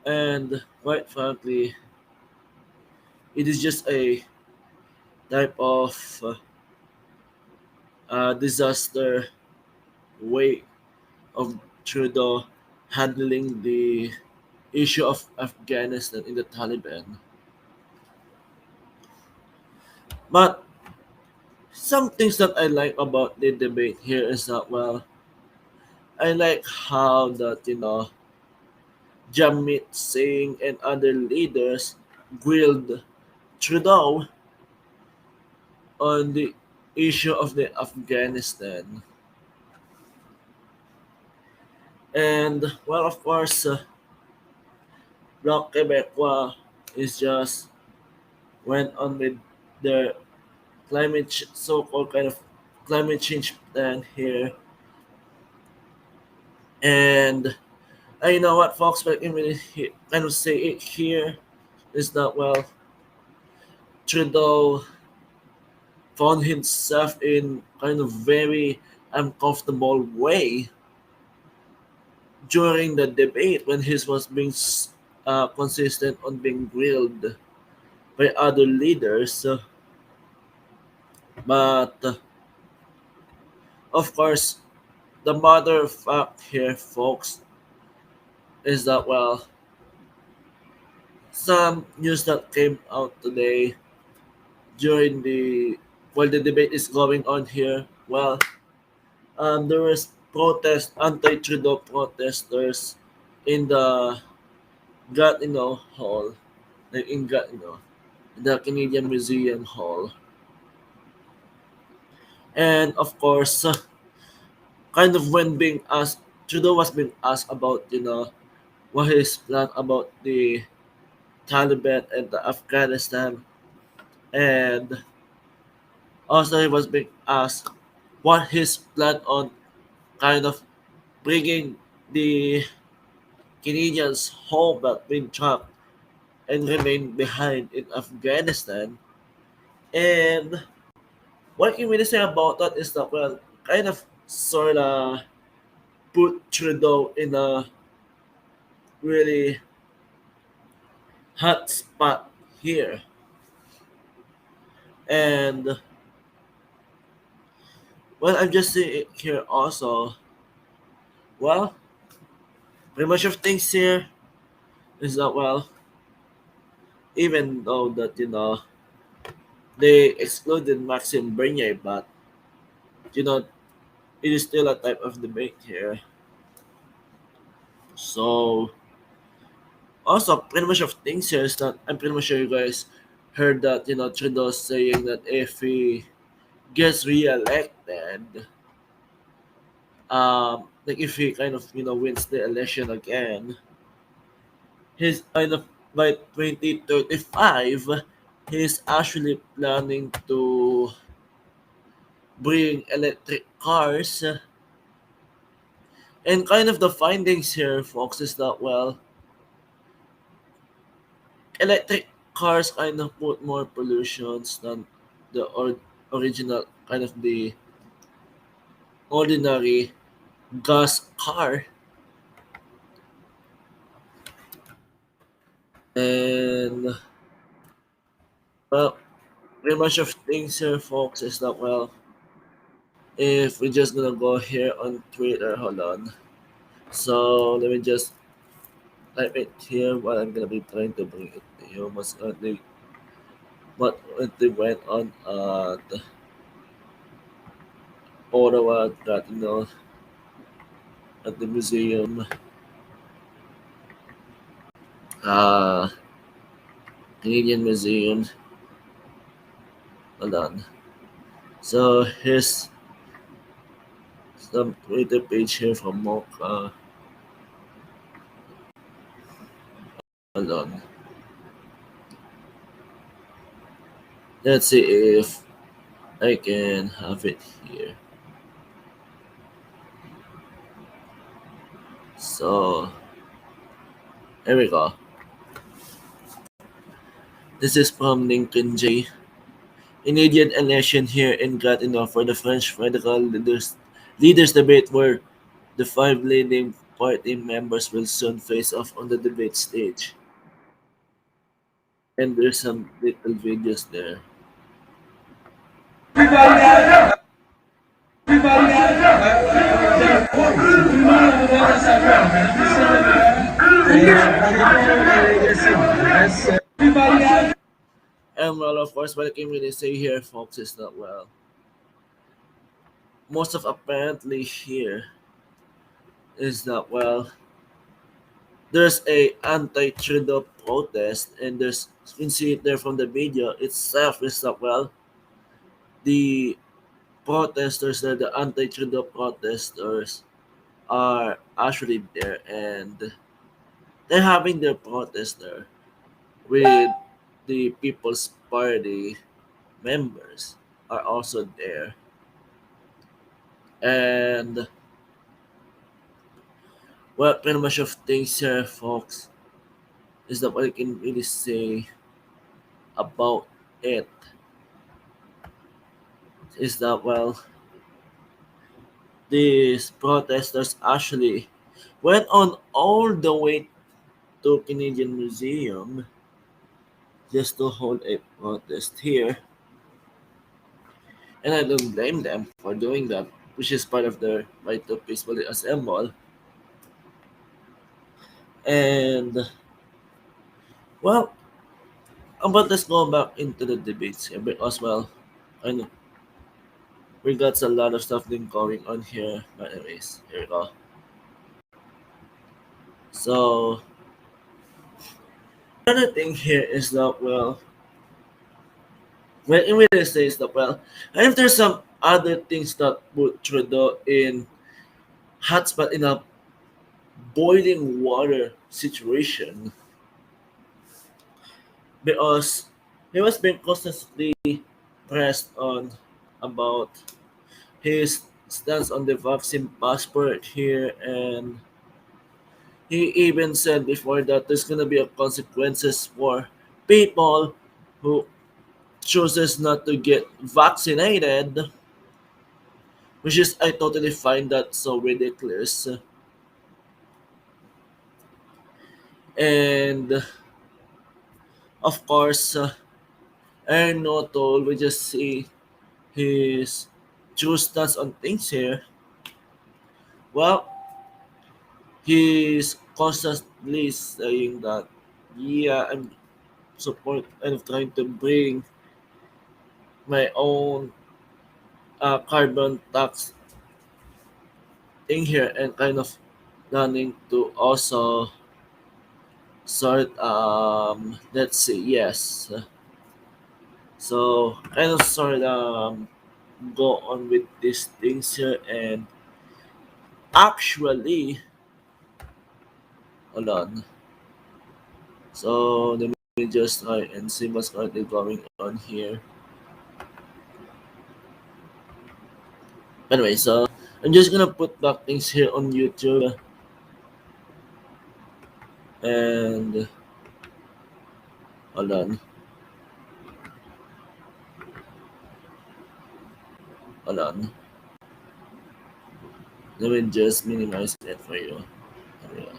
and quite frankly, it is just a type of disaster way of Trudeau handling the issue of Afghanistan in the Taliban. But some things that I like about the debate here is that well, I like how that Jamit Singh and other leaders grilled Trudeau on the issue of the Afghanistan. And well, of course, Bloc Québécois is just went on with their so-called kind of climate change plan here. And you know what, folks, but I can really kind of say it here is that well, Trudeau found himself in kind of very uncomfortable way during the debate when he was being consistent on being grilled by other leaders. But of course, the matter of fact here, folks, is that well, some news that came out today during the while the debate is going on here. Well, there was anti-Trudeau protesters in the Gatineau Hall, like in Gatineau, the Canadian Museum Hall, and of course, kind of when being asked, Trudeau was being asked about what his plan about the Taliban and the Afghanistan, and also he was being asked what his plan on kind of bringing the Canadians home that been trapped and remain behind in Afghanistan. And what can we say about that is that well, kind of sort of put Trudeau in a really hot spot here. And well, I'm just saying it here also. Well, pretty much of things here is that well, even though that they excluded Maxime Bernier, but you know it is still a type of debate here. So also pretty much of things here is that I'm pretty much sure you guys heard that Trudeau saying that if he gets re-elected, like if he kind of wins the election again, he's kind of by 2035 he's actually planning to bring electric cars, and kind of the findings here, folks, is that well, electric cars kind of put more pollutions than the original kind of the ordinary gas car. And Well, pretty much of things here, folks, is that, well, if we're just gonna go here on Twitter, hold on. So let me just type it here while I'm gonna be trying to bring it to you. What they went on at Ottawa, Gatineau, at the museum, uh, Canadian Museum. Hold on. So here's some Twitter page here from Mocha. Hold on. Let's see if I can have it here. So here we go. This is from Lincoln J. Canadian election here in Gatineau for the French federal leaders debate where the five leading party members will soon face off on the debate stage. And there's some little videos there. And well, of course, what I can really say here, folks, is that, well, most of apparently here is that, well, there's a anti-Trudeau protest, and there's, you can see it there from the video itself, is that, well, the protesters there, the anti-Trudeau protesters, are actually there, and they're having their protest there with the People's Party members are also there. And well, pretty much of things here, folks, is that what I can really say about it is that, well, these protesters actually went on all the way to Canadian Museum just to hold a protest here. And I don't blame them for doing that, which is part of their right to peacefully assemble. And well, but let's go back into the debates here because, well, I know we got a lot of stuff been going on here. But anyways, here we go. So another thing here is that, well, when it really says that, well, and if there's some other things that put Trudeau in hotspot in a boiling water situation because he was being constantly pressed on about his stance on the vaccine passport here, and he even said before that there's gonna be a consequences for people who chooses not to get vaccinated, which is I totally find that so ridiculous. And of course, Erno told we just see his true stance on things here. Well, he's constantly saying that, yeah, I'm support and trying to bring my own carbon tax in here and kind of planning to also sort let's see, yes, so kind of sort go on with these things here, and actually, hold on, so let me just try and see what's currently going on here. Anyway, so I'm just gonna put back things here on YouTube, and hold on, hold on, let me just minimize it for you. There we go.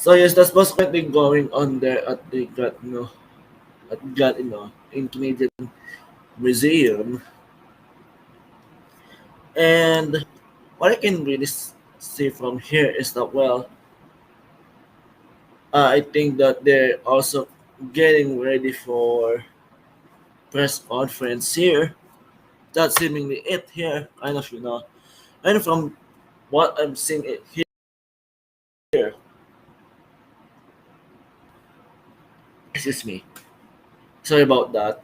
So yes, that's what's currently going on there at the in Canadian Museum. And what I can really see from here is that, well, I think that they're also getting ready for press conference here. That's seemingly it here, and from what I'm seeing it here. Excuse me. Sorry about that.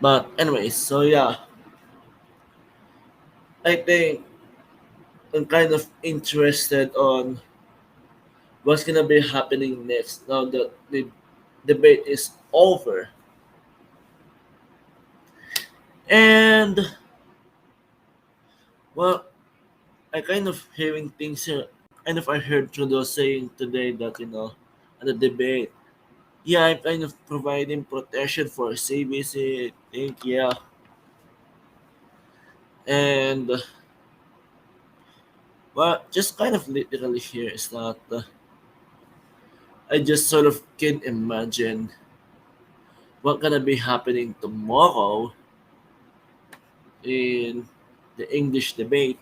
But anyways, so yeah, I think I'm kind of interested on what's gonna be happening next now that the debate is over. And well, I kind of hearing things here. Kind of I heard Trudeau saying today that at the debate, yeah, I'm kind of providing protection for CBC. I think yeah, and well, just kind of literally here is that I just sort of can imagine what gonna be happening tomorrow in the English debate,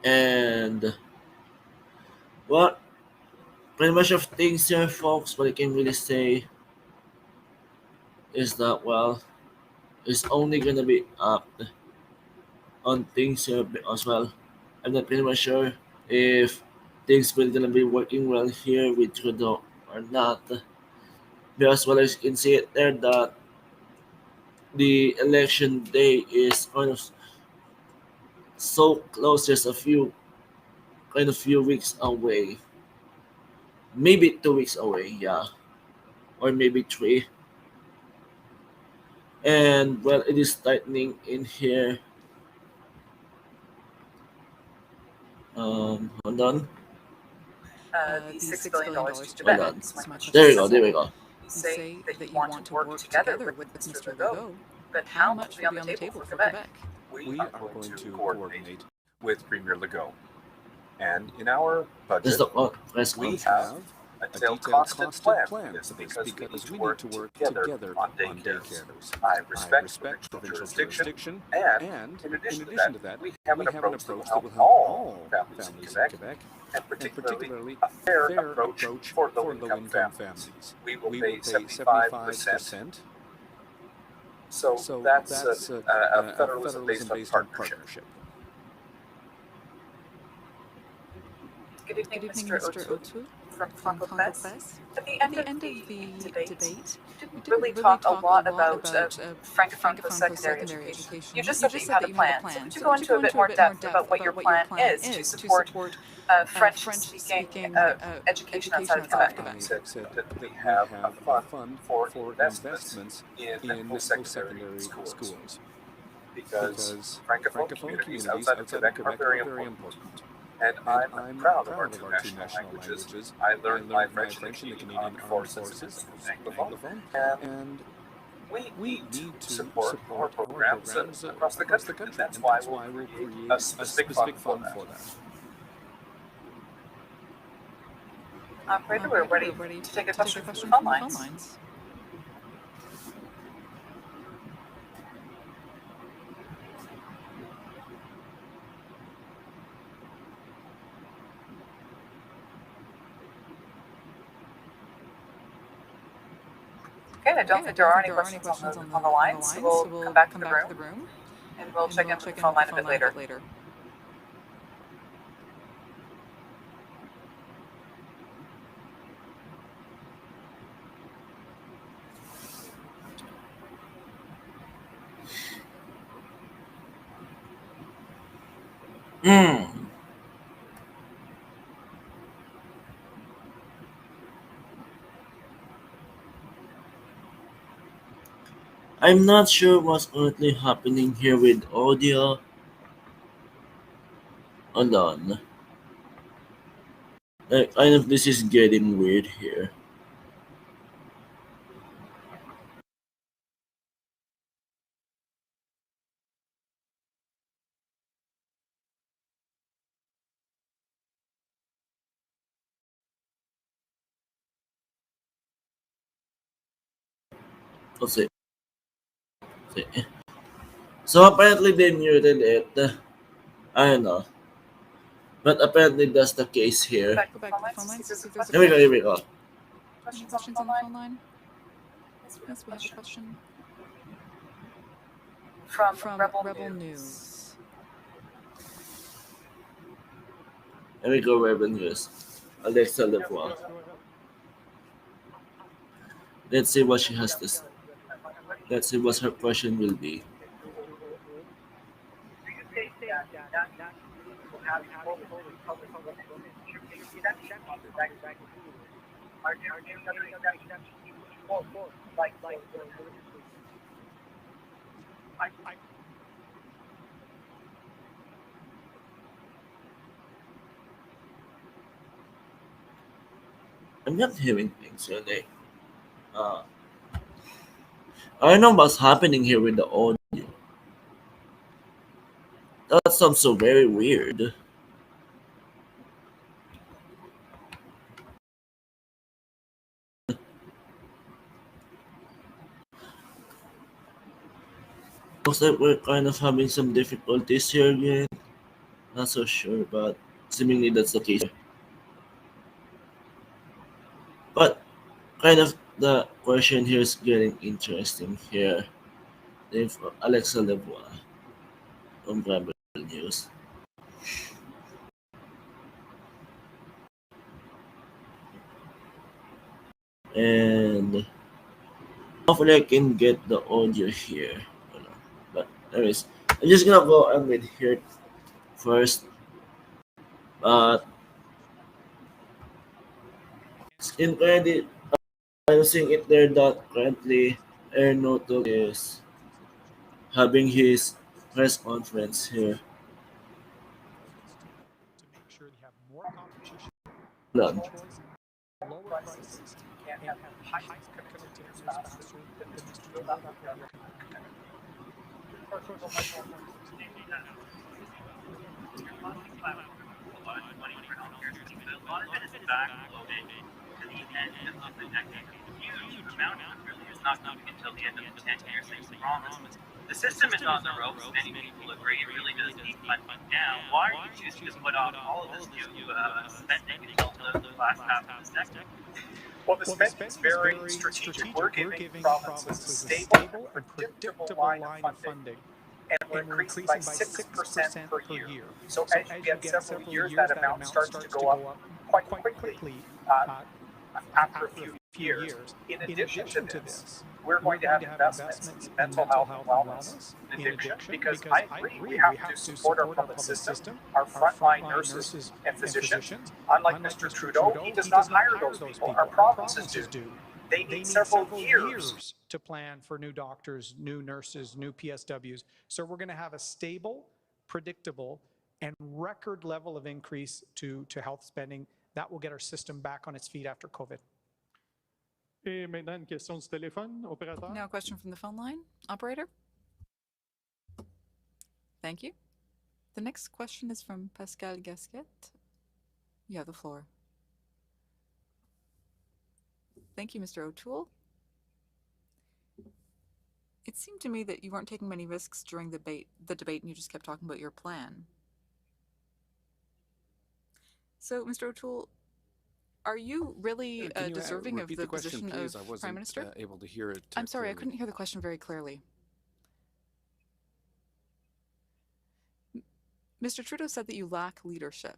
and well, pretty much of things here, folks. What I can really say is that, well, it's only gonna be up on things here as well. I'm not pretty much sure if things will gonna be working well here with Trudeau or not. Because what I can see it there that the election day is kind of so close, just few weeks away. Maybe 2 weeks away, yeah. Or maybe three. And well, it is tightening in here. Hold on. The $6 billion to Hold Tibet. on. So my question There is we go, there we simple. go. You say that you want to work together with Mr. Legault, but how much will be on the table for Quebec? We are going to coordinate with Premier Legault. And in our budget, This is the press we conference. have a detailed costed plan for this because we need to work together on daycares. I respect provincial jurisdiction, and in addition to that, we have an approach that will help all families in Quebec, and particularly a fair approach for low-income families. We will pay 75%. So that's a federalism based on partnership. Good evening, Good evening, Mr. Mr. O'Toole O'Toole from from Congo Congo Press. Press. At the At end the of end of the the debate, debate, we we didn't didn't really really talk a talk lot about Francophone Francophone post-secondary post-secondary education. education. You just said that you had a plan. So could you go Could you into a bit more depth about what your plan is to support French-speaking education outside of Quebec? I said that we have a fund for investments in post-secondary schools because Francophone communities outside of Quebec are very important. And I'm proud of our two national languages. I learned my French in the Canadian Armed Forces as Anglophone, and we need to support our programs across the country, and that's why we'll create a specific fund for that. Operator, we're ready to take a question from the phone lines. Okay, I don't think there are any questions on the line, so we'll come back to the room and we'll check in with the phone line a bit later. Hmm. I'm not sure what's currently happening here with audio. Hold on. Kind of this is getting weird here. Let's see. See. So apparently they muted it. I don't know. But apparently that's the case here. Go back to the phone lines to see if there's a Here we go, here we question. go. Any questions on the phone line? Yes, we have a question. From Rebel News. Here we go, Rebel News. Alexa Levois. Let's see what she has to say. Let's see what her question will be. I'm not hearing things really. I don't know what's happening here with the audio. That sounds so very weird. Looks like we're kind of having some difficulties here again. Not so sure, but seemingly that's the case. But kind of the question here is getting interesting here. If Alexa Levois from Rebel News. And hopefully I can get the audio here. But anyways, I'm just gonna go and with here first. But in credit, I'm seeing it there that currently Ernoto is having his press conference here. To make sure they have more competition, Hold on. choice, lower prices, and have highest connectivity to internet faster than Mr. Trudeau. That will be The system is on the ropes. Many people agree it really does need funding now. Why are you choosing to put off all of this new spending until the last half of this decade? Well, the spending is very strategic. We're giving provinces a stable and predictable line of funding, and we're increasing by 6% per year. So as you get several years, that amount starts to go up quite quickly after a few years. In addition to this, we're going to have investments in mental health and wellness, in addiction, because I agree we have to support our public system, our frontline nurses and physicians. Unlike Mr. Trudeau, he does not hire those people. Our provinces do. They need several years to plan for new doctors, new nurses, new PSWs. So we're going to have a stable, predictable, and record level of increase to health spending that will get our system back on its feet after COVID. Now a question from the phone line. Operator? Thank you. The next question is from Pascal Gasquet. You have the floor. Thank you, Mr. O'Toole. It seemed to me that you weren't taking many risks during the debate and you just kept talking about your plan. So, Mr. O'Toole, are you really deserving of the position of Prime Minister? I wasn't able to hear it. I'm sorry, clearly. I couldn't hear the question very clearly. Mr. Trudeau said that you lack leadership.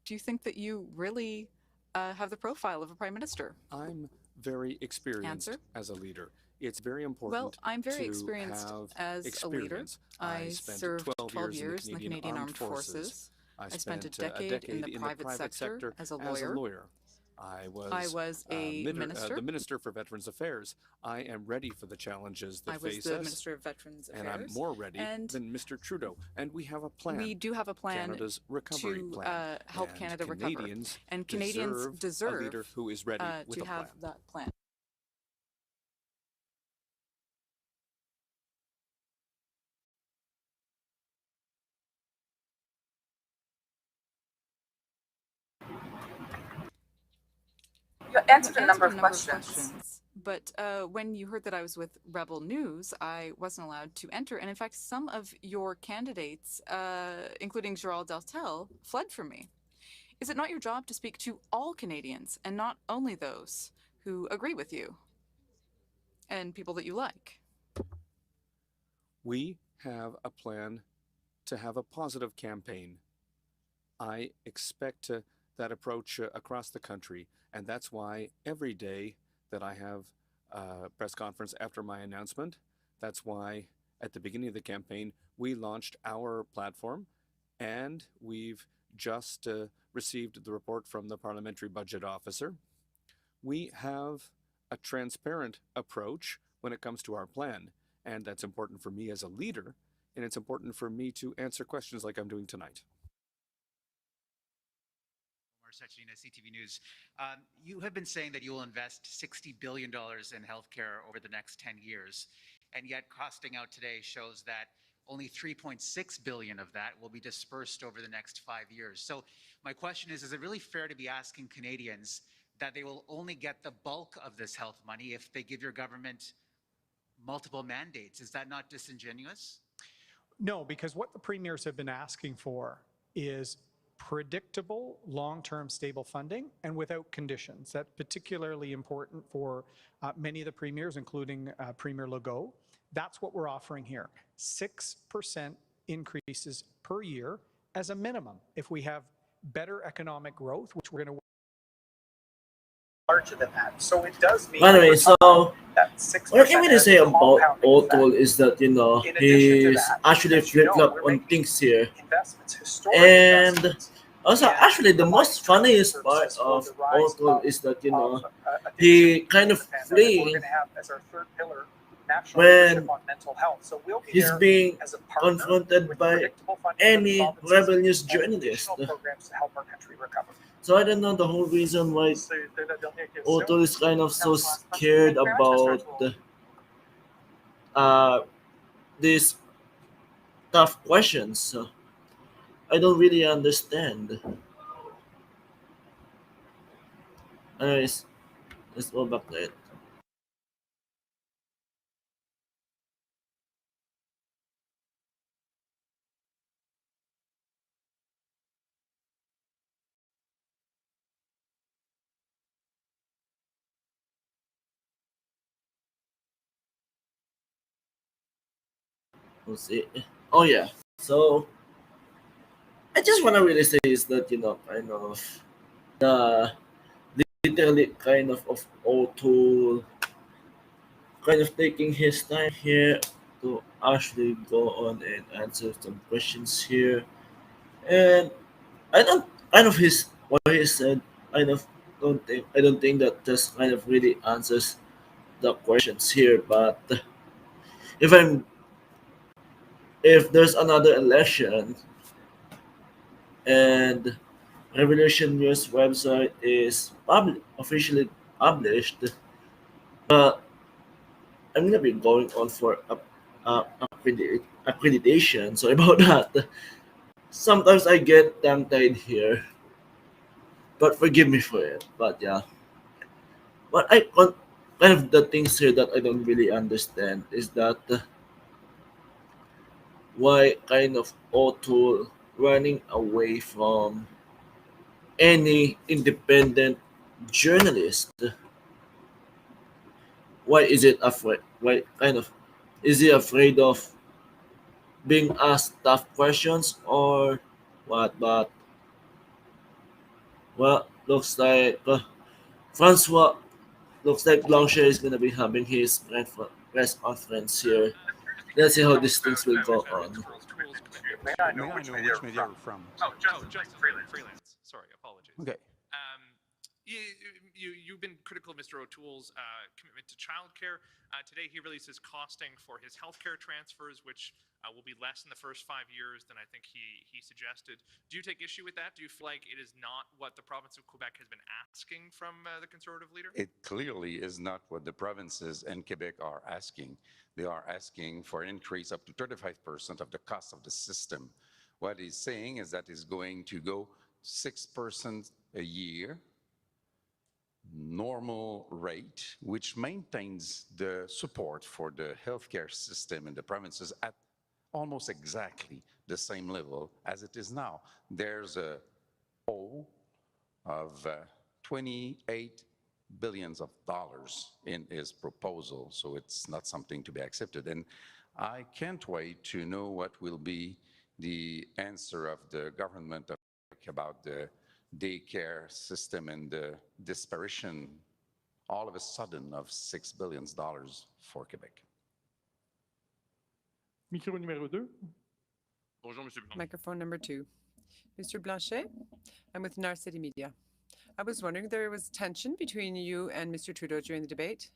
Do you think that you really have the profile of a Prime Minister? I'm very experienced as a leader. It's very important. Well, I'm very experienced as a leader. I served 12 years in the Canadian Armed Forces. I spent a decade in the private sector as a lawyer. I was a minister. The Minister for Veterans Affairs. I am ready for the challenges that face us. I was the Minister of Veterans Affairs. And I'm more ready than Mr. Trudeau. And we have a plan. We do have a plan Canada's recovery to plan. help Canada recover. And Canadians deserve a leader who is ready with to a have that plan. You answered a number of questions, But when you heard that I was with Rebel News, I wasn't allowed to enter. And in fact, some of your candidates, including Gerald Deltel, fled from me. Is it not your job to speak to all Canadians and not only those who agree with you and people that you like? We have a plan to have a positive campaign. I expect that approach across the country, and that's why every day that I have a press conference after my announcement, that's why at the beginning of the campaign, we launched our platform, and we've just received the report from the Parliamentary Budget Officer. We have a transparent approach when it comes to our plan, and that's important for me as a leader, and it's important for me to answer questions like I'm doing tonight. CTV News. You have been saying that you will invest $60 billion in healthcare over the next 10 years, and yet costing out today shows that only 3.6 billion of that will be dispersed over the next 5 years. So my question is it really fair to be asking Canadians that they will only get the bulk of this health money if they give your government multiple mandates? Is that not disingenuous? No, because what the premiers have been asking for is predictable, long-term, stable funding and without conditions. That's particularly important for many of the premiers, including Premier Legault. That's what we're offering here. 6% increases per year as a minimum. If we have better economic growth, which we're going to larger than that. So it does mean By the way, so that 6% what I can really say about compounding O'Toole effect. is that, In addition to he's that, actually as you know, flip-flop we're on making things here. investments, historic And investments. also, And actually, the most funniest services part for of the rise O'Toole of- is that, of, he addiction kind in of the pandemic. We're fleeing going to have as our third pillar national when leadership on mental health. So we'll be he's there being as a partner confronted with by predictable funding for the any provinces Rebel News and journalist. additional programs to help our country recover. So I don't know the whole reason why O'Toole is kind of so scared about these tough questions. So I don't really understand. Anyways, let's go back to it. We'll see. Oh yeah. So I just want to really say is that kind of the literally kind of O'Toole kind of taking his time here to actually go on and answer some questions here. And I don't kind of his what he said I don't think that just kind of really answers the questions here. But if I'm if there's another election and Revolution News website is officially published, but I'm gonna be going on for accreditation. Sorry about that. Sometimes I get tongue-tied here, but forgive me for it. But yeah, but kind of the things here that I don't really understand is that why kind of O'Toole running away from any independent journalist. Why is it afraid? Why kind of is he afraid of being asked tough questions or what? But well, looks like Francois looks like Blanchet is gonna be having his press conference here. Let's see how these things will go on. May I know May I which know media which media you're from? Oh, Justin, freelance. Sorry, apologies. Okay. You've been critical of Mr. O'Toole's commitment to childcare. Today, he releases costing for his healthcare transfers, which will be less in the first 5 years than I think he suggested. Do you take issue with that? Do you feel like it is not what the province of Quebec has been asking from the Conservative leader? It clearly is not what the provinces and Quebec are asking. They are asking for an increase up to 35% of the cost of the system. What he's saying is that it's going to go 6% a year normal rate, which maintains the support for the healthcare system in the provinces at almost exactly the same level as it is now. There's a hole of 28 billions of dollars in his proposal, so it's not something to be accepted. And I can't wait to know what will be the answer of the government about the daycare system and the disparition all of a sudden of $6 billion for Quebec. Micro numéro 2. Bonjour, Monsieur Blanchet. Microphone number 2. Mr. Blanchet, I'm with Nar City Media. I was wondering, there was tension between you and Mr. Trudeau during the debate,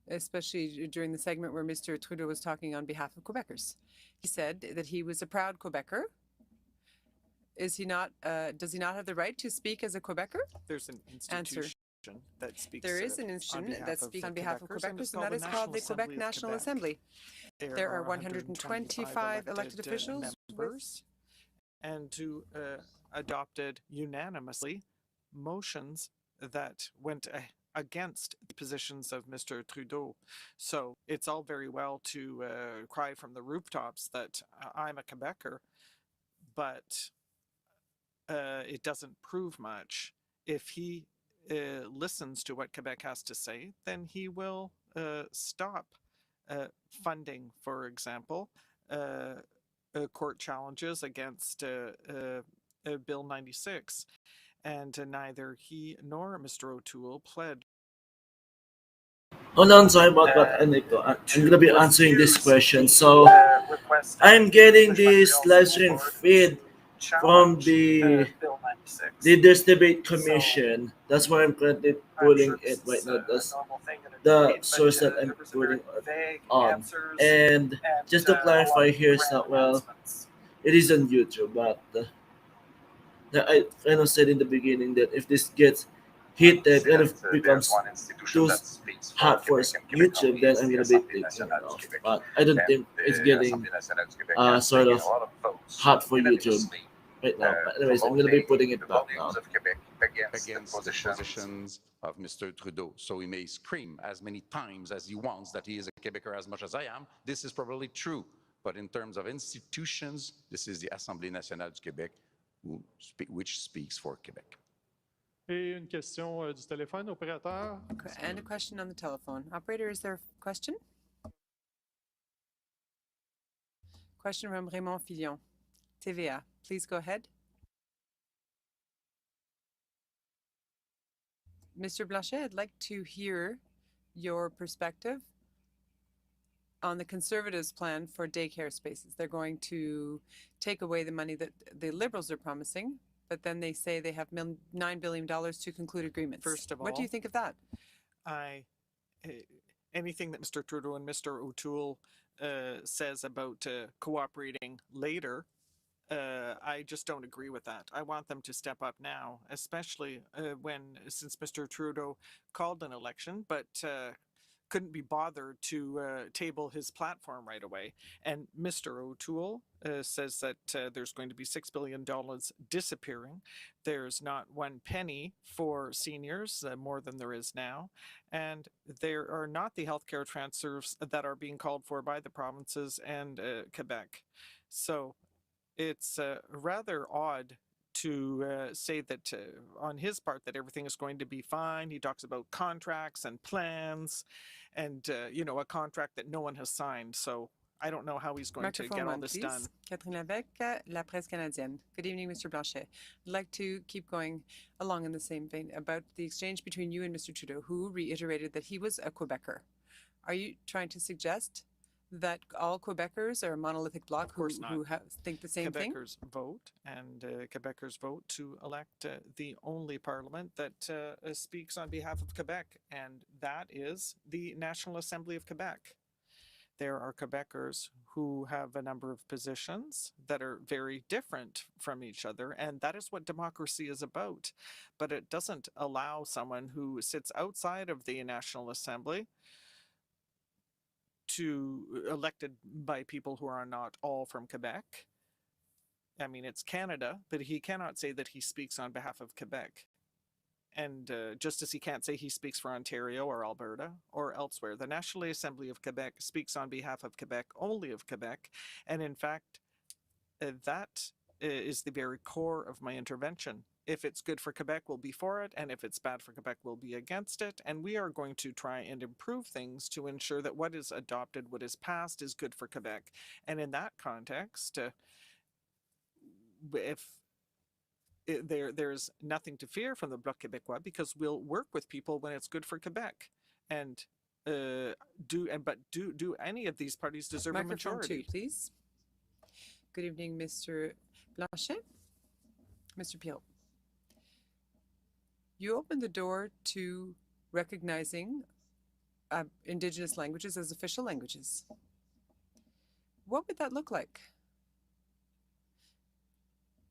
especially during the segment where Mr. Trudeau was talking on behalf of Quebecers. He said that he was a proud Quebecer. Is he not? Does he not have the right to speak as a Quebecer? There's an institution that speaks. There is an institution that speaks on behalf of Quebecers, and that is called the Quebec National Assembly. There are 125 elected officials members, and to adopted unanimously motions that went against the positions of Mr. Trudeau. So it's all very well to cry from the rooftops that I'm a Quebecer, but it doesn't prove much. If he listens to what Quebec has to say, then he will stop funding, for example, court challenges against Bill 96. And neither he nor Mr. O'Toole pled. Oh no, I'm sorry about that. I'm gonna be answering this question. So I'm getting this live stream feed from the Leaders Debate Commission. That's why I'm currently pulling it right now. That's the source that I'm putting it on. And just to clarify here, is that well, it is on YouTube, but I kind of said in the beginning that if this gets hit, that kind of becomes too hot for YouTube, then I'm gonna be taking it off. But I don't think it's getting sort of hot for YouTube right now. But anyways, I'm gonna be putting it back now. Against the positions of Mr. Trudeau. So he may scream as many times as he wants that he is a Quebecer as much as I am. This is probably true. But in terms of institutions, this is the Assemblée nationale du Québec which speaks for Quebec. Et une question du téléphone, opérateur. And a question on the telephone. Operator, is there a question? Question from Raymond Fillon, TVA. Please go ahead. Mr. Blanchet, I'd like to hear your perspective on the Conservatives' plan for daycare spaces. They're going to take away the money that the Liberals are promising, but then they say they have $9 billion to conclude agreements. First of all, what do you think of that? Anything that Mr. Trudeau and Mr. O'Toole says about cooperating later, I just don't agree with that. I want them to step up now, especially since Mr. Trudeau called an election, but couldn't be bothered to table his platform right away. And Mr. O'Toole says that there's going to be $6 billion disappearing. There's not one penny for seniors, more than there is now. And there are not the healthcare transfers that are being called for by the provinces and Quebec. So it's rather odd to say that on his part that everything is going to be fine. He talks about contracts and plans and, a contract that no one has signed. So I don't know how he's going to get all this done. Catherine Lévesque, La Presse Canadienne. Good evening, Mr. Blanchet. I'd like to keep going along in the same vein about the exchange between you and Mr. Trudeau, who reiterated that he was a Quebecer. Are you trying to suggest that all Quebecers are a monolithic bloc who think the same thing? Quebecers vote, and Quebecers vote to elect the only parliament that speaks on behalf of Quebec, and that is the National Assembly of Quebec. There are Quebecers who have a number of positions that are very different from each other, and that is what democracy is about. But it doesn't allow someone who sits outside of the National Assembly to elected by people who are not all from Quebec. I mean, it's Canada, but he cannot say that he speaks on behalf of Quebec. And just as he can't say he speaks for Ontario or Alberta or elsewhere, the National Assembly of Quebec speaks on behalf of Quebec, only of Quebec. And in fact, that is the very core of my intervention. If it's good for Quebec, we'll be for it. And if it's bad for Quebec, we'll be against it. And we are going to try and improve things to ensure that what is adopted, what is passed, is good for Quebec. And in that context, if there's nothing to fear from the Bloc Québécois, because we'll work with people when it's good for Quebec. And do any of these parties deserve a majority? 2, please. Good evening, Mr. Blanchet. Mr. Peel. You opened the door to recognizing Indigenous languages as official languages. What would that look like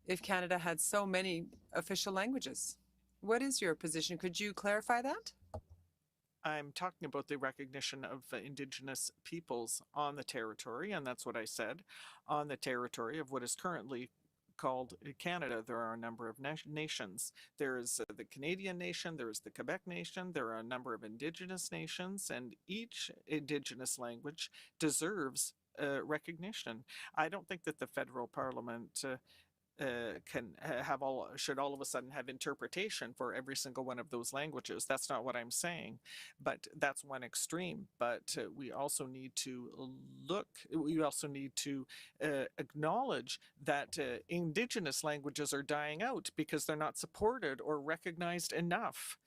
if Canada had so many official languages? What is your position? Could you clarify that? I'm talking about the recognition of Indigenous peoples on the territory, and that's what I said, on the territory of what is currently called Canada. There are a number of nations. There is the Canadian nation, there is the Quebec nation, there are a number of Indigenous nations, and each Indigenous language deserves recognition. I don't think that the federal parliament should all of a sudden have interpretation for every single one of those languages. That's not what I'm saying, but that's one extreme. But we also need to acknowledge that Indigenous languages are dying out because they're not supported or recognized enough.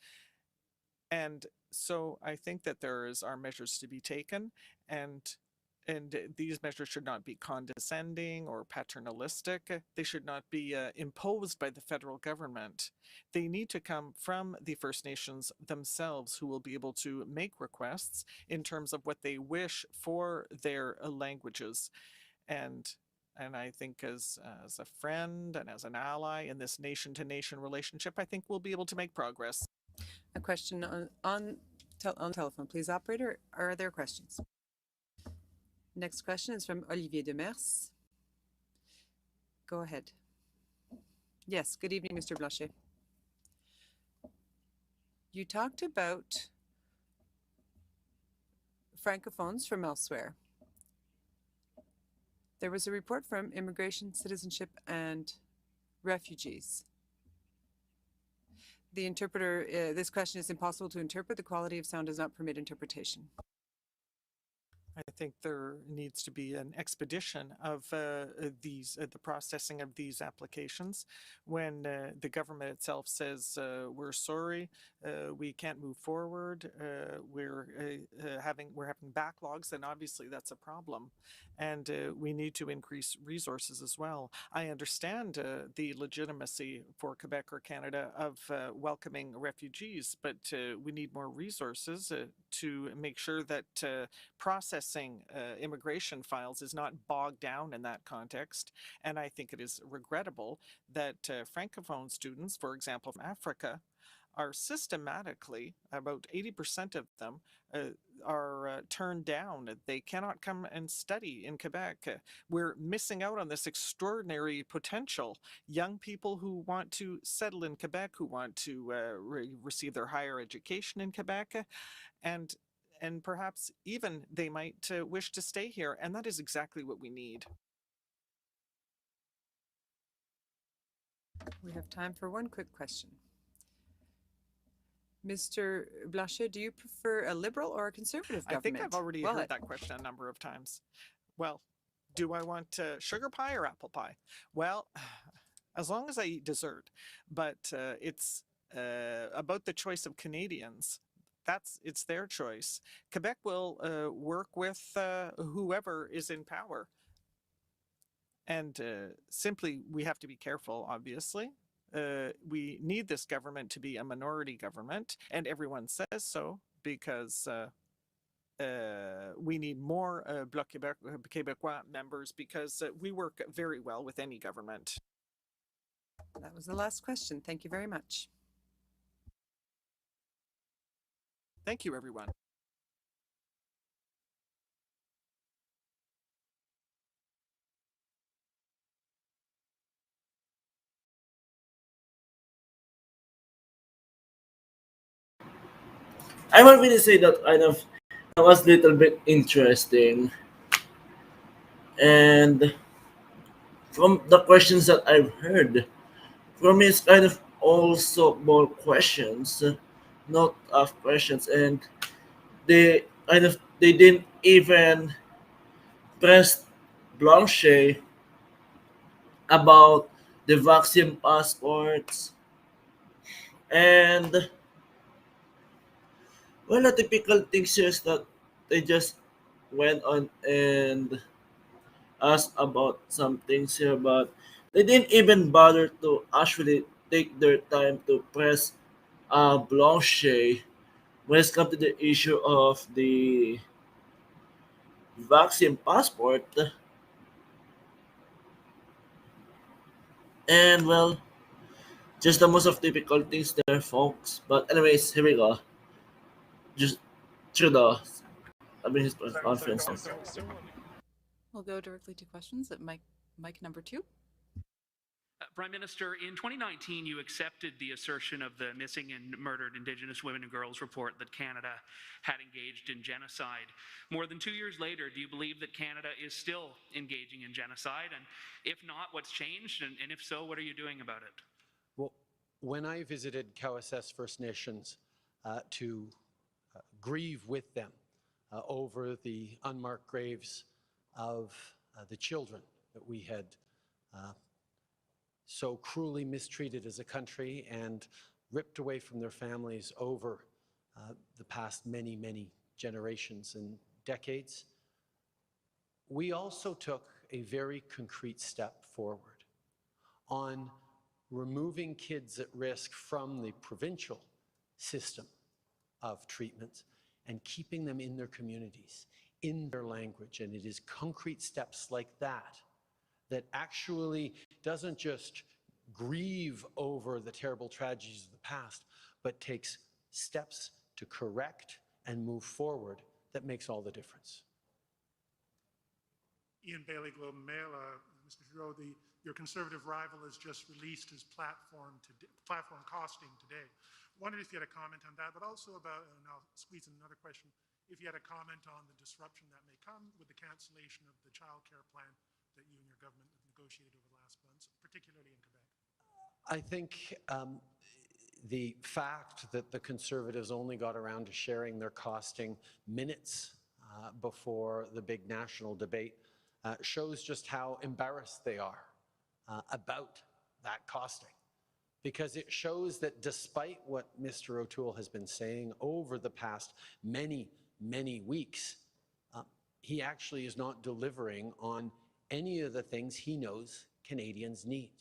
And so I think that are measures to be taken, and these measures should not be condescending or paternalistic. They should not be imposed by the federal government. They need to come from the First Nations themselves, who will be able to make requests in terms of what they wish for their languages. And I think as a friend and as an ally in this nation-to-nation relationship, I think we'll be able to make progress. A question on telephone, please, operator. Are there questions? Next question is from Olivier Demers. Go ahead. Yes, good evening, Mr. Blanchet. You talked about francophones from elsewhere. There was a report from Immigration, Citizenship, and Refugees. The interpreter, this question is impossible to interpret. The quality of sound does not permit interpretation. I think there needs to be an expedition of the processing of these applications. When the government itself says we're sorry, we can't move forward, we're having backlogs, then obviously that's a problem, and we need to increase resources as well. I understand the legitimacy for Quebec or Canada of welcoming refugees, but we need more resources to make sure that processing immigration files is not bogged down in that context. And I think it is regrettable that Francophone students, for example, from Africa, are systematically, about 80% of them, are turned down. They cannot come and study in Quebec. We're missing out on this extraordinary potential. Young people who want to settle in Quebec, who want to receive their higher education in Quebec, and perhaps even they might wish to stay here, and that is exactly what we need. We have time for one quick question. Mr. Blanchet, do you prefer a liberal or a conservative government? I think I've already heard that question a number of times. Well, do I want sugar pie or apple pie? Well, as long as I eat dessert, but it's about the choice of Canadians. It's their choice. Quebec will work with whoever is in power. And simply, we have to be careful, obviously. We need this government to be a minority government, and everyone says so, because we need more Bloc Québécois members, because we work very well with any government. That was the last question. Thank you very much. Thank you, everyone. I will really say that kind of was a little bit interesting, and from the questions that I've heard, for me it's kind of also more questions, not of questions, and they didn't even press Blanche about the vaccine passports and well, the typical things here is that they just went on and asked about some things here, but they didn't even bother to actually take their time to press Blanche when it comes to the issue of the vaccine passport. And well, just the most of typical things there, folks. But anyways, here we go. Just through the I mean his press conference. We'll go directly to questions at mic number 2. Prime Minister, in 2019, you accepted the assertion of the Missing and Murdered Indigenous Women and Girls report that Canada had engaged in genocide. More than 2 years later, do you believe that Canada is still engaging in genocide? And if not, what's changed? And if so, what are you doing about it? Well, when I visited Cowessess First Nations to grieve with them over the unmarked graves of the children that we had so cruelly mistreated as a country and ripped away from their families over the past many, many generations and decades, we also took a very concrete step forward on removing kids at risk from the provincial system of treatment and keeping them in their communities, in their language. And it is concrete steps like that that actually doesn't just grieve over the terrible tragedies of the past, but takes steps to correct and move forward that makes all the difference. Ian Bailey, Globe and Mail. Mr. Trudeau, your Conservative rival has just released his platform costing today. Wondered if you had a comment on that, but also about, and I'll squeeze in another question, if you had a comment on the disruption that may come with the cancellation of the childcare plan that you and your government have negotiated over the last months, particularly in Quebec. I think the fact that the Conservatives only got around to sharing their costing minutes before the big national debate shows just how embarrassed they are about that costing. Because it shows that despite what Mr. O'Toole has been saying over the past many, many weeks, he actually is not delivering on any of the things he knows Canadians need.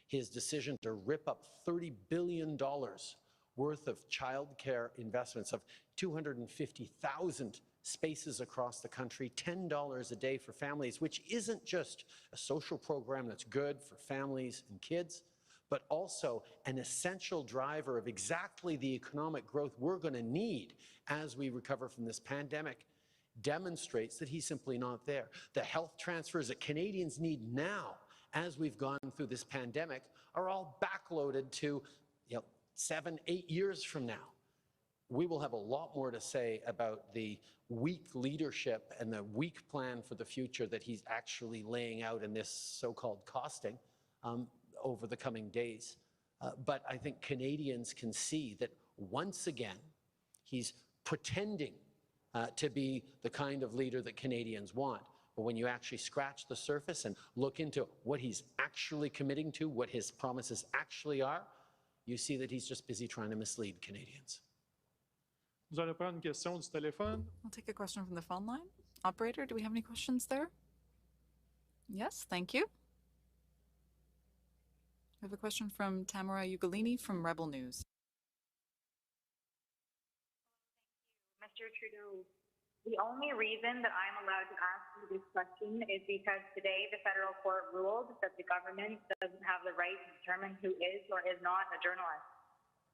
His decision to rip up $30 billion worth of childcare investments of 250,000 spaces across the country, $10 a day for families, which isn't just a social program that's good for families and kids, but also an essential driver of exactly the economic growth we're going to need as we recover from this pandemic, demonstrates that he's simply not there. The health transfers that Canadians need now, as we've gone through this pandemic, are all backloaded to 7, 8 years from now. We will have a lot more to say about the weak leadership and the weak plan for the future that he's actually laying out in this so-called costing over the coming days. But I think Canadians can see that once again, he's pretending to be the kind of leader that Canadians want. But when you actually scratch the surface and look into what he's actually committing to, what his promises actually are, you see that he's just busy trying to mislead Canadians. Nous allons prendre une question du téléphone. We'll take a question from the phone line. Operator, do we have any questions there? Yes, thank you. We have a question from Tamara Ugolini from Rebel News. Mr. Trudeau, the only reason that I'm allowed to ask you this question is because today the federal court ruled that the government doesn't have the right to determine who is or is not a journalist.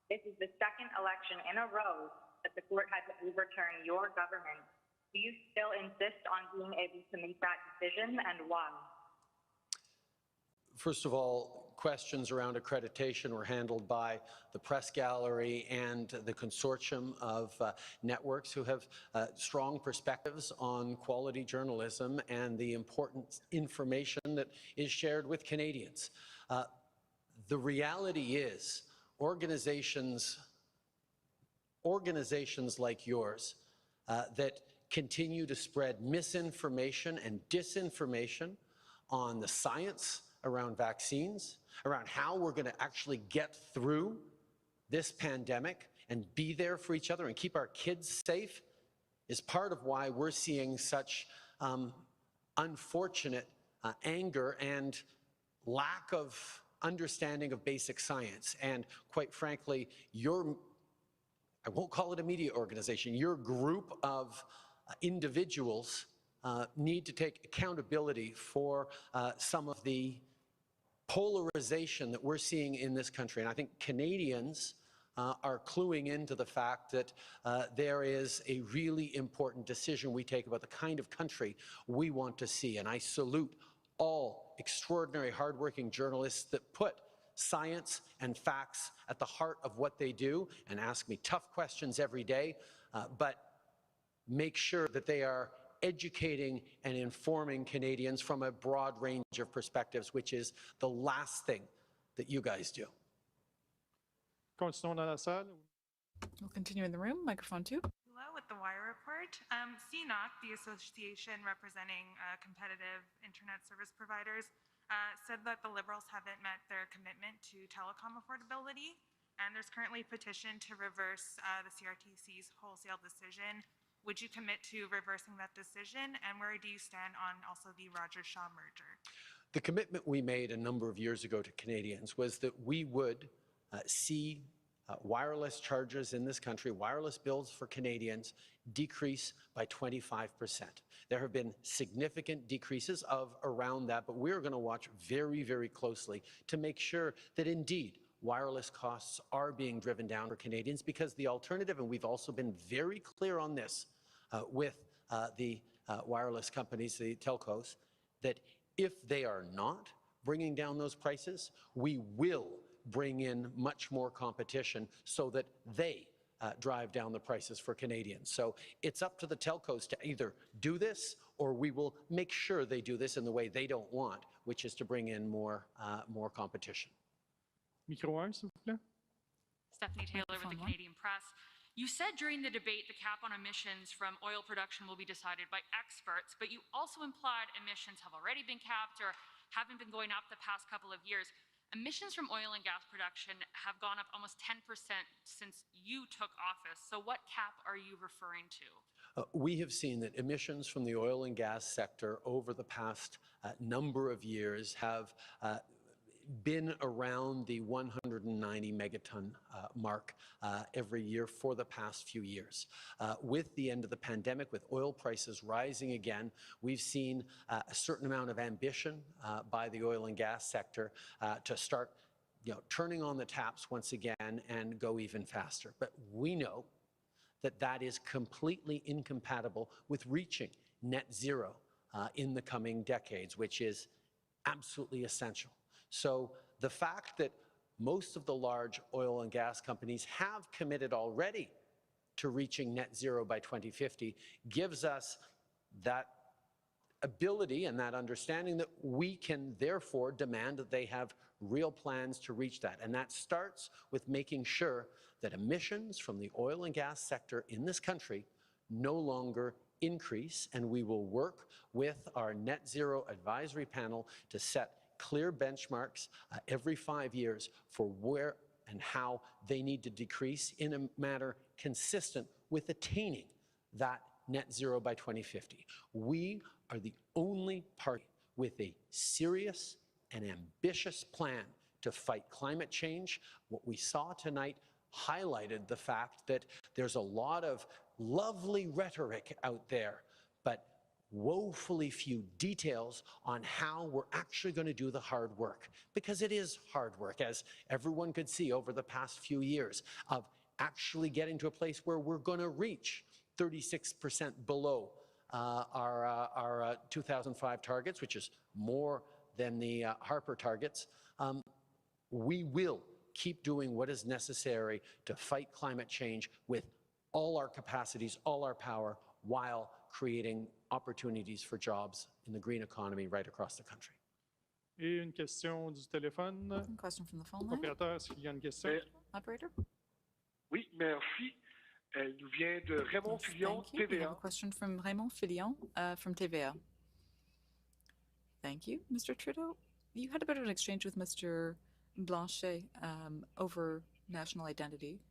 This is the second election in a row that the court had to overturn your government. Do you still insist on being able to make that decision, and why? First of all, questions around accreditation were handled by the press gallery and the consortium of networks who have strong perspectives on quality journalism and the important information that is shared with Canadians. The reality is organizations like yours that continue to spread misinformation and disinformation on the science around vaccines, around how we're going to actually get through this pandemic and be there for each other and keep our kids safe, is part of why we're seeing such unfortunate anger and lack of understanding of basic science. And quite frankly, I won't call it a media organization, your group of individuals need to take accountability for some of the polarization that we're seeing in this country. And I think Canadians are cluing into the fact that there is a really important decision we take about the kind of country we want to see. And I salute all extraordinary, hardworking journalists that put science and facts at the heart of what they do and ask me tough questions every day, but make sure that they are educating and informing Canadians from a broad range of perspectives, which is the last thing that you guys do. Continuons dans la salle. We'll continue in the room. Microphone 2. Hello, with the Wire Report. CNOC, the association representing competitive internet service providers, said that the Liberals haven't met their commitment to telecom affordability, and there's currently a petition to reverse the CRTC's wholesale decision. Would you commit to reversing that decision, and where do you stand on also the Rogers-Shaw merger? The commitment we made a number of years ago to Canadians was that we would see wireless charges in this country, wireless bills for Canadians, decrease by 25%. There have been significant decreases of around that, but we're going to watch very, very closely to make sure that indeed wireless costs are being driven down for Canadians, because the alternative, and we've also been very clear on this with the wireless companies, the telcos, that if they are not bringing down those prices, we will bring in much more competition so that they drive down the prices for Canadians. So it's up to the telcos to either do this, or we will make sure they do this in the way they don't want, which is to bring in more competition. Micro 1, s'il vous plaît. Stephanie Taylor with the Canadian Press. You said during the debate the cap on emissions from oil production will be decided by experts, but you also implied emissions have already been capped or haven't been going up the past couple of years. Emissions from oil and gas production have gone up almost 10% since you took office. So what cap are you referring to? We have seen that emissions from the oil and gas sector over the past number of years have been around the 190 megaton mark every year for the past few years. With the end of the pandemic, with oil prices rising again, we've seen a certain amount of ambition by the oil and gas sector to start turning on the taps once again and go even faster. But we know that that is completely incompatible with reaching net zero in the coming decades, which is absolutely essential. So the fact that most of the large oil and gas companies have committed already to reaching net zero by 2050 gives us that ability and that understanding that we can therefore demand that they have real plans to reach that. And that starts with making sure that emissions from the oil and gas sector in this country no longer increase, and we will work with our net zero advisory panel to set clear benchmarks every 5 years for where and how they need to decrease in a manner consistent with attaining that net zero by 2050. We are the only party with a serious and ambitious plan to fight climate change. What we saw tonight highlighted the fact that there's a lot of lovely rhetoric out there, but woefully few details on how we're actually going to do the hard work. Because it is hard work, as everyone could see over the past few years, of actually getting to a place where we're going to reach 36% below our 2005 targets, which is more than the Harper targets. We will keep doing what is necessary to fight climate change with all our capacities, all our power, while creating opportunities for jobs in the green economy right across the country. Et une question du téléphone. Question from the phone line. Opérateur, est-ce qu'il y a une question? Operator? Oui, merci. Elle nous vient de Raymond Yes, Fillon, thank you. We have a TVA. question from Raymond Fillon from TVA. Thank you, Mr. Trudeau. You had a bit of an exchange with Mr. Blanchet over national identity.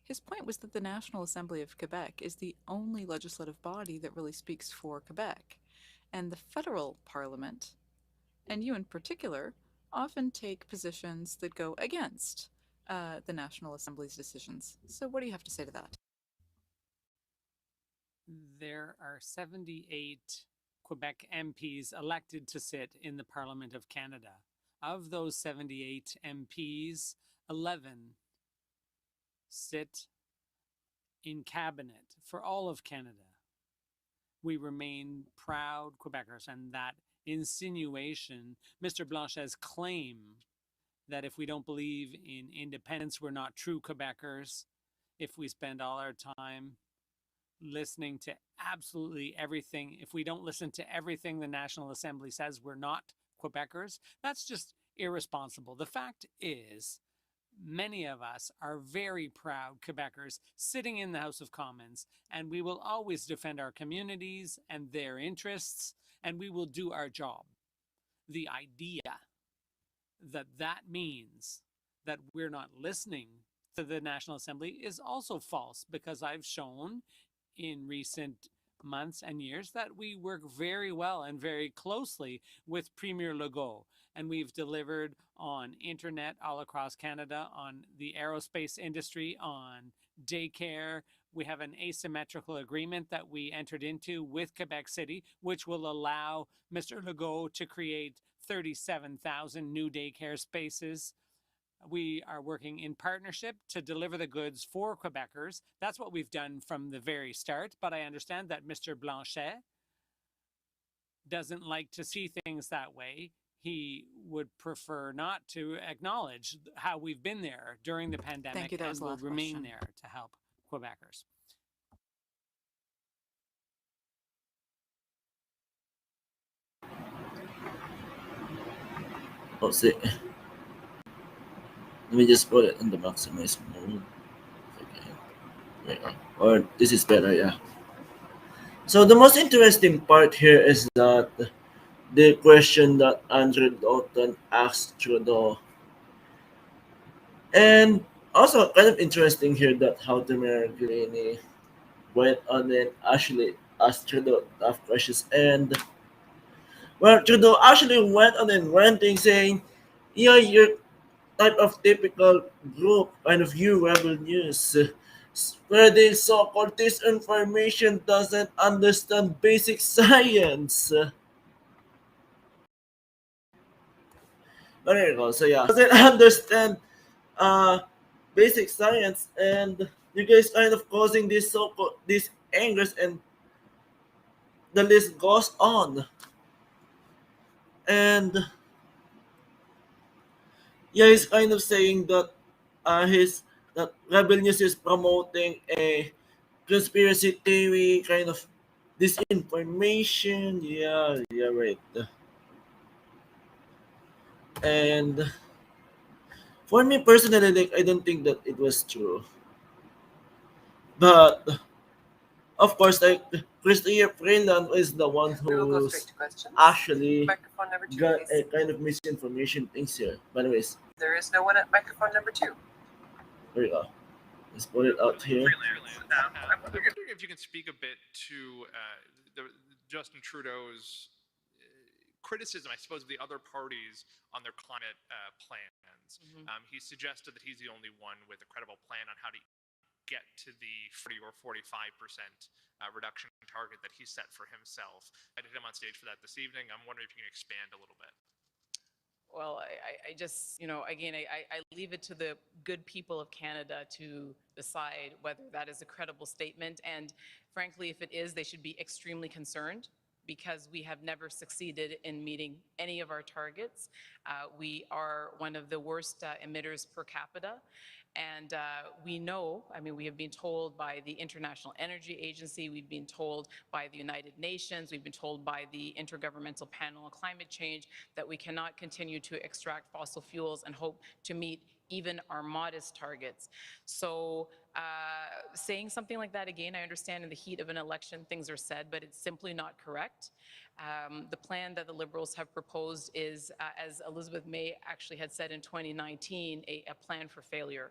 His point was that the National Assembly of Quebec is the only legislative body that really speaks for Quebec. And the federal parliament, and you in particular, often take positions that go against the National Assembly's decisions. So what do you have to say to that? There are 78 Quebec MPs elected to sit in the Parliament of Canada. Of those 78 MPs, 11 sit in cabinet for all of Canada. We remain proud Quebecers, and that insinuation, Mr. Blanchet's claim that if we don't believe in independence, we're not true Quebecers, if we spend all our time listening to absolutely everything, if we don't listen to everything the National Assembly says, we're not Quebecers, that's just irresponsible. The fact is, many of us are very proud Quebecers sitting in the House of Commons, and we will always defend our communities and their interests, and we will do our job. The idea that that means that we're not listening to the National Assembly is also false, because I've shown in recent months and years that we work very well and very closely with Premier Legault, and we've delivered on internet all across Canada, on the aerospace industry, on daycare. We have an asymmetrical agreement that we entered into with Quebec City, which will allow Mr. Legault to create 37,000 new daycare spaces. We are working in partnership to deliver the goods for Quebecers. That's what we've done from the very start. But I understand that Mr. Blanchet doesn't like to see things that way. He would prefer not to acknowledge how we've been there during the pandemic. Thank you. That was and the will last remain question. there to help Quebecers. Oh, see. Let me just put it in the maximize mode. Okay. Or this is better, yeah. So the most interesting part here is that the question that Andrew Dalton asked Trudeau. And also kind of interesting here that how the Mayor Guilini went on and actually asked Trudeau tough questions. And well, Trudeau actually went on and ranting saying, yeah, you're type of typical group kind of you rebel news. Spreading so-called disinformation doesn't understand basic science. There you go. So yeah, doesn't understand basic science, and you guys kind of causing this so-called these angers, and the list goes on. And yeah, he's kind of saying that that Rebel News is promoting a conspiracy theory, kind of disinformation. Yeah, right. And for me personally, like I don't think that it was true. But of course, like Christopher Freeland is the one We will go who's straight to questions. actually Microphone number 2, got please. a kind of misinformation things here. But anyways, There is no one at microphone number 2. here we go. Let's put it out here. I'm wondering if you can speak a bit to Justin Trudeau's criticism, I suppose, of the other parties on their climate plans. He suggested that he's the only one with a credible plan on how to get to the 40 or 45% reduction target that he set for himself. I did him on stage for that this evening. I'm wondering if you can expand a little bit. Well, I just, again, I leave it to the good people of Canada to decide whether that is a credible statement. And frankly, if it is, they should be extremely concerned, because we have never succeeded in meeting any of our targets. We are one of the worst emitters per capita. And we know, I mean, we have been told by the International Energy Agency, we've been told by the United Nations, we've been told by the Intergovernmental Panel on Climate Change that we cannot continue to extract fossil fuels and hope to meet even our modest targets. So saying something like that again, I understand in the heat of an election things are said, but it's simply not correct. The plan that the Liberals have proposed is, as Elizabeth May actually had said in 2019, a plan for failure.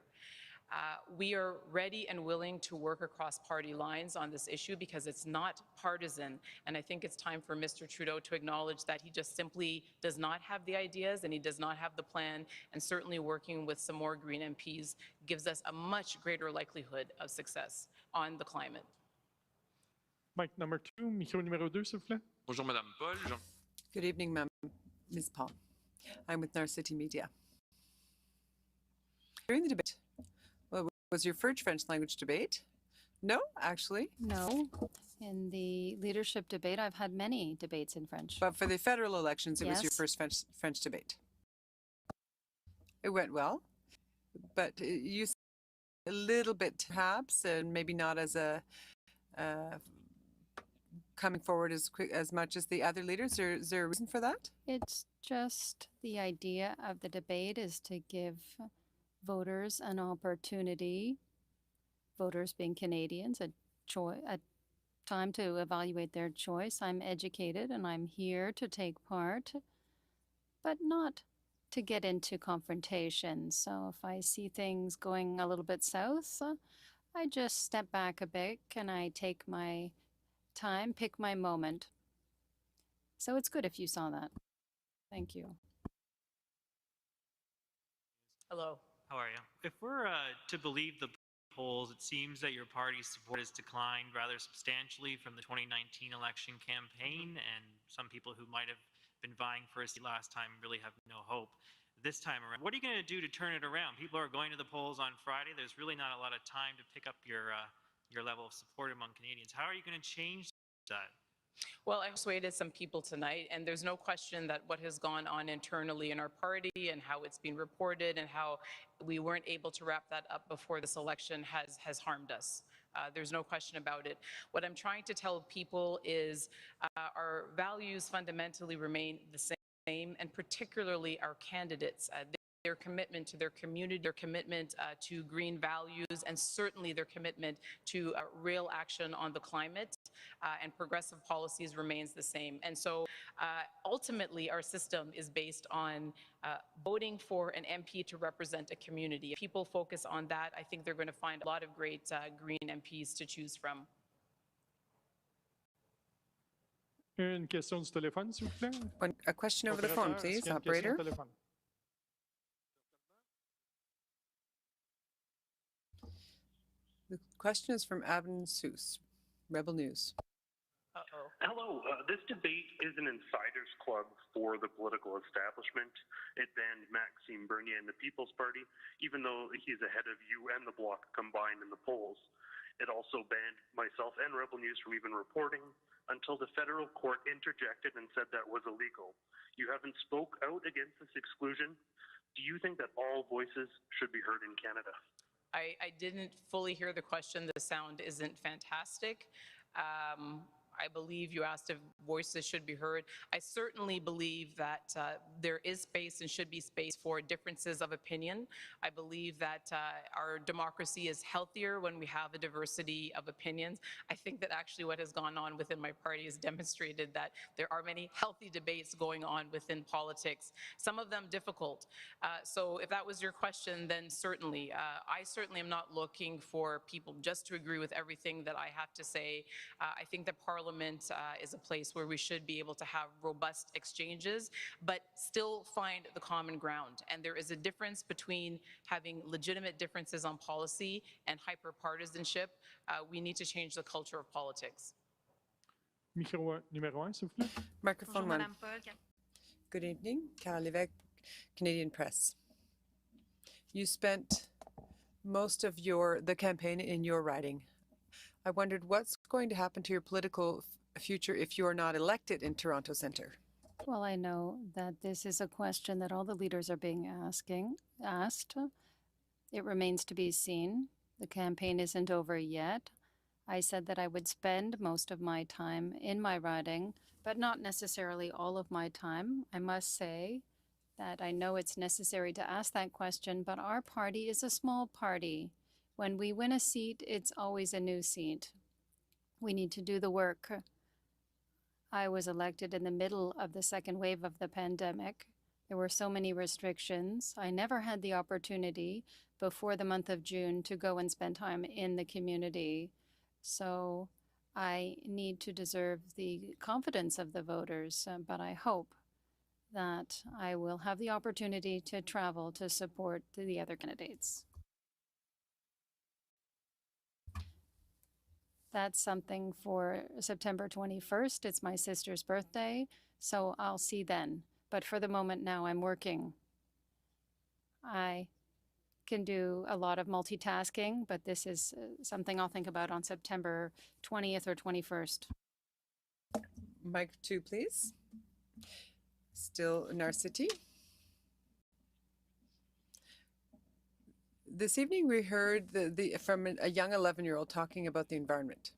We are ready and willing to work across party lines on this issue because it's not partisan. And I think it's time for Mr. Trudeau to acknowledge that he just simply does not have the ideas and he does not have the plan. And certainly working with some more Green MPs gives us a much greater likelihood of success on the climate. Mic number 2, micro numéro 2, s'il vous plaît. Bonjour, Madame Paul. Good evening, Ms. Paul. I'm with Narcity Media. During the debate, was your first French language debate? No, actually. No. In the leadership debate, I've had many debates in French. But for the federal elections, it was your first French debate. It went well, but you a little bit perhaps, and maybe not as a coming forward as much as the other leaders. Is there a reason for that? It's just the idea of the debate is to give voters an opportunity, voters being Canadians, a time to evaluate their choice. I'm educated and I'm here to take part, but not to get into confrontation. So if I see things going a little bit south, I just step back a bit and I take my time, pick my moment. So it's good if you saw that. Thank you. Hello. How are you? If we're to believe the polls, it seems that your party's support has declined rather substantially from the 2019 election campaign, and some people who might have been vying for a seat last time really have no hope this time around. What are you going to do to turn it around? People are going to the polls on Friday. There's really not a lot of time to pick up your level of support among Canadians. How are you going to change that? Well, I persuaded some people tonight, and there's no question that what has gone on internally in our party and how it's been reported and how we weren't able to wrap that up before this election has harmed us. There's no question about it. What I'm trying to tell people is our values fundamentally remain the same, and particularly our candidates. Their commitment to their community, their commitment to green values, and certainly their commitment to real action on the climate and progressive policies remains the same. And so ultimately our system is based on voting for an MP to represent a community. If people focus on that, I think they're going to find a lot of great green MPs to choose from. Une question du téléphone, s'il vous plaît. A question over the phone, please, operator. The question is from Abin Seuss, Rebel News. Hello. This debate is an insiders club for the political establishment. It banned Maxime Bernier and the People's Party, even though he's ahead of you and the Bloc combined in the polls. It also banned myself and Rebel News from even reporting until the federal court interjected and said that was illegal. You haven't spoke out against this exclusion. Do you think that all voices should be heard in Canada? I didn't fully hear the question. The sound isn't fantastic. I believe you asked if voices should be heard. I certainly believe that there is space and should be space for differences of opinion. I believe that our democracy is healthier when we have a diversity of opinions. I think that actually what has gone on within my party has demonstrated that there are many healthy debates going on within politics, some of them difficult. So if that was your question, then certainly. I certainly am not looking for people just to agree with everything that I have to say. I think that Parliament is a place where we should be able to have robust exchanges, but still find the common ground. And there is a difference between having legitimate differences on policy and hyper-partisanship. We need to change the culture of politics. Micro numéro 1, s'il vous plaît. Microphone 1. Good evening, Carl Lévesque, Canadian Press. You spent most of the campaign in your riding. I wondered what's going to happen to your political future if you're not elected in Toronto Centre? Well, I know that this is a question that all the leaders are being asked. It remains to be seen. The campaign isn't over yet. I said that I would spend most of my time in my riding, but not necessarily all of my time. I must say that I know it's necessary to ask that question, but our party is a small party. When we win a seat, it's always a new seat. We need to do the work. I was elected in the middle of the second wave of the pandemic. There were so many restrictions. I never had the opportunity before the month of June to go and spend time in the community. So I need to deserve the confidence of the voters, but I hope that I will have the opportunity to travel to support the other candidates. That's something for September 21st. It's my sister's birthday, so I'll see then. But for the moment now, I'm working. I can do a lot of multitasking, but this is something I'll think about on September 20th or 21st. Mic 2, please. Still in our city. This evening we heard from a young 11-year-old talking about the environment.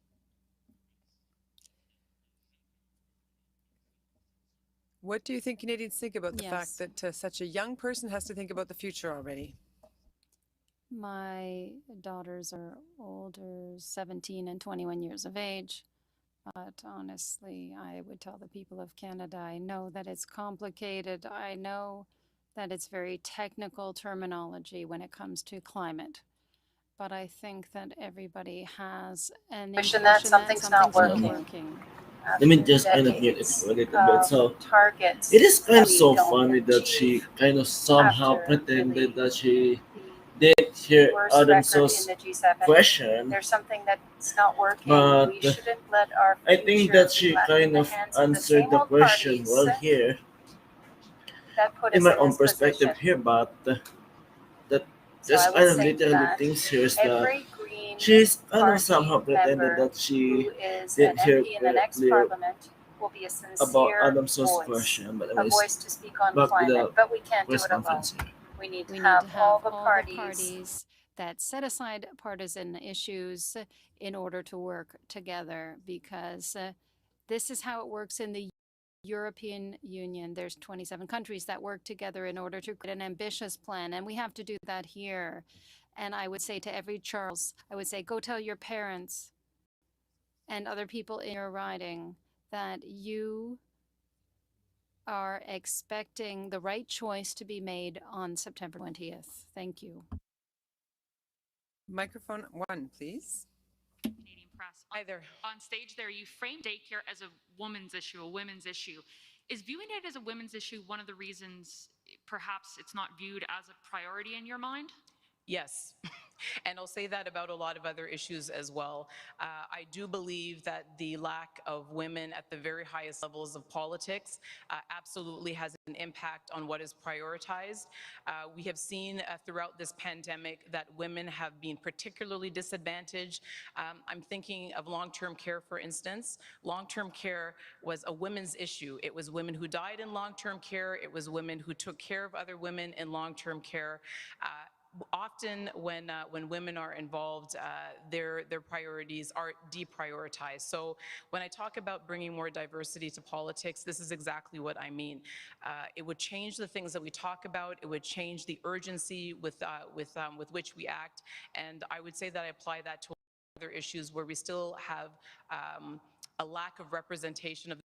What do you think Canadians think about the fact that such a young person has to think about the future already? My daughters are older, 17 and 21 years of age. But honestly, I would tell the people of Canada, I know that it's complicated. I know that it's very technical terminology when it comes to climate. But I think that everybody has an intuition that something's not working. Let me just kind of mute it for a little bit. So it is kind of so funny that she kind of somehow pretended that she did hear Adam's question, There's something that's not working. but We shouldn't let our I think that she kind of answered the question well here in my own perspective here, but that just kind of literally things here is that she's kind of somehow pretended that she didn't hear clear about Adam's question, but a voice to speak on climate, but we can't do it alone. We need to have all the parties that set aside partisan issues in order to work together, because this is how it works in the European Union. There's 27 countries that work together in order to create an ambitious plan, and we have to do that here. And I would say to every Charles, I would say, go tell your parents and other people in your riding that you are expecting the right choice to be made on September 20th. Thank you. Microphone 1, please. Canadian press. Either on stage there, you framed daycare as a woman's issue, a women's issue. Is viewing it as a women's issue one of the reasons perhaps it's not viewed as a priority in your mind? Yes. And I'll say that about a lot of other issues as well. I do believe that the lack of women at the very highest levels of politics absolutely has an impact on what is prioritized. We have seen throughout this pandemic that women have been particularly disadvantaged. I'm thinking of long-term care, for instance. Long-term care was a women's issue. It was women who died in long-term care. It was women who took care of other women in long-term care. Often when women are involved, their priorities are deprioritized. So when I talk about bringing more diversity to politics, this is exactly what I mean. It would change the things that we talk about. It would change the urgency with which we act. And I would say that I apply that to other issues where we still have a lack of representation of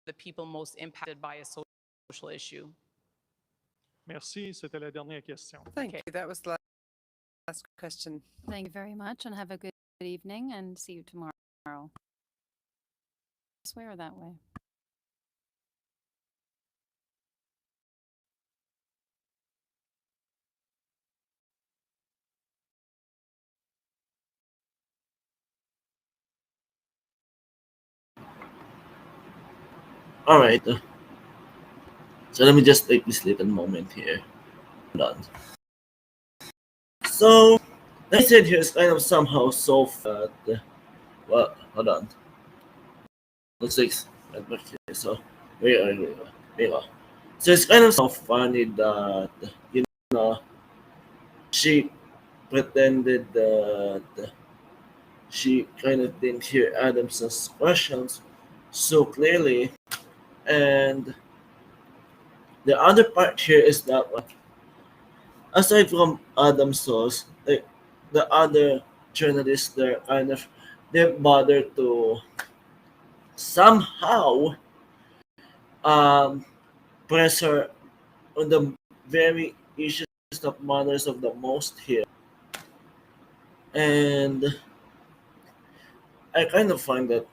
the people most impacted by a social issue. Merci, c'était la dernière question. Thank you. That was the last question. Thank you very much, and have a good evening, and see you tomorrow. This way or that way? all right. So let me just take this little moment here. Hold on. So I said here is kind of somehow so fat. Well, hold on. Looks like so there we go. So it's kind of so funny that you know she pretended that she kind of didn't hear Adams's questions so clearly, and the other part here is that aside from Adam's source, like the other journalists, they're kind of they bother to somehow um, press her on the very issues that matters of the most here. And I kind of find that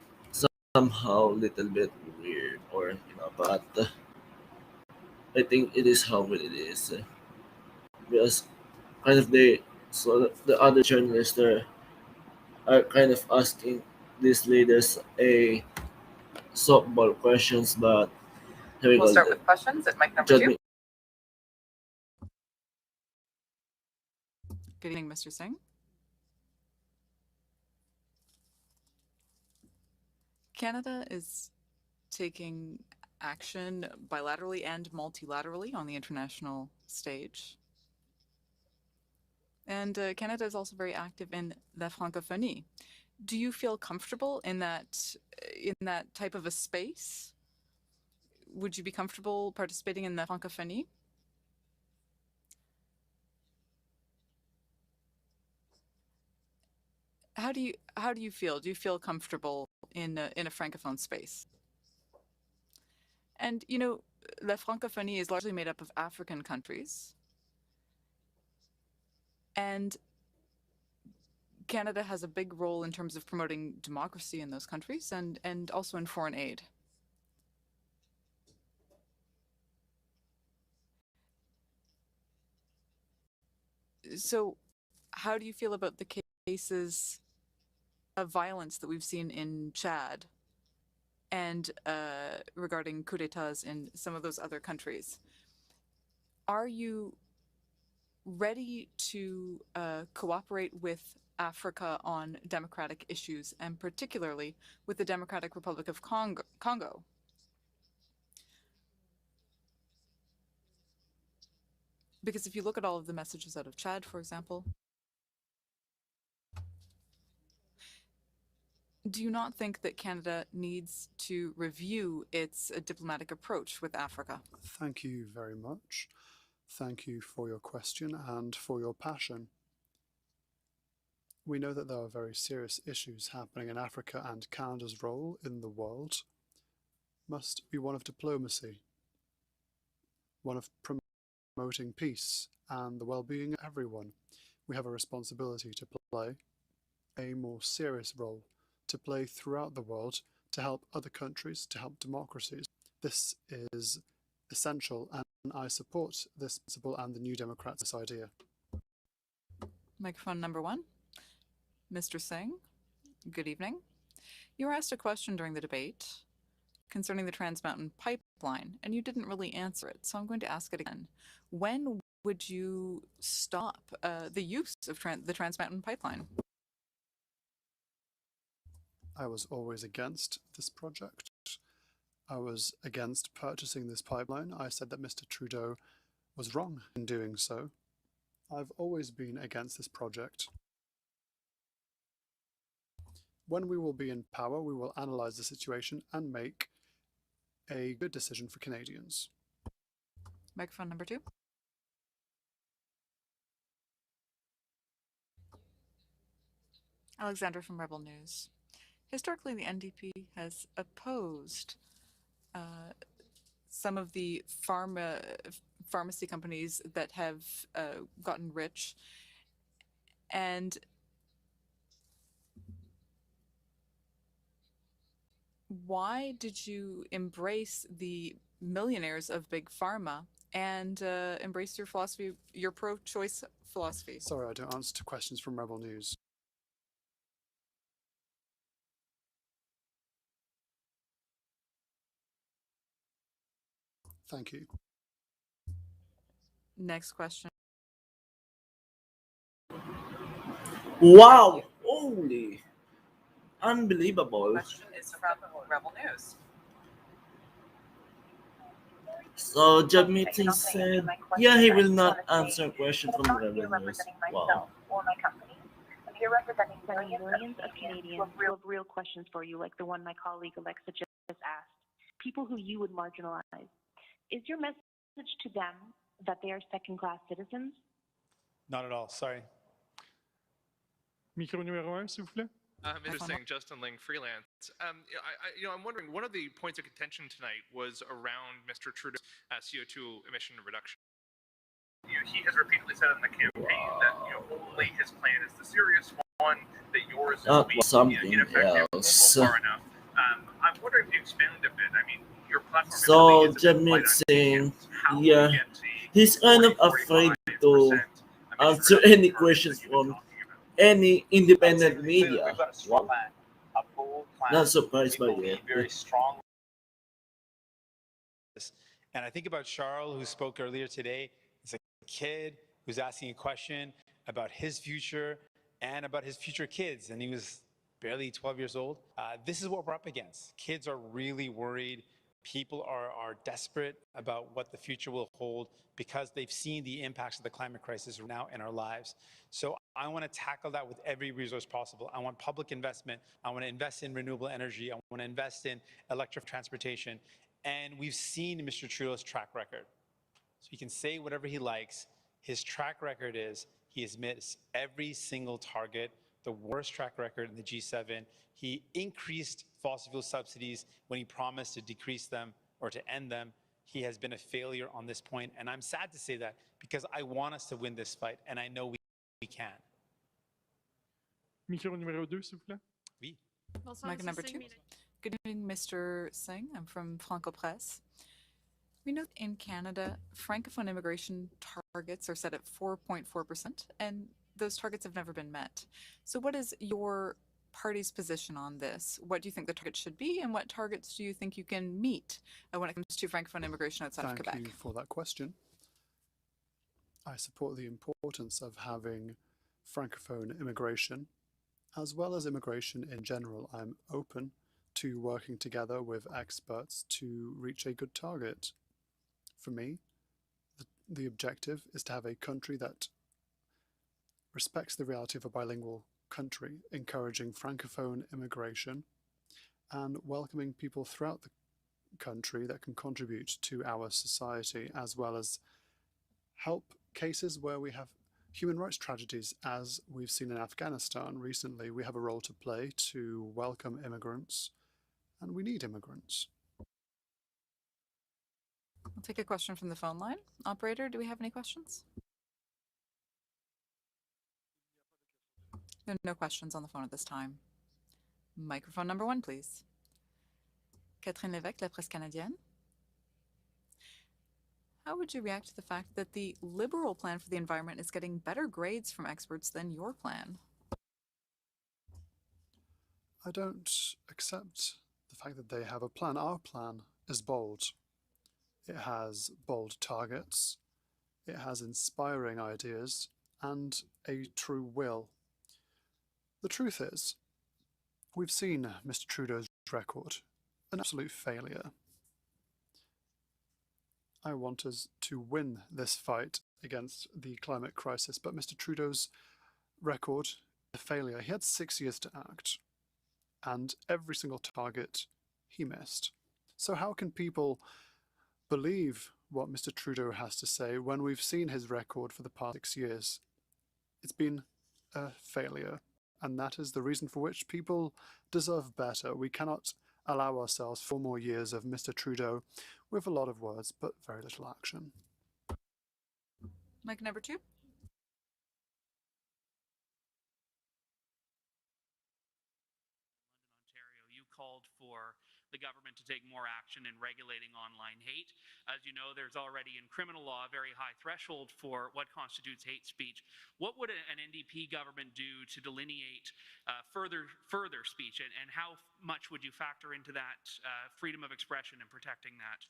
somehow a little bit weird, or but I think it is how it is because kind of they so the other journalists are kind of asking these leaders a softball questions, but here we We'll go. start with questions at mic number Judge 2. me. Good evening, Mr. Singh. Canada is taking action bilaterally and multilaterally on the international stage. And Canada is also very active in la francophonie. Do you feel comfortable in that type of a space? Would you be comfortable participating in the francophonie? How do you feel? Do you feel comfortable in a francophone space? And la francophonie is largely made up of African countries, and Canada has a big role in terms of promoting democracy in those countries and also in foreign aid. So, how do you feel about the cases of violence that we've seen in Chad and regarding coup d'etats in some of those other countries? Are you ready to cooperate with Africa on democratic issues, and particularly with the Democratic Republic of Congo? Because if you look at all of the messages out of Chad, for example, do you not think that Canada needs to review its diplomatic approach with Africa? Thank you very much. Thank you for your question and for your passion. We know that there are very serious issues happening in Africa, and Canada's role in the world must be one of diplomacy, one of promoting peace and the well-being of everyone. We have a responsibility to play a more serious role, to play throughout the world, to help other countries, to help democracies. This is essential, and I support this principle and the New Democrats' idea. Microphone number 1. Mr. Singh, good evening. You were asked a question during the debate concerning the Trans Mountain Pipeline, and you didn't really answer it, so I'm going to ask it again. When would you stop the use of the Trans Mountain Pipeline? I was always against this project. I was against purchasing this pipeline. I said that Mr. Trudeau was wrong in doing so. I've always been against this project. When we will be in power, we will analyze the situation and make a good decision for Canadians. Microphone number 2. Alexandra from Rebel News. Historically, the NDP has opposed some of the pharmacy companies that have gotten rich, and why did you embrace the millionaires of Big Pharma and embrace your philosophy, your pro-choice philosophy? Sorry, I don't answer to questions from Rebel News. Thank you. Next question. Wow! Holy! Unbelievable. Question is from Rebel News. So job meeting said, yeah, he will not answer a question from revenues. Wow. Or my company. I'm here representing millions of Canadians who have real questions for you, like the one my colleague Alexa just asked. People who you would marginalize. Is your message to them that they are second-class citizens? Not at all, sorry. Micro numéro 1, s'il vous plaît. Interesting, Justin Ling, freelance. I'm wondering, one of the points of contention tonight was around Mr. Trudeau's CO2 emission reduction. He has repeatedly said in the campaign that only his plan is the serious one, that yours is something else. Far enough. I'm wondering if you expand a bit. I mean, your platform. So Jamit saying, yeah, he's kind of afraid to answer any questions from any independent media. Wow. Not surprised by it. Very strong. And I think about Charles, who spoke earlier today. It's a kid who's asking a question about his future and about his future kids, and he was barely 12 years old. This is what we're up against. Kids are really worried. People are desperate about what the future will hold because they've seen the impacts of the climate crisis now in our lives. So I want to tackle that with every resource possible. I want public investment. I want to invest in renewable energy. I want to invest in electric transportation. And we've seen Mr. Trudeau's track record. So he can say whatever he likes. His track record is he has missed every single target, the worst track record in the G7. He increased fossil fuel subsidies when he promised to decrease them or to end them. He has been a failure on this point, and I'm sad to say that because I want us to win this fight, and I know we can. Micro numéro 2, s'il vous plaît. Oui. Mic number 2. Good evening, Mr. Singh. I'm from Franco Presse. We know in Canada, Francophone immigration targets are set at 4.4%, and those targets have never been met. So what is your party's position on this? What do you think the target should be, and what targets do you think you can meet when it comes to Francophone immigration outside of Quebec? Thank you for that question. I support the importance of having Francophone immigration, as well as immigration in general. I'm open to working together with experts to reach a good target. For me, the objective is to have a country that respects the reality of a bilingual country, encouraging Francophone immigration and welcoming people throughout the country that can contribute to our society, as well as help cases where we have human rights tragedies, as we've seen in Afghanistan recently. We have a role to play to welcome immigrants, and we need immigrants. I'll take a question from the phone line. Operator, do we have any questions? There are no questions on the phone at this time. Microphone number 1, please. Catherine Lévesque, La Presse Canadienne. How would you react to the fact that the Liberal plan for the environment is getting better grades from experts than your plan? I don't accept the fact that they have a plan. Our plan is bold. It has bold targets, it has inspiring ideas, and a true will. The truth is, we've seen Mr. Trudeau's record, an absolute failure. I want us to win this fight against the climate crisis, but Mr. Trudeau's record, a failure. He had 6 years to act, and every single target he missed. So how can people believe what Mr. Trudeau has to say when we've seen his record for the past 6 years? It's been a failure, and that is the reason for which people deserve better. We cannot allow ourselves 4 more years of Mr. Trudeau with a lot of words but very little action. Mic number 2. Ontario, you called for the government to take more action in regulating online hate. As you know, there's already in criminal law a very high threshold for what constitutes hate speech. What would an NDP government do to delineate further speech, and how much would you factor into that freedom of expression and protecting that?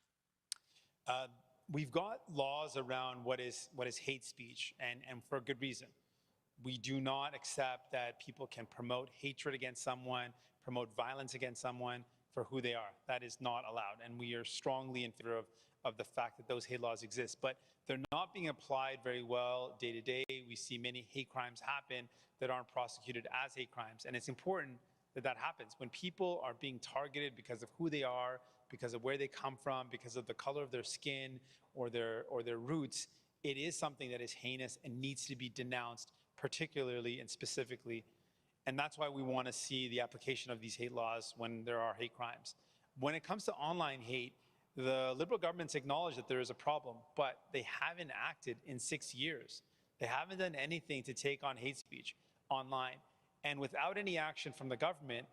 We've got laws around what is hate speech, and for a good reason. We do not accept that people can promote hatred against someone promote violence against someone for who they are. That is not allowed. And we are strongly in favor of the fact that those hate laws exist. But they're not being applied very well day to day. We see many hate crimes happen that aren't prosecuted as hate crimes. And it's important that that happens. When people are being targeted because of who they are, because of where they come from, because of the color of their skin or their roots, it is something that is heinous and needs to be denounced, particularly and specifically. And that's why we want to see the application of these hate laws when there are hate crimes. When it comes to online hate, the Liberal governments acknowledge that there is a problem, but they haven't acted in 6 years. They haven't done anything to take on hate speech online. And without any action from the government,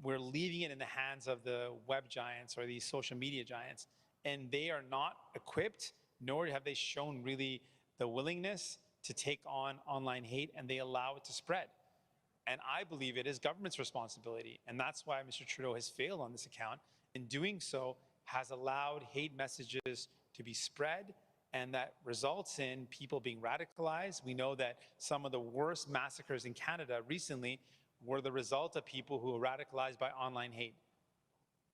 we're leaving it in the hands of the web giants or these social media giants. And they are not equipped, nor have they shown really the willingness to take on online hate, and they allow it to spread. And I believe it is government's responsibility. And that's why Mr. Trudeau has failed on this account. In doing so, has allowed hate messages to be spread, and that results in people being radicalized. We know that some of the worst massacres in Canada recently were the result of people who were radicalized by online hate.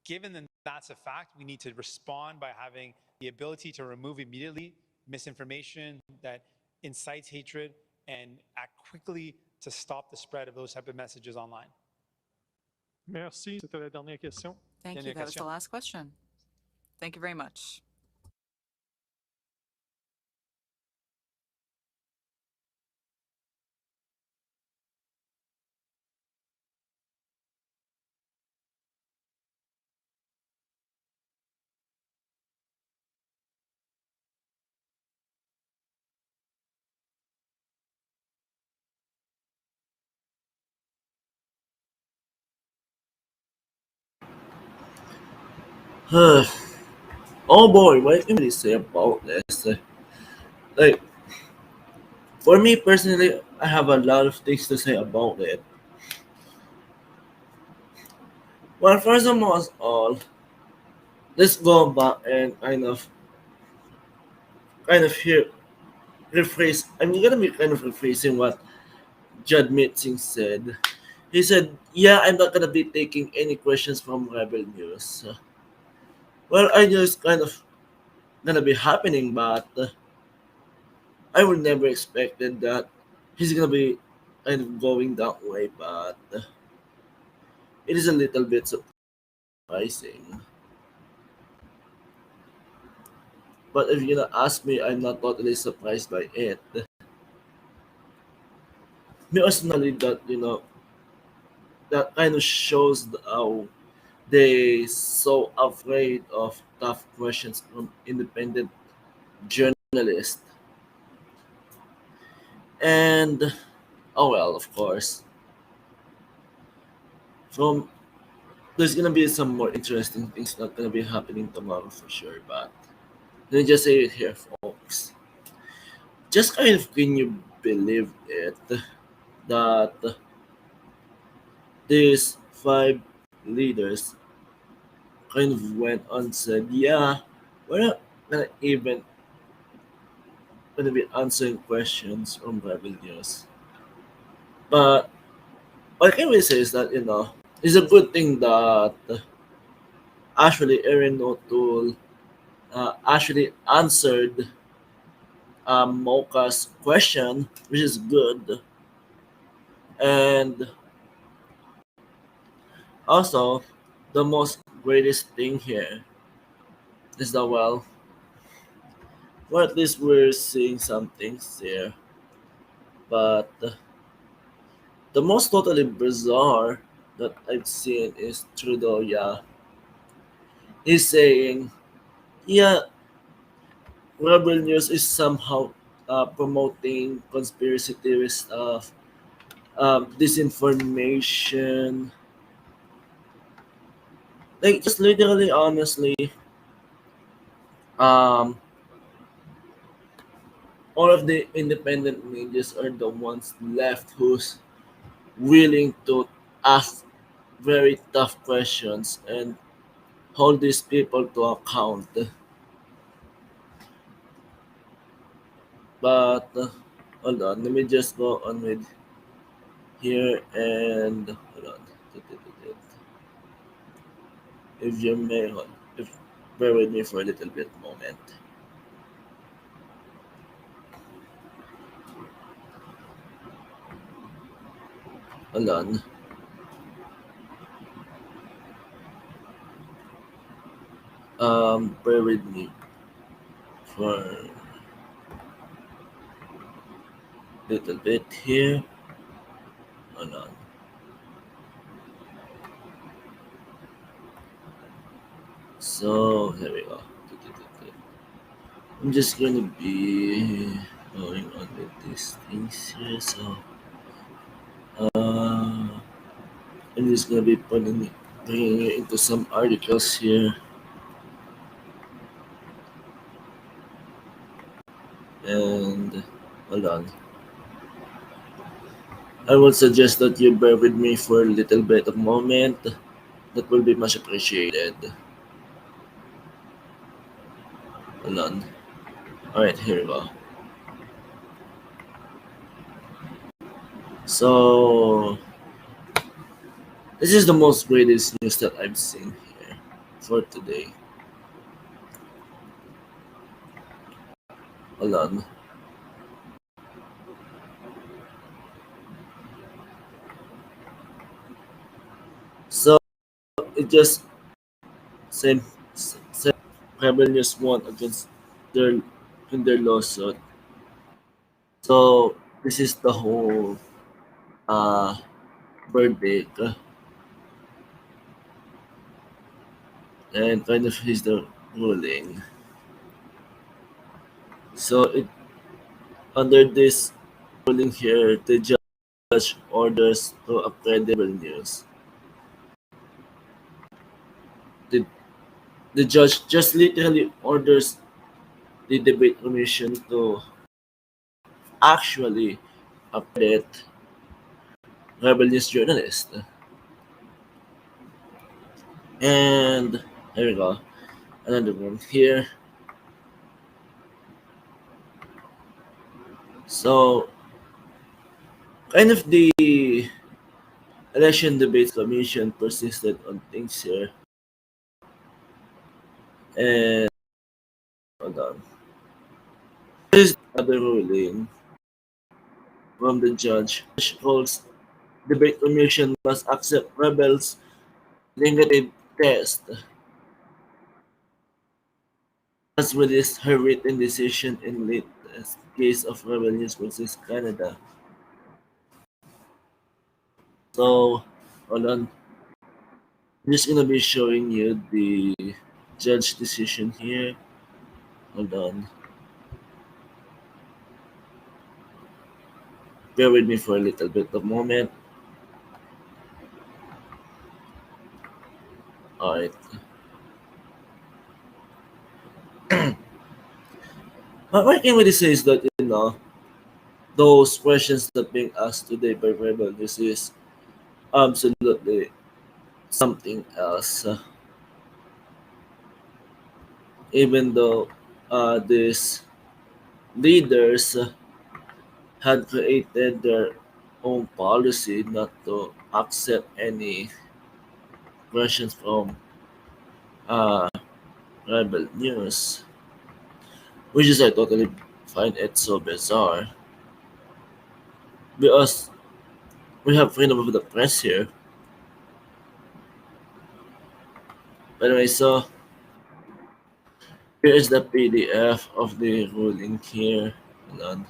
Given that that's a fact, we need to respond by having the ability to remove immediately misinformation that incites hatred and act quickly to stop the spread of those type of messages online. Merci. C'était la dernière question. Thank you. That was the last question. Thank you very much. Oh boy, what can we say about this? Like, for me personally, I have a lot of things to say about it. Well, first of all, let's go back and kind of here rephrase. I'm gonna be kind of rephrasing what Judd Mitzing said. He said, "Yeah, I'm not gonna be taking any questions from Rebel News." Well, I knew it's kind of gonna be happening, but I would never expected that he's gonna be kind of going that way. But it is a little bit surprising. But if you're gonna ask me, I'm not totally surprised by it. Personally, that kind of shows how they so afraid of tough questions from independent journalists. And oh well, of course, from there's gonna be some more interesting things not gonna be happening tomorrow for sure. But let me just say it here, folks. Just kind of can you believe it that these five leaders kind of went on said, yeah, we're not gonna even gonna be answering questions from Bible News. But what can we say is that it's a good thing that actually Erin O'Toole actually answered Mocha's question, which is good. And also, the most greatest thing here is that, well, at least we're seeing some things there. But the most totally bizarre that I've seen is Trudeau, yeah. He's saying, yeah, Rebel News is somehow promoting conspiracy theory stuff, disinformation. Like, just literally, honestly, um, all of the independent medias are the ones left who's willing to ask very tough questions and hold these people to account. But hold on, let me just go on with here and hold on. if you may, if bear with me for a little bit moment. Hold on. Bear with me for a little bit here. Hold on. So here we go. I'm just gonna be going on with these things here. So I'm just gonna be bringing it into some articles here. And hold on. I would suggest that you bear with me for a little bit of moment. That will be much appreciated. Hold on. Alright, here we go. So this is the most greatest news that I've seen here for today. Hold on. So it just same Rebel News won against their in their lawsuit. So this is the whole uh verdict and kind of is the ruling. So it under this ruling here, the judge orders to upgrade the Rebel News. The, the judge just literally orders the debate commission to actually update Rebel News journalist. And there we go. Another one here. So kind of the election debates commission persisted on things here. And hold on. This is another ruling from the judge, which holds debate commission must accept rebels' negative test. As released her written decision in latest case of Rebel News versus Canada. So hold on. I'm just gonna be showing you the judge decision here. Hold on. Bear with me for a little bit of moment. Alright. What I can really say is that, those questions that being asked today by Rebel News is absolutely something else. Even though these leaders had created their own policy not to accept any questions from uh, Rebel News, which is I totally find it so bizarre because we have freedom of the press here. Anyway, so here is the PDF of the ruling here. Hold on.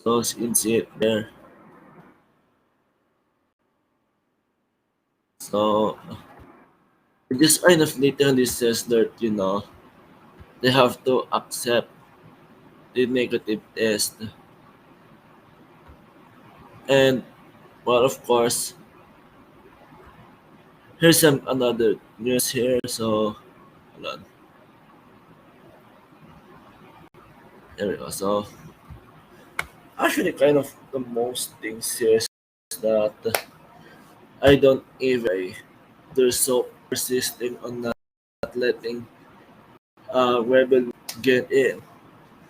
So you can see it there. So it just kind of literally says that they have to accept the negative test. And well, of course, here's some another news here. So hold on. There we go. So actually, kind of the most things here is that I don't even. They're so persisting on not letting Rebel get in.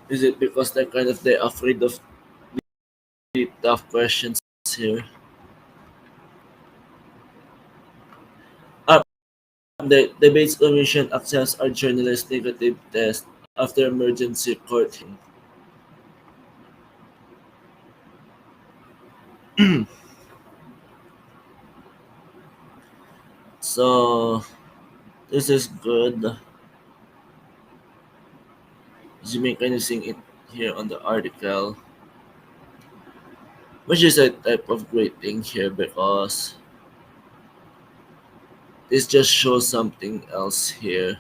Is it because they're afraid of the tough questions here? The debates commission accepts our journalist negative test after emergency court hearing. So this is good. Assuming anything in here on the article, which is a type of great thing here because this just shows something else here.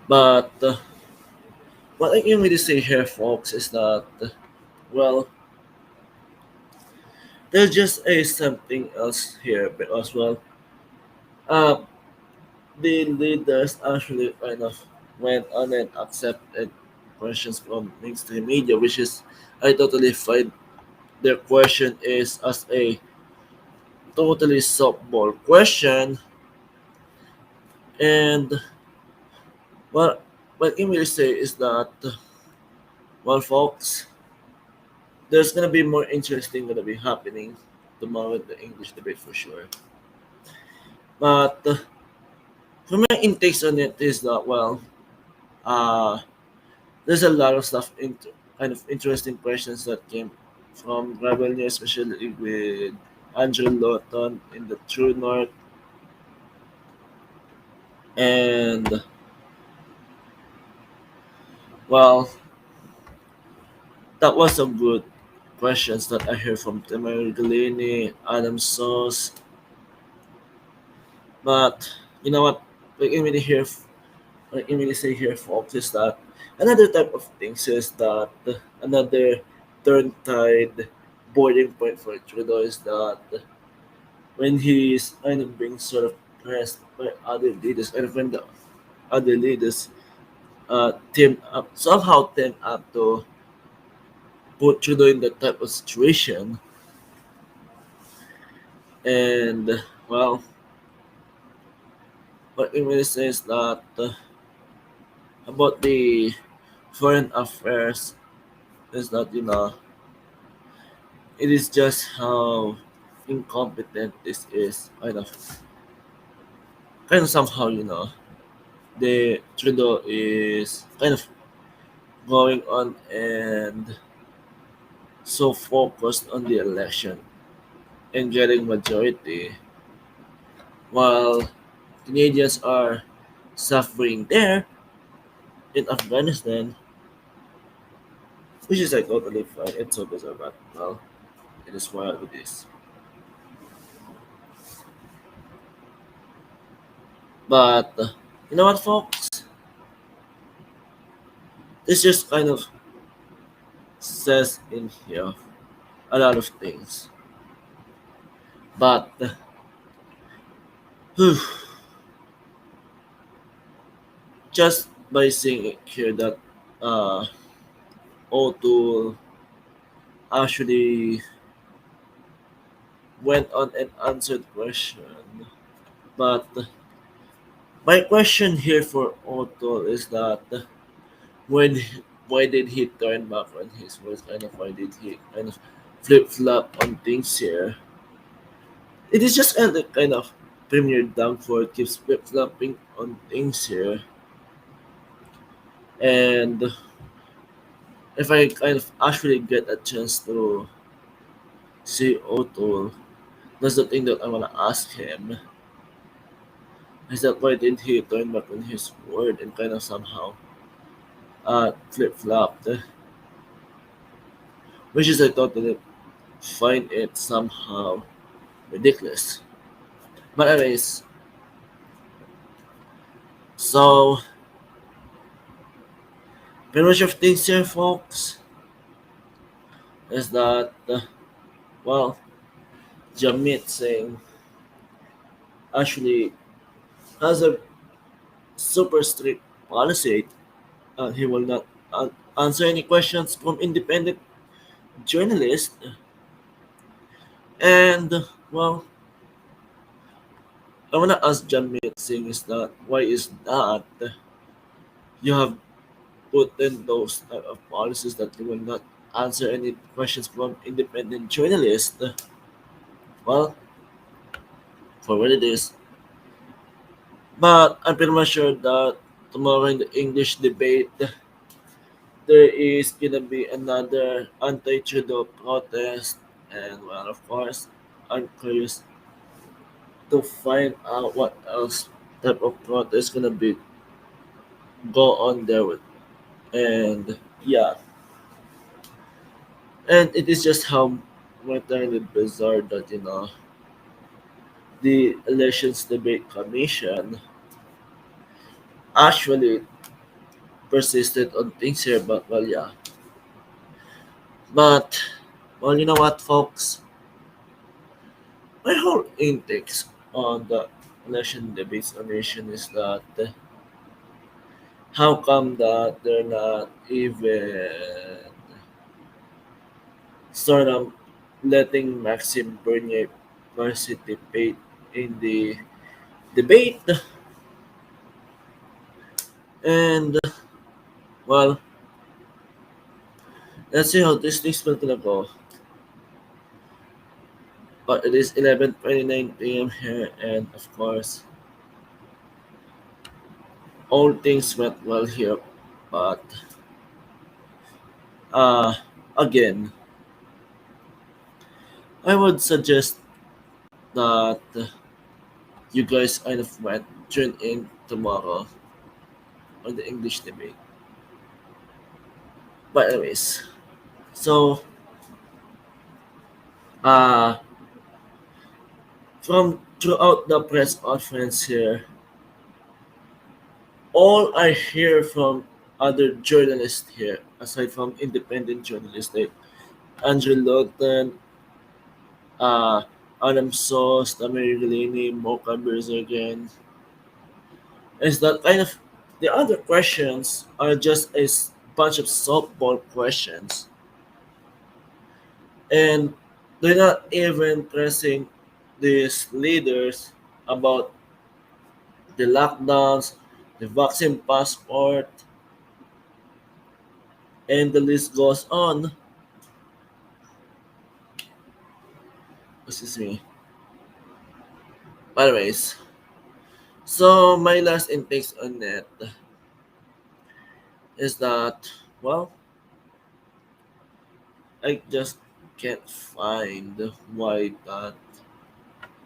But what I can really say here, folks, is that well, there's just a something else here because uh, the leaders actually kind of went on and accepted questions from mainstream media, which is I totally find their question is as a totally softball question. And well, what I can really say is that well, folks, there's gonna be more interesting gonna be happening tomorrow in the English debate for sure. But for my intakes on it is that uh, there's a lot of stuff into kind of interesting questions that came from Rebel News, especially with Andrew Lawton in the True North, and well, that was some good questions that I heard from Tamara Galini, Adam Sauce. But you know what? Like I really hear, like I really say here, folks, is that another type of things is that another turn tide boarding point for Trudeau is that when he's kind of being sort of pressed by other leaders, and when the other leaders team up somehow team up to put Trudeau in that type of situation, and well, what it really says that about the foreign affairs is that it is just how incompetent this is kind of somehow the Trudeau is kind of going on and so focused on the election and getting majority while Canadians are suffering there in Afghanistan, which is like totally fine. It's so bizarre, but well, it is what it is. But you know what, folks? This just kind of says in here a lot of things. But whew, just by seeing it here that uh, O'Toole actually went on and answered question. But my question here for O'Toole is that when why did he turn back on his words? Kind of why did he kind of flip flop on things here? It is just kind of Premier Danforth keeps flip flopping on things here, and if I kind of actually get a chance to see O'Toole, that's the thing that I wanna ask him. Is that why did he turn back on his word and kind of somehow flip flopped? Which is I totally find it somehow ridiculous. But anyways, so pretty much of things here, folks, is that well, Jamit Singh actually has a super strict policy. He will not answer any questions from independent journalists, and well, I wanna ask Jamit Singh is that why is that you have put in those type of policies that you will not answer any questions from independent journalists? Well, for what it is. But I'm pretty much sure that tomorrow in the English debate, there is gonna be another anti-Trudeau protest, and well, of course, I'm curious to find out what else type of protest gonna be go on there with, and yeah, and it is just how entirely bizarre that the elections debate commission actually persisted on things here, but well, yeah, but well, you know what, folks, my whole intakes on the election debates commission is that how come that they're not even sort of letting Maxime Bernier participate in the debate? And well, let's see how this thing's gonna go. But it is 11:29 p.m. here, and of course, all things went well here. But uh, again, I would suggest that you guys kind of went tune in tomorrow on the English debate. But anyways, so uh, from throughout the press conference here, all I hear from other journalists here, aside from independent journalists like Andrew Lawton, uh, Adam Sauce, Tamir Galini, Mocha again, is that kind of the other questions are just bunch of softball questions, and they're not even pressing these leaders about the lockdowns, the vaccine passport, and the list goes on. Excuse me. Anyways, so my last intakes on it is that, well, I just can't find why that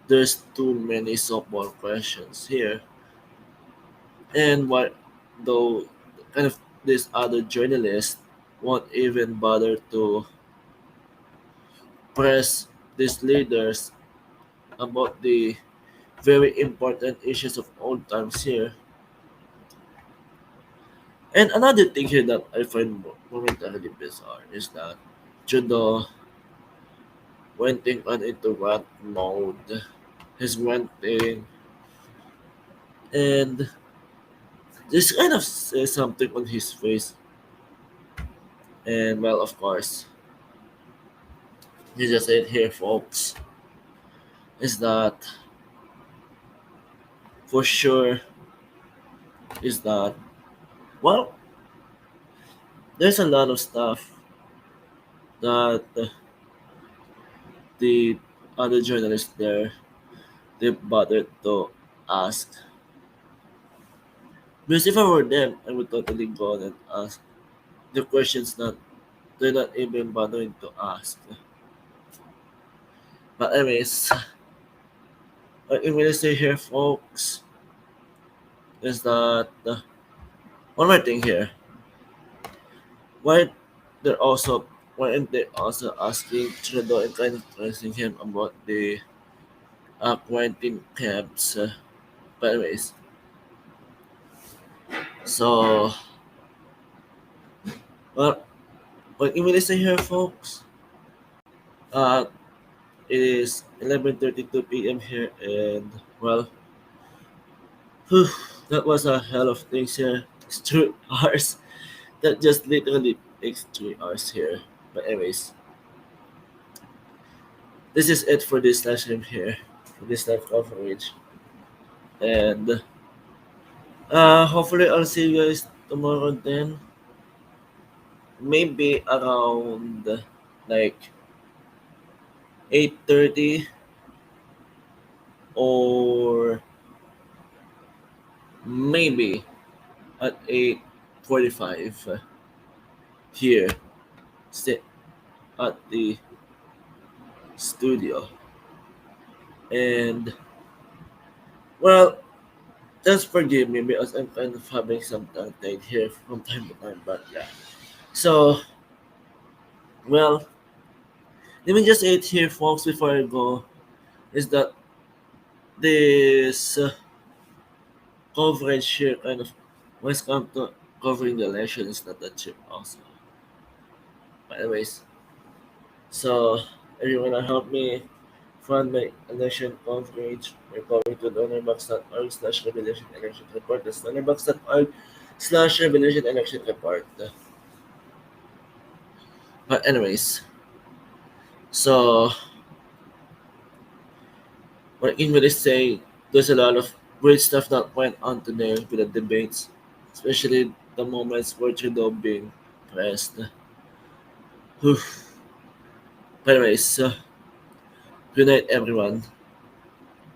there's too many softball questions here, and why though kind of these other journalists won't even bother to press these leaders about the very important issues of old times here. And another thing here that I find momentarily bizarre is that Judo went on into rant mode. He's ranting, and this kind of says something on his face. And well, of course, you just said here, folks, is that for sure is that, well, there's a lot of stuff that the other journalists there they bothered to ask. Because if I were them, I would totally go on and ask the questions that they're not even bothering to ask. But anyways, what I'm gonna say here, folks, is that one more thing here. Why they're also why aren't they also asking Trudeau and kind of pressing him about the quarantine camps? But anyways, so well, what I'm gonna say here, folks. Uh, it is 11:32 p.m. here, and well, whew, that was a hell of things here. It's 2 hours. That just literally takes 3 hours here. But anyways, this is it for this live stream here, for this live coverage, and hopefully I'll see you guys tomorrow then. Maybe around like 8:30 or maybe at 8:45 here, sit at the studio. And well, just forgive me because I'm kind of having some tongue tied here from time to time, but yeah. So, well, let me just add here, folks, before I go, is that this coverage here kind of, when it comes to covering the election, is not that cheap also. But anyways, so if you wanna help me fund my election coverage by going to donorbox.org/revelation election report. That's donorbox.org/revelation election report. But anyways, so what I can really say, there's a lot of great stuff that went on today with the debates, especially the moments where Trudeau being pressed. Whew. But anyways, good night everyone.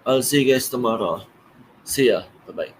I'll see you guys tomorrow. See ya. Bye bye.